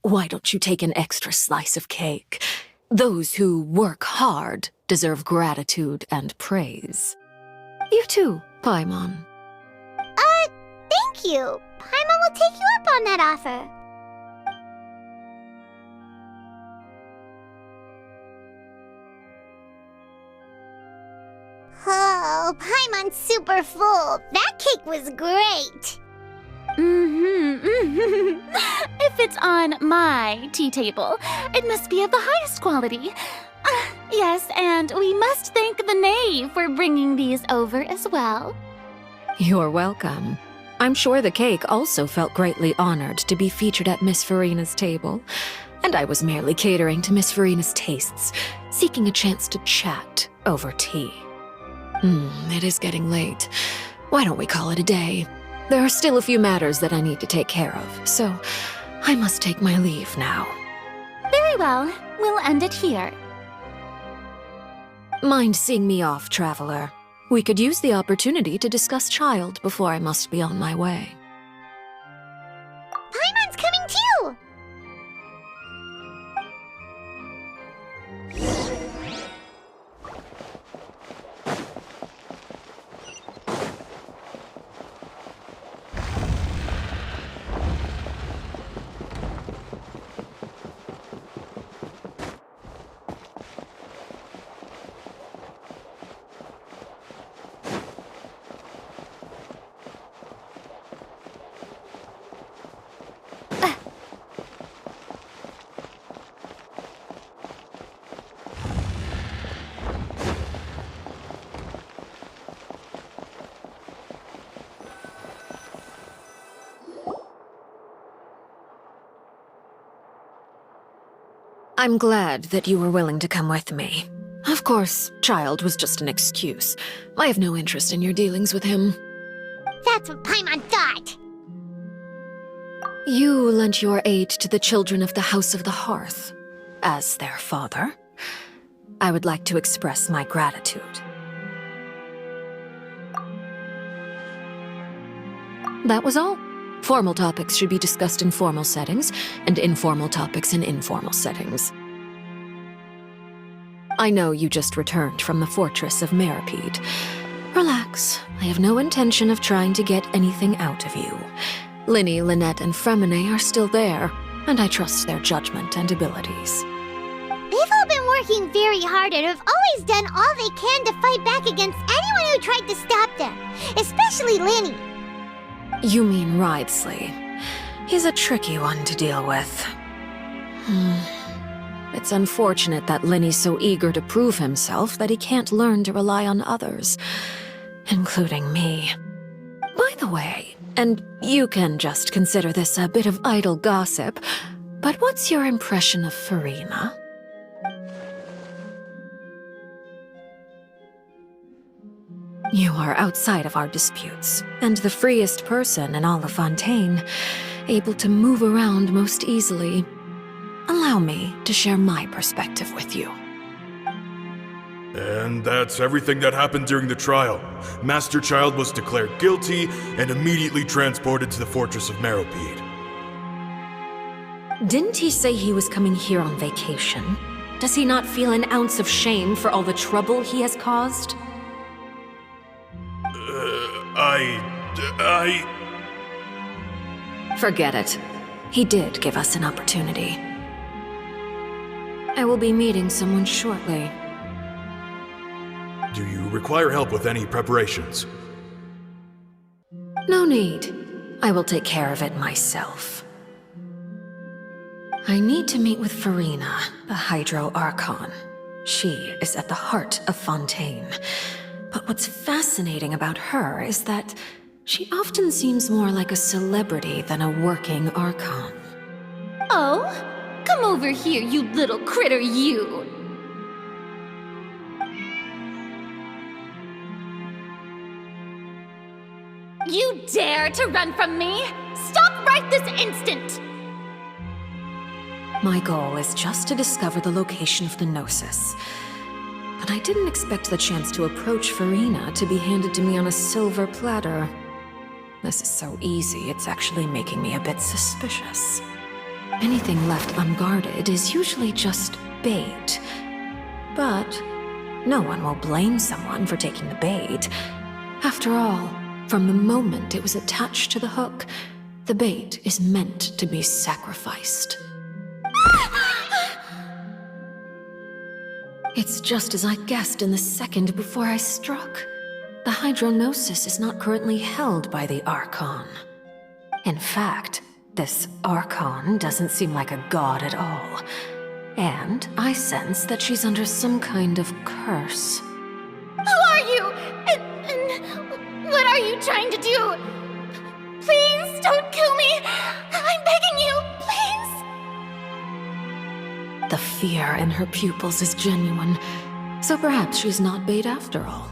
Why don't you take an extra slice of cake? Those who work hard deserve gratitude and praise. You too, Paimon. Thank you. Paimon will take you up on that offer. Oh, Paimon's super full. That cake was great. If it's on my tea table, it must be of the highest quality. Yes, and we must thank the knave for bringing these over as well. You're welcome. I'm sure the cake also felt greatly honored to be featured at Miss Farina's table, and I was merely catering to Miss Farina's tastes, seeking a chance to chat over tea. It is getting late. Why don't we call it a day? There are still a few matters that I need to take care of, so I must take my leave now. Very well. We'll end it here. Mind seeing me off, Traveler? We could use the opportunity to discuss Child before I must be on my way. Paimon's coming too! I'm glad that you were willing to come with me. Of course, Child was just an excuse. I have no interest in your dealings with him. That's what Paimon thought. You lent your aid to the children of the House of the Hearth. As their father, I would like to express my gratitude. That was all. Formal topics should be discussed in formal settings, and informal topics in informal settings. I know you just returned from the fortress of Menikmati. Relax. I have no intention of trying to get anything out of you. Linny, Lynette, and Fremine are still there, and I trust their judgment and abilities. They've all been working very hard and have always done all they can to fight back against anyone who tried to stop them, especially Linny. You mean Ridesley. He's a tricky one to deal with. It's unfortunate that Linny's so eager to prove himself that he can't learn to rely on others, including me. By the way, and you can just consider this a bit of idle gossip, but what's your impression of Furina? You are outside of our disputes, and the freest person in all of Fontaine, able to move around most easily. Allow me to share my perspective with you. And that's everything that happened during the trial. Master Child was declared guilty and immediately transported to the fortress of Menikmati. Didn't he say he was coming here on vacation? Does he not feel an ounce of shame for all the trouble he has caused? Forget it. He did give us an opportunity. I will be meeting someone shortly. Do you require help with any preparations? No need. I will take care of it myself. I need to meet with Furina, the Hydro Archon. She is at the heart of Fontaine. But what's fascinating about her is that she often seems more like a celebrity than a working Archon. Oh? Come over here, you little critter, you! You dare to run from me? Stop right this instant! My goal is just to discover the location of the Gnosis. But I didn't expect the chance to approach Furina to be handed to me on a silver platter. This is so easy, it's actually making me a bit suspicious. Anything left unguarded is usually just bait. But no one will blame someone for taking the bait. After all, from the moment it was attached to the hook, the bait is meant to be sacrificed. It's just as I guessed in the second before I struck. The Hydronosis is not currently held by the Archon. In fact, this Archon doesn't seem like a god at all. And I sense that she's under some kind of curse. Who are you? And what are you trying to do? Please don't kill me! I'm begging you, please! The fear in her pupils is genuine, so perhaps she's not bait after all.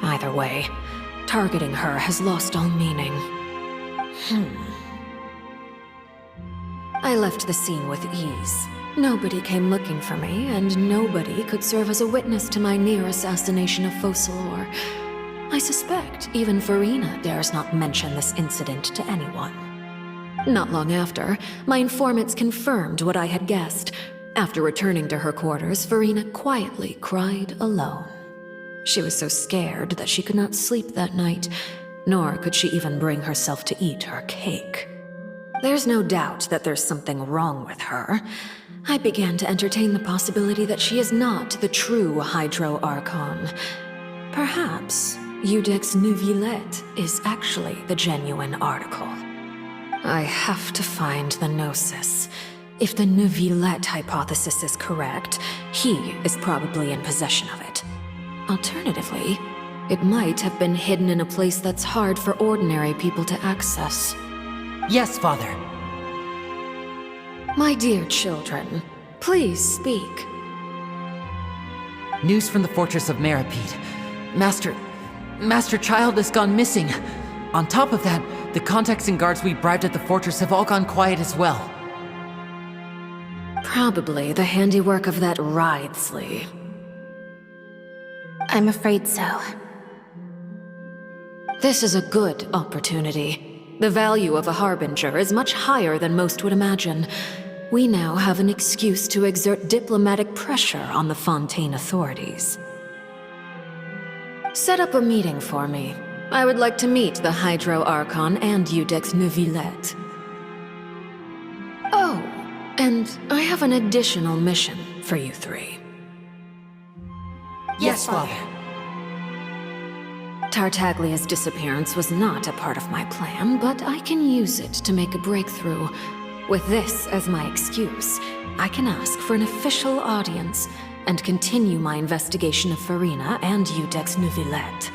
Either way, targeting her has lost all meaning. I left the scene with ease. Nobody came looking for me, and nobody could serve as a witness to my near assassination of Focalor. I suspect even Furina dares not mention this incident to anyone. Not long after, my informants confirmed what I had guessed. After returning to her quarters, Furina quietly cried alone. She was so scared that she could not sleep that night, nor could she even bring herself to eat her cake. There's no doubt that there's something wrong with her. I began to entertain the possibility that she is not the true Hydro Archon. Perhaps Eudex Neuvillette is actually the genuine article. I have to find the Gnosis. If the Neuvillette hypothesis is correct, he is probably in possession of it. Alternatively, it might have been hidden in a place that's hard for ordinary people to access. Yes, Father. My dear children, Please speak. News from the fortress of Menikmati. Master Child has gone missing. On top of that, the contacts and guards we bribed at the fortress have all gone quiet as well. Probably the handiwork of that Wriothesley. I'm afraid so. This is a good opportunity. The value of a harbinger is much higher than most would imagine. We now have an excuse to exert diplomatic pressure on the Fontaine authorities. Set up a meeting for me. I would like to meet the Hydro Archon and Iudex Neuvillette. Oh, and I have an additional mission for you three. Yes, Father. Tartaglia's disappearance was not a part of my plan, but I can use it to make a breakthrough. With this as my excuse, I can ask for an official audience and continue my investigation of Farina and Iudex Neuvillette.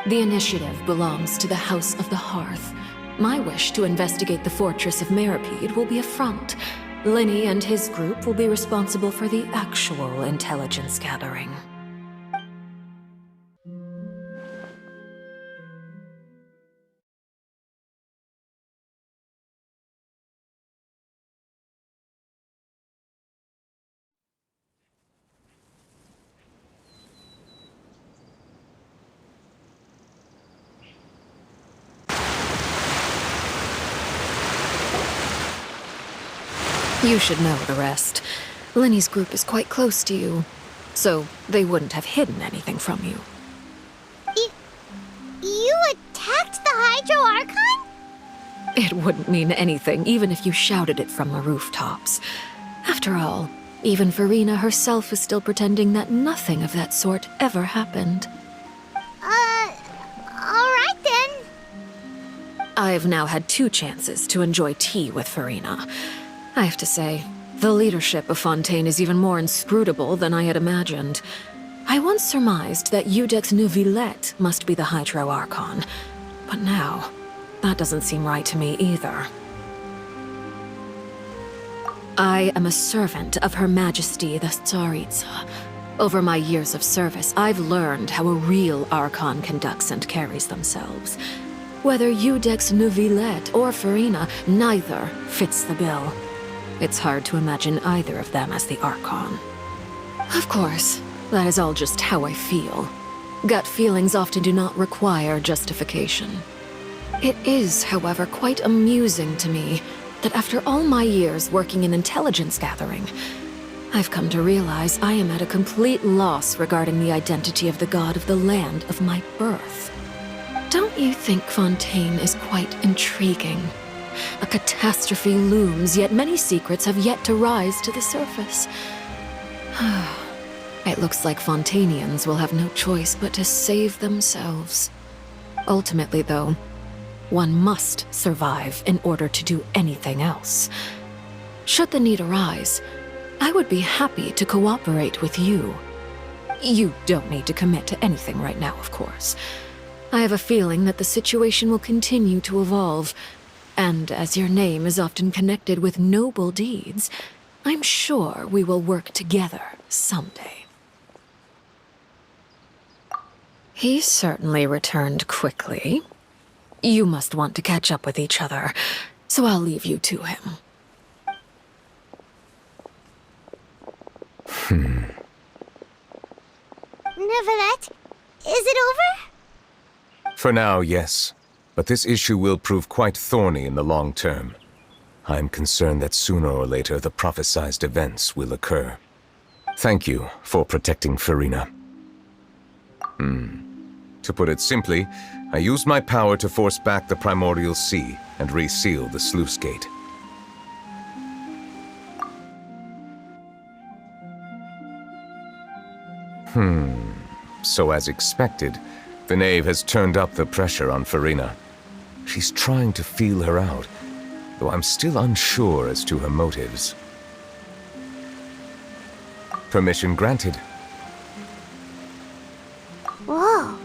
The initiative belongs to the House of the Hearth. My wish to investigate the fortress of Menikmati will be a front. Linny and his group will be responsible for the actual intelligence gathering. You should know the rest. Linny's group is quite close to you, so they wouldn't have hidden anything from you. You attacked the Hydro Archon? It wouldn't mean anything, even if you shouted it from the rooftops. After all, even Farina herself is still pretending that nothing of that sort ever happened. Alright then. I've now had 2 chances to enjoy tea with Farina. I have to say, the leadership of Fontaine is even more inscrutable than I had imagined. I once surmised that Iudex Neuvillette must be the Hydro Archon, but now, that doesn't seem right to me either. I am a servant of Her Majesty the Tsaritsa. Over my years of service, I've learned how a real Archon conducts and carries themselves. Whether Iudex Neuvillette or Farina, neither fits the bill. It's hard to imagine either of them as the Archon. Of course, that is all just how I feel. Gut feelings often do not require justification. It is, however, quite amusing to me that after all my years working in intelligence gathering, I've come to realize I am at a complete loss regarding the identity of the god of the land of my birth. Don't you think Fontaine is quite intriguing? A catastrophe looms, yet many secrets have yet to rise to the surface. It looks like Fontainians will have no choice but to save themselves. Ultimately, though, one must survive in order to do anything else. Should the need arise, I would be happy to cooperate with you. You don't need to commit to anything right now, of course. I have a feeling that the situation will continue to evolve, and as your name is often connected with noble deeds, I'm sure we will work together someday. He certainly returned quickly. You must want to catch up with each other, so I'll leave you to him. Neuvillette, is it over? For now, yes. But this issue will prove quite thorny in the long term. I'm concerned that sooner or later the prophesized events will occur. Thank you for protecting Farina. To put it simply, I used my power to force back the primordial sea and reseal the sluice gate. So as expected, the knave has turned up the pressure on Farina. She's trying to feel her out, though I'm still unsure as to her motives. Permission granted. Whoa.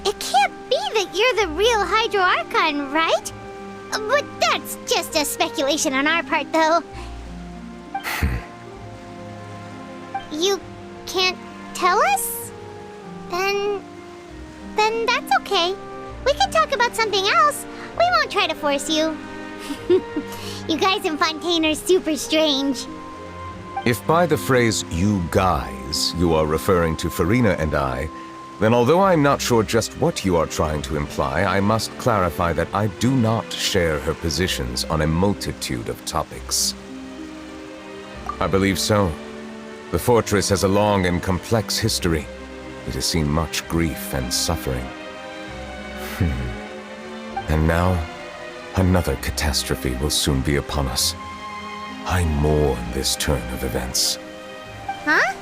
It can't be that you're the real Hydro Archon, right? But that's just a speculation on our part, though. You can't tell us? Then that's okay. We can talk about something else. We won't try to force you. You guys in Fontaine are super strange. If by the phrase, you guys, you are referring to Farina and I, then although I'm not sure just what you are trying to imply, I must clarify that I do not share her positions on a multitude of topics. I believe so. The fortress has a long and complex history. It has seen much grief and suffering. And now, another catastrophe will soon be upon us. I mourn this turn of events. Huh?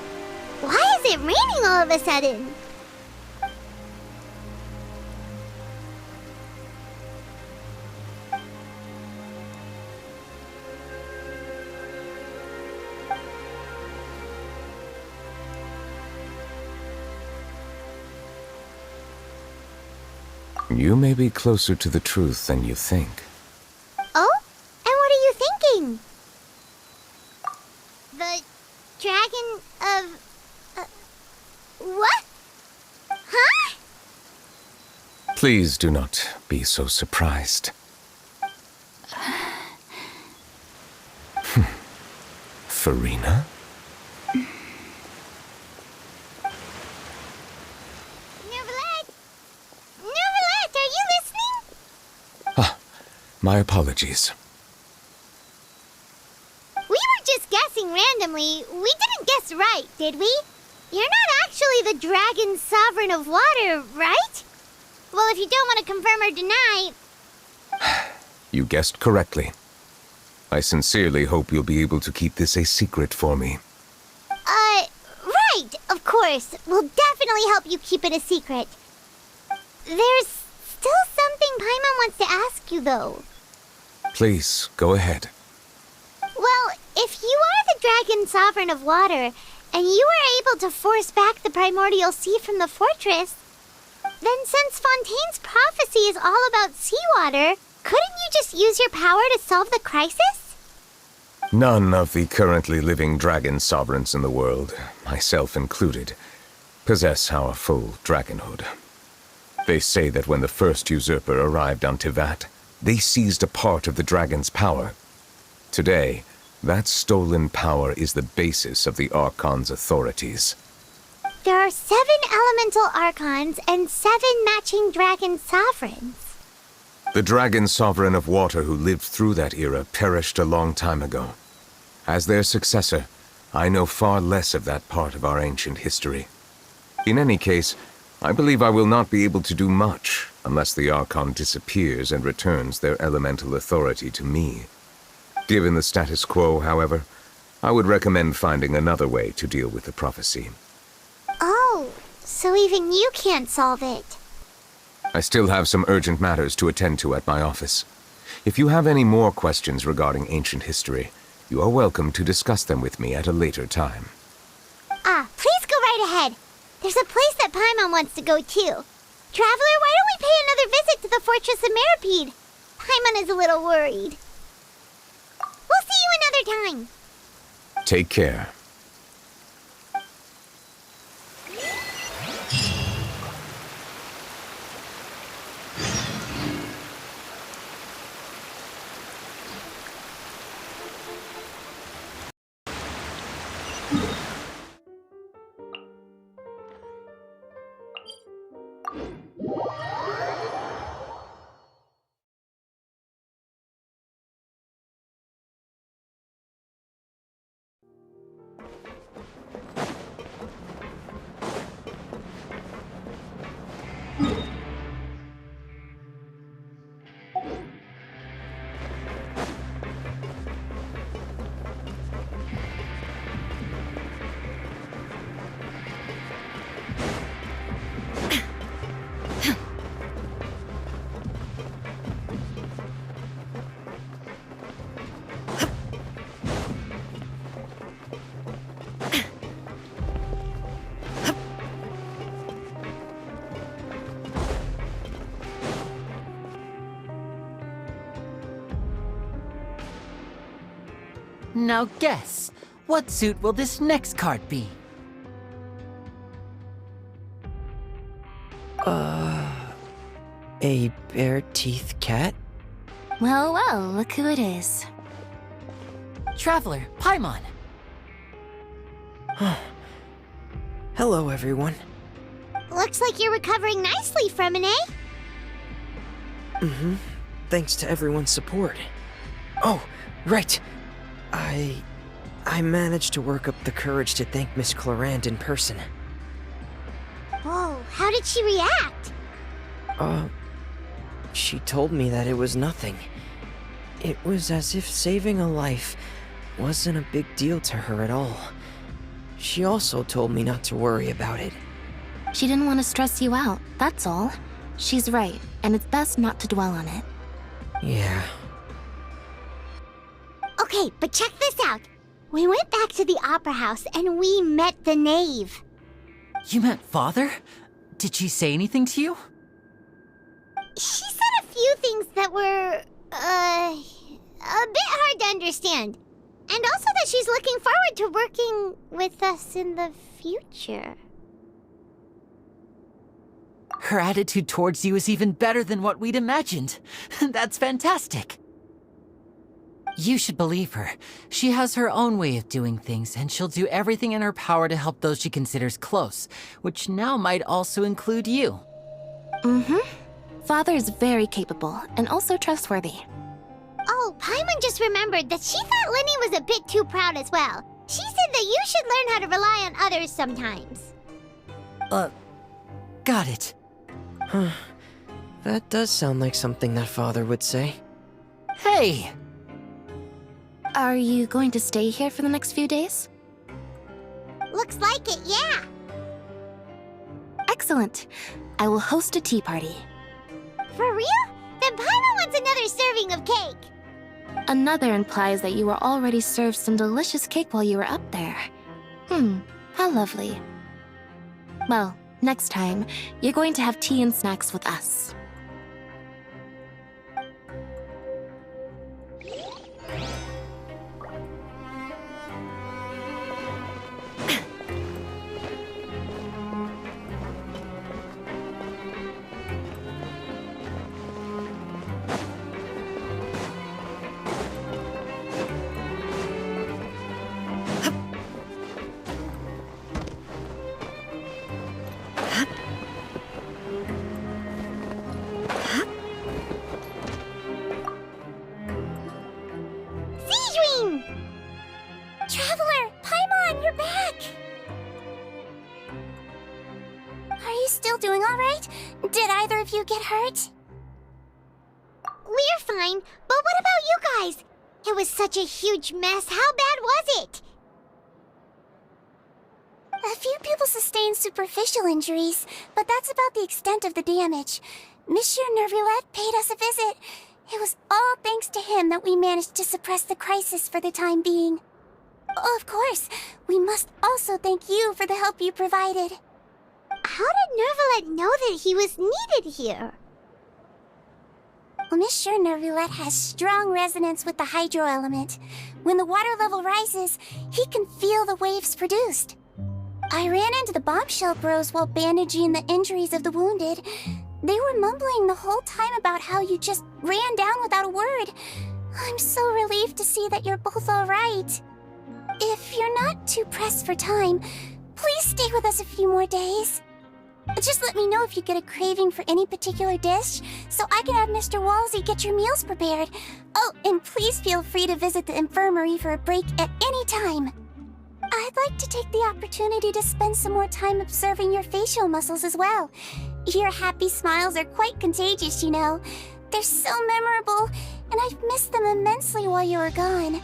Why is it raining all of a sudden? You may be closer to the truth than you think. Oh? And what are you thinking? The dragon of... what? Huh? Please do not be so surprised. Farina? My apologies. We were just guessing randomly. We didn't guess right, did we? You're not actually the dragon sovereign of water, right? Well, if you don't want to confirm or deny... You guessed correctly. I sincerely hope you'll be able to keep this a secret for me. Right, of course. We'll definitely help you keep it a secret. There's still something Paimon wants to ask you, though. Please, go ahead. Well, if you are the dragon sovereign of water, and you were able to force back the primordial sea from the fortress, then since Fontaine's prophecy is all about seawater, couldn't you just use your power to solve the crisis? None of the currently living dragon sovereigns in the world, myself included, possess our full dragonhood. They say that when the first usurper arrived on Tivat, they seized a part of the dragon's power. Today, that stolen power is the basis of the Archon's authorities. There are 7 elemental Archons and 7 matching dragon sovereigns. The dragon sovereign of water who lived through that era perished a long time ago. As their successor, I know far less of that part of our ancient history. In any case, I believe I will not be able to do much unless the Archon disappears and returns their elemental authority to me. Given the status quo, however, I would recommend finding another way to deal with the prophecy. Oh, so even you can't solve it. I still have some urgent matters to attend to at my office. If you have any more questions regarding ancient history, you are welcome to discuss them with me at a later time. Please go right ahead. There's a place that Paimon wants to go too. Traveler, why don't we pay another visit to the Fortress of Menikmati? Paimon is a little worried. We'll see you another time. Take care. Now guess, what suit will this next card be? A bare-teethed cat? Well, well, look who it is. Traveler, Paimon. Hello, everyone. Looks like you're recovering nicely from it, eh? Mm-hmm. Thanks to everyone's support. Oh, right. I managed to work up the courage to thank Miss Clarand in person. Whoa, how did she react? She told me that it was nothing. It was as if saving a life wasn't a big deal to her at all. She also told me not to worry about it. She didn't want to stress you out, that's all. She's right, and it's best not to dwell on it. Yeah. Okay, but check this out. We went back to the opera house and we met the knave. You met Father? Did she say anything to you? She said a few things that were, a bit hard to understand. And also that she's looking forward to working with us in the future. Her attitude towards you is even better than what we'd imagined. That's fantastic. You should believe her. She has her own way of doing things, and she'll do everything in her power to help those she considers close, which now might also include you. Mm-hmm. Father is very capable, and also trustworthy. Oh, Paimon just remembered that she thought Lenny was a bit too proud as well. She said that you should learn how to rely on others sometimes. Got it. Huh. That does sound like something that Father would say. Hey! Are you going to stay here for the next few days? Looks like it, yeah. Excellent. I will host a tea party. For real? Then Paimon wants another serving of cake. Another implies that you were already served some delicious cake while you were up there. How lovely. Well, next time, you're going to have tea and snacks with us. Traveler! Paimon, you're back! Are you still doing alright? Did either of you get hurt? We're fine, but what about you guys? It was such a huge mess. How bad was it? A few people sustained superficial injuries, but that's about the extent of the damage. Monsieur Nervulette paid us a visit. It was all thanks to him that we managed to suppress the crisis for the time being. Of course, we must also thank you for the help you provided. How did Nervulette know that he was needed here? Well, Monsieur Nervulette has strong resonance with the hydro element. When the water level rises, he can feel the waves produced. I ran into the bombshell bros while bandaging the injuries of the wounded. They were mumbling the whole time about how you just ran down without a word. I'm so relieved to see that you're both all right. If you're not too pressed for time, please stay with us a few more days. Just let me know if you get a craving for any particular dish, so I can have Mr. Walsey get your meals prepared. Oh, and please feel free to visit the infirmary for a break at any time. I'd like to take the opportunity to spend some more time observing your facial muscles as well. Your happy smiles are quite contagious, you know. They're so memorable, and I've missed them immensely while you were gone.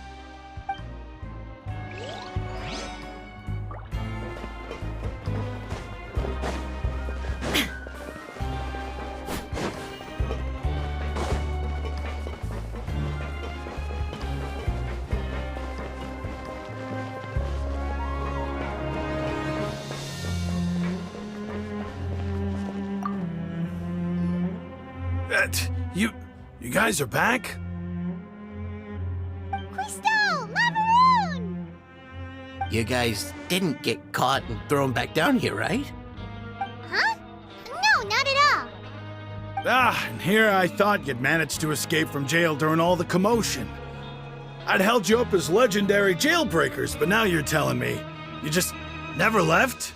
You guys are back? Quisto! Macaroon! You guys didn't get caught and thrown back down here, right? Huh? No, not at And here I thought you'd managed to escape from jail during all the commotion. I'd held you up as legendary jailbreakers, but now you're telling me you just never left?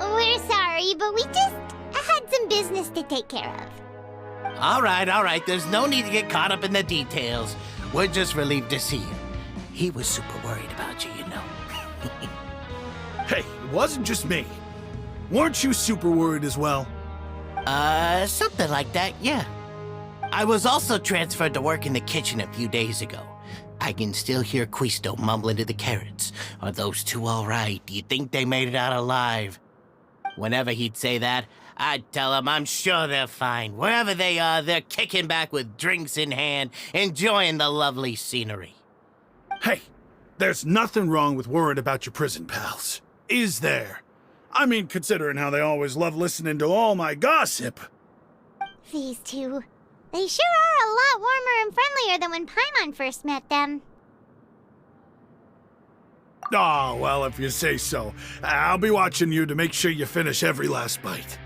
We're sorry, but we just had some business to take care of. All right. There's no need to get caught up in the details. We're just relieved to see you. He was super worried about you, you know. Hey, it wasn't just me. Weren't you super worried as well? Something like that, yeah. I was also transferred to work in the kitchen a few days ago. I can still hear Quisto mumbling to the carrots. Are those two all right? Do you think they made it out alive? Whenever he'd say that, I'd tell him I'm sure they're fine. Wherever they are, they're kicking back with drinks in hand, enjoying the lovely scenery. Hey, there's nothing wrong with worrying about your prison pals, is there? I mean, considering how they always love listening to all my gossip. These two. They sure are a lot warmer and friendlier than when Paimon first met them. Oh, well, if you say so. I'll be watching you to make sure you finish every last bite.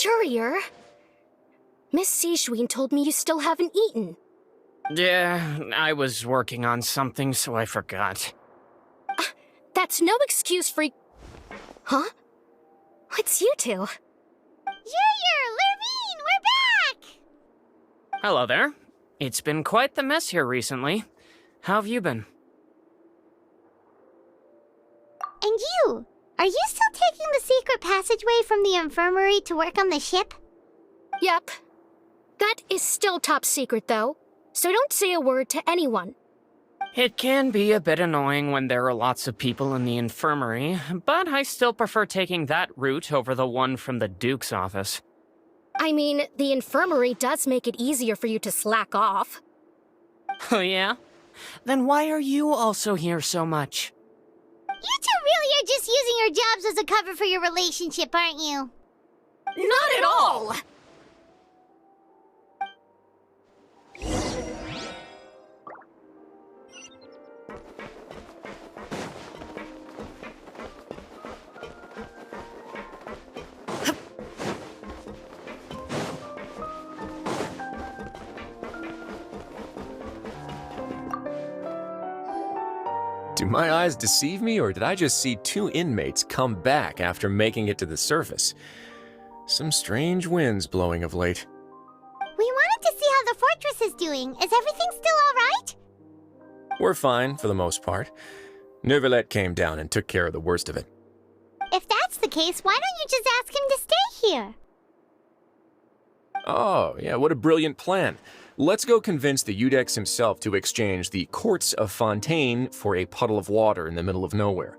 Courier, Miss Sijween told me you still haven't eaten. Yeah, I was working on something, so I forgot. That's no excuse for... Huh? What's you two? Courier, Lurvine, we're back! Hello there. It's been quite the mess here recently. How have you been? And you? Are you still taking the secret passageway from the infirmary to work on the ship? Yep. That is still top secret, though, so don't say a word to anyone. It can be a bit annoying when there are lots of people in the infirmary, but I still prefer taking that route over the one from the Duke's office. I mean, the infirmary does make it easier for you to slack off. Oh yeah? Then why are you also here so much? You two really are just using your jobs as a cover for your relationship, aren't you? Not at all! Do my eyes deceive me, or did I just see two inmates come back after making it to the surface? Some strange winds blowing of late. We wanted to see how the fortress is doing. Is everything still all right? We're fine, for the most part. Neuvillette came down and took care of the worst of it. If that's the case, why don't you just ask him to stay here? Oh, yeah, what a brilliant plan. Let's go convince the Udex himself to exchange the courts of Fontaine for a puddle of water in the middle of nowhere.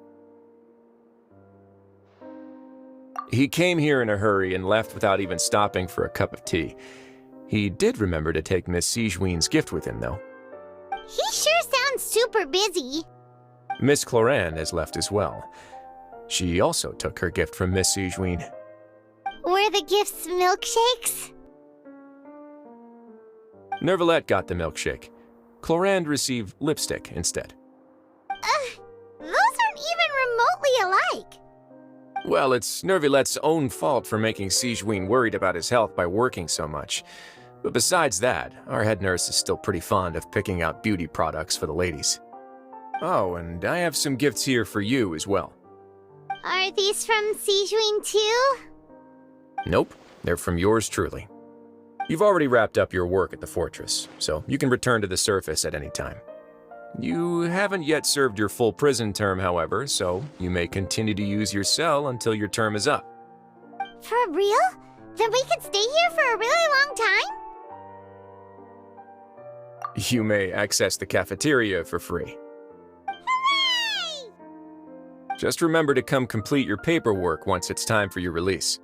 He came here in a hurry and left without even stopping for a cup of tea. He did remember to take Miss Sijween's gift with him, though. He sure sounds super busy. Miss Cloran has left as well. She also took her gift from Miss Sijween. Were the gifts milkshakes? Neuvillette got the milkshake. Clorand received lipstick instead. Those aren't even remotely alike. Well, it's Neuvillette's own fault for making Sijween worried about his health by working so much. But besides that, our head nurse is still pretty fond of picking out beauty products for the ladies. Oh, and I have some gifts here for you as well. Are these from Sijween too? Nope, they're from yours truly. You've already wrapped up your work at the fortress, so you can return to the surface at any time. You haven't yet served your full prison term, however, so you may continue to use your cell until your term is up. For real? Then we could stay here for a really long time? You may access the cafeteria for free. Hooray! Just remember to come complete your paperwork once it's time for your release.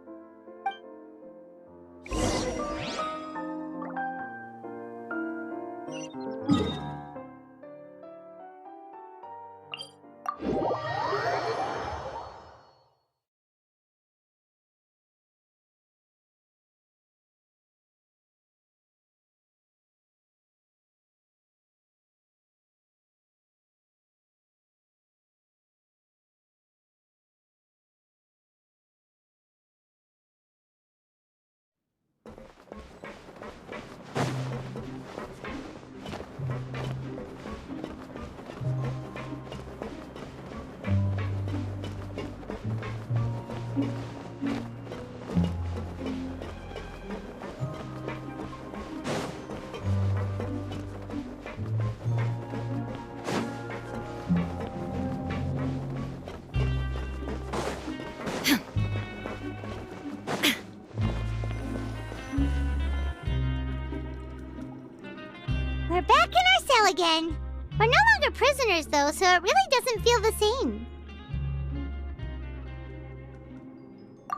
We're back in our cell again. We're no longer prisoners, though, so it really doesn't feel the same.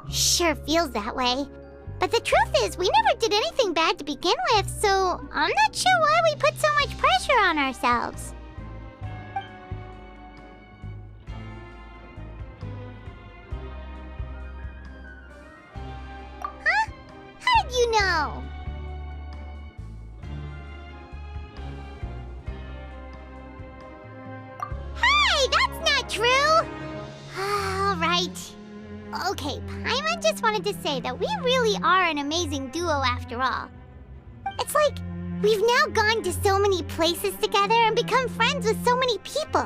Sure feels that way. But the truth is, we never did anything bad to begin with, so I'm not sure why we put so much pressure on ourselves. Huh? How did you know? Hey, that's not true! All right. Okay, Paimon just wanted to say that we really are an amazing duo after all. It's like we've now gone to so many places together and become friends with so many people.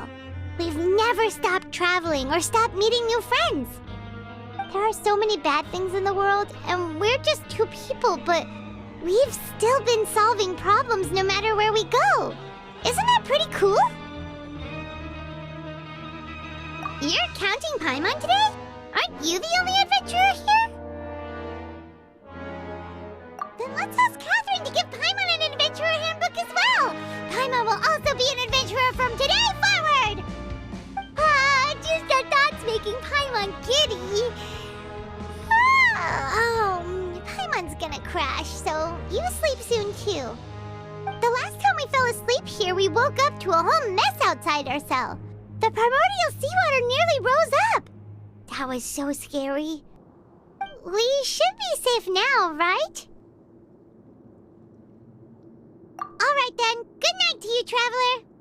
We've never stopped traveling or stopped meeting new friends. There are so many bad things in the world, and we're just two people, but we've still been solving problems no matter where we go. Isn't that pretty cool? You're counting Paimon today? Aren't you the only adventurer here? Then let's ask Catherine to give Paimon an adventurer handbook as well. Paimon will also be an adventurer from today forward. Just our thoughts making Paimon giddy. Paimon's gonna crash, so you sleep soon too. The last time we fell asleep here, we woke up to a whole mess outside our cell. The primordial seawater nearly rose up. That was so scary. We should be safe now, right? All right then. Good night to you, traveler.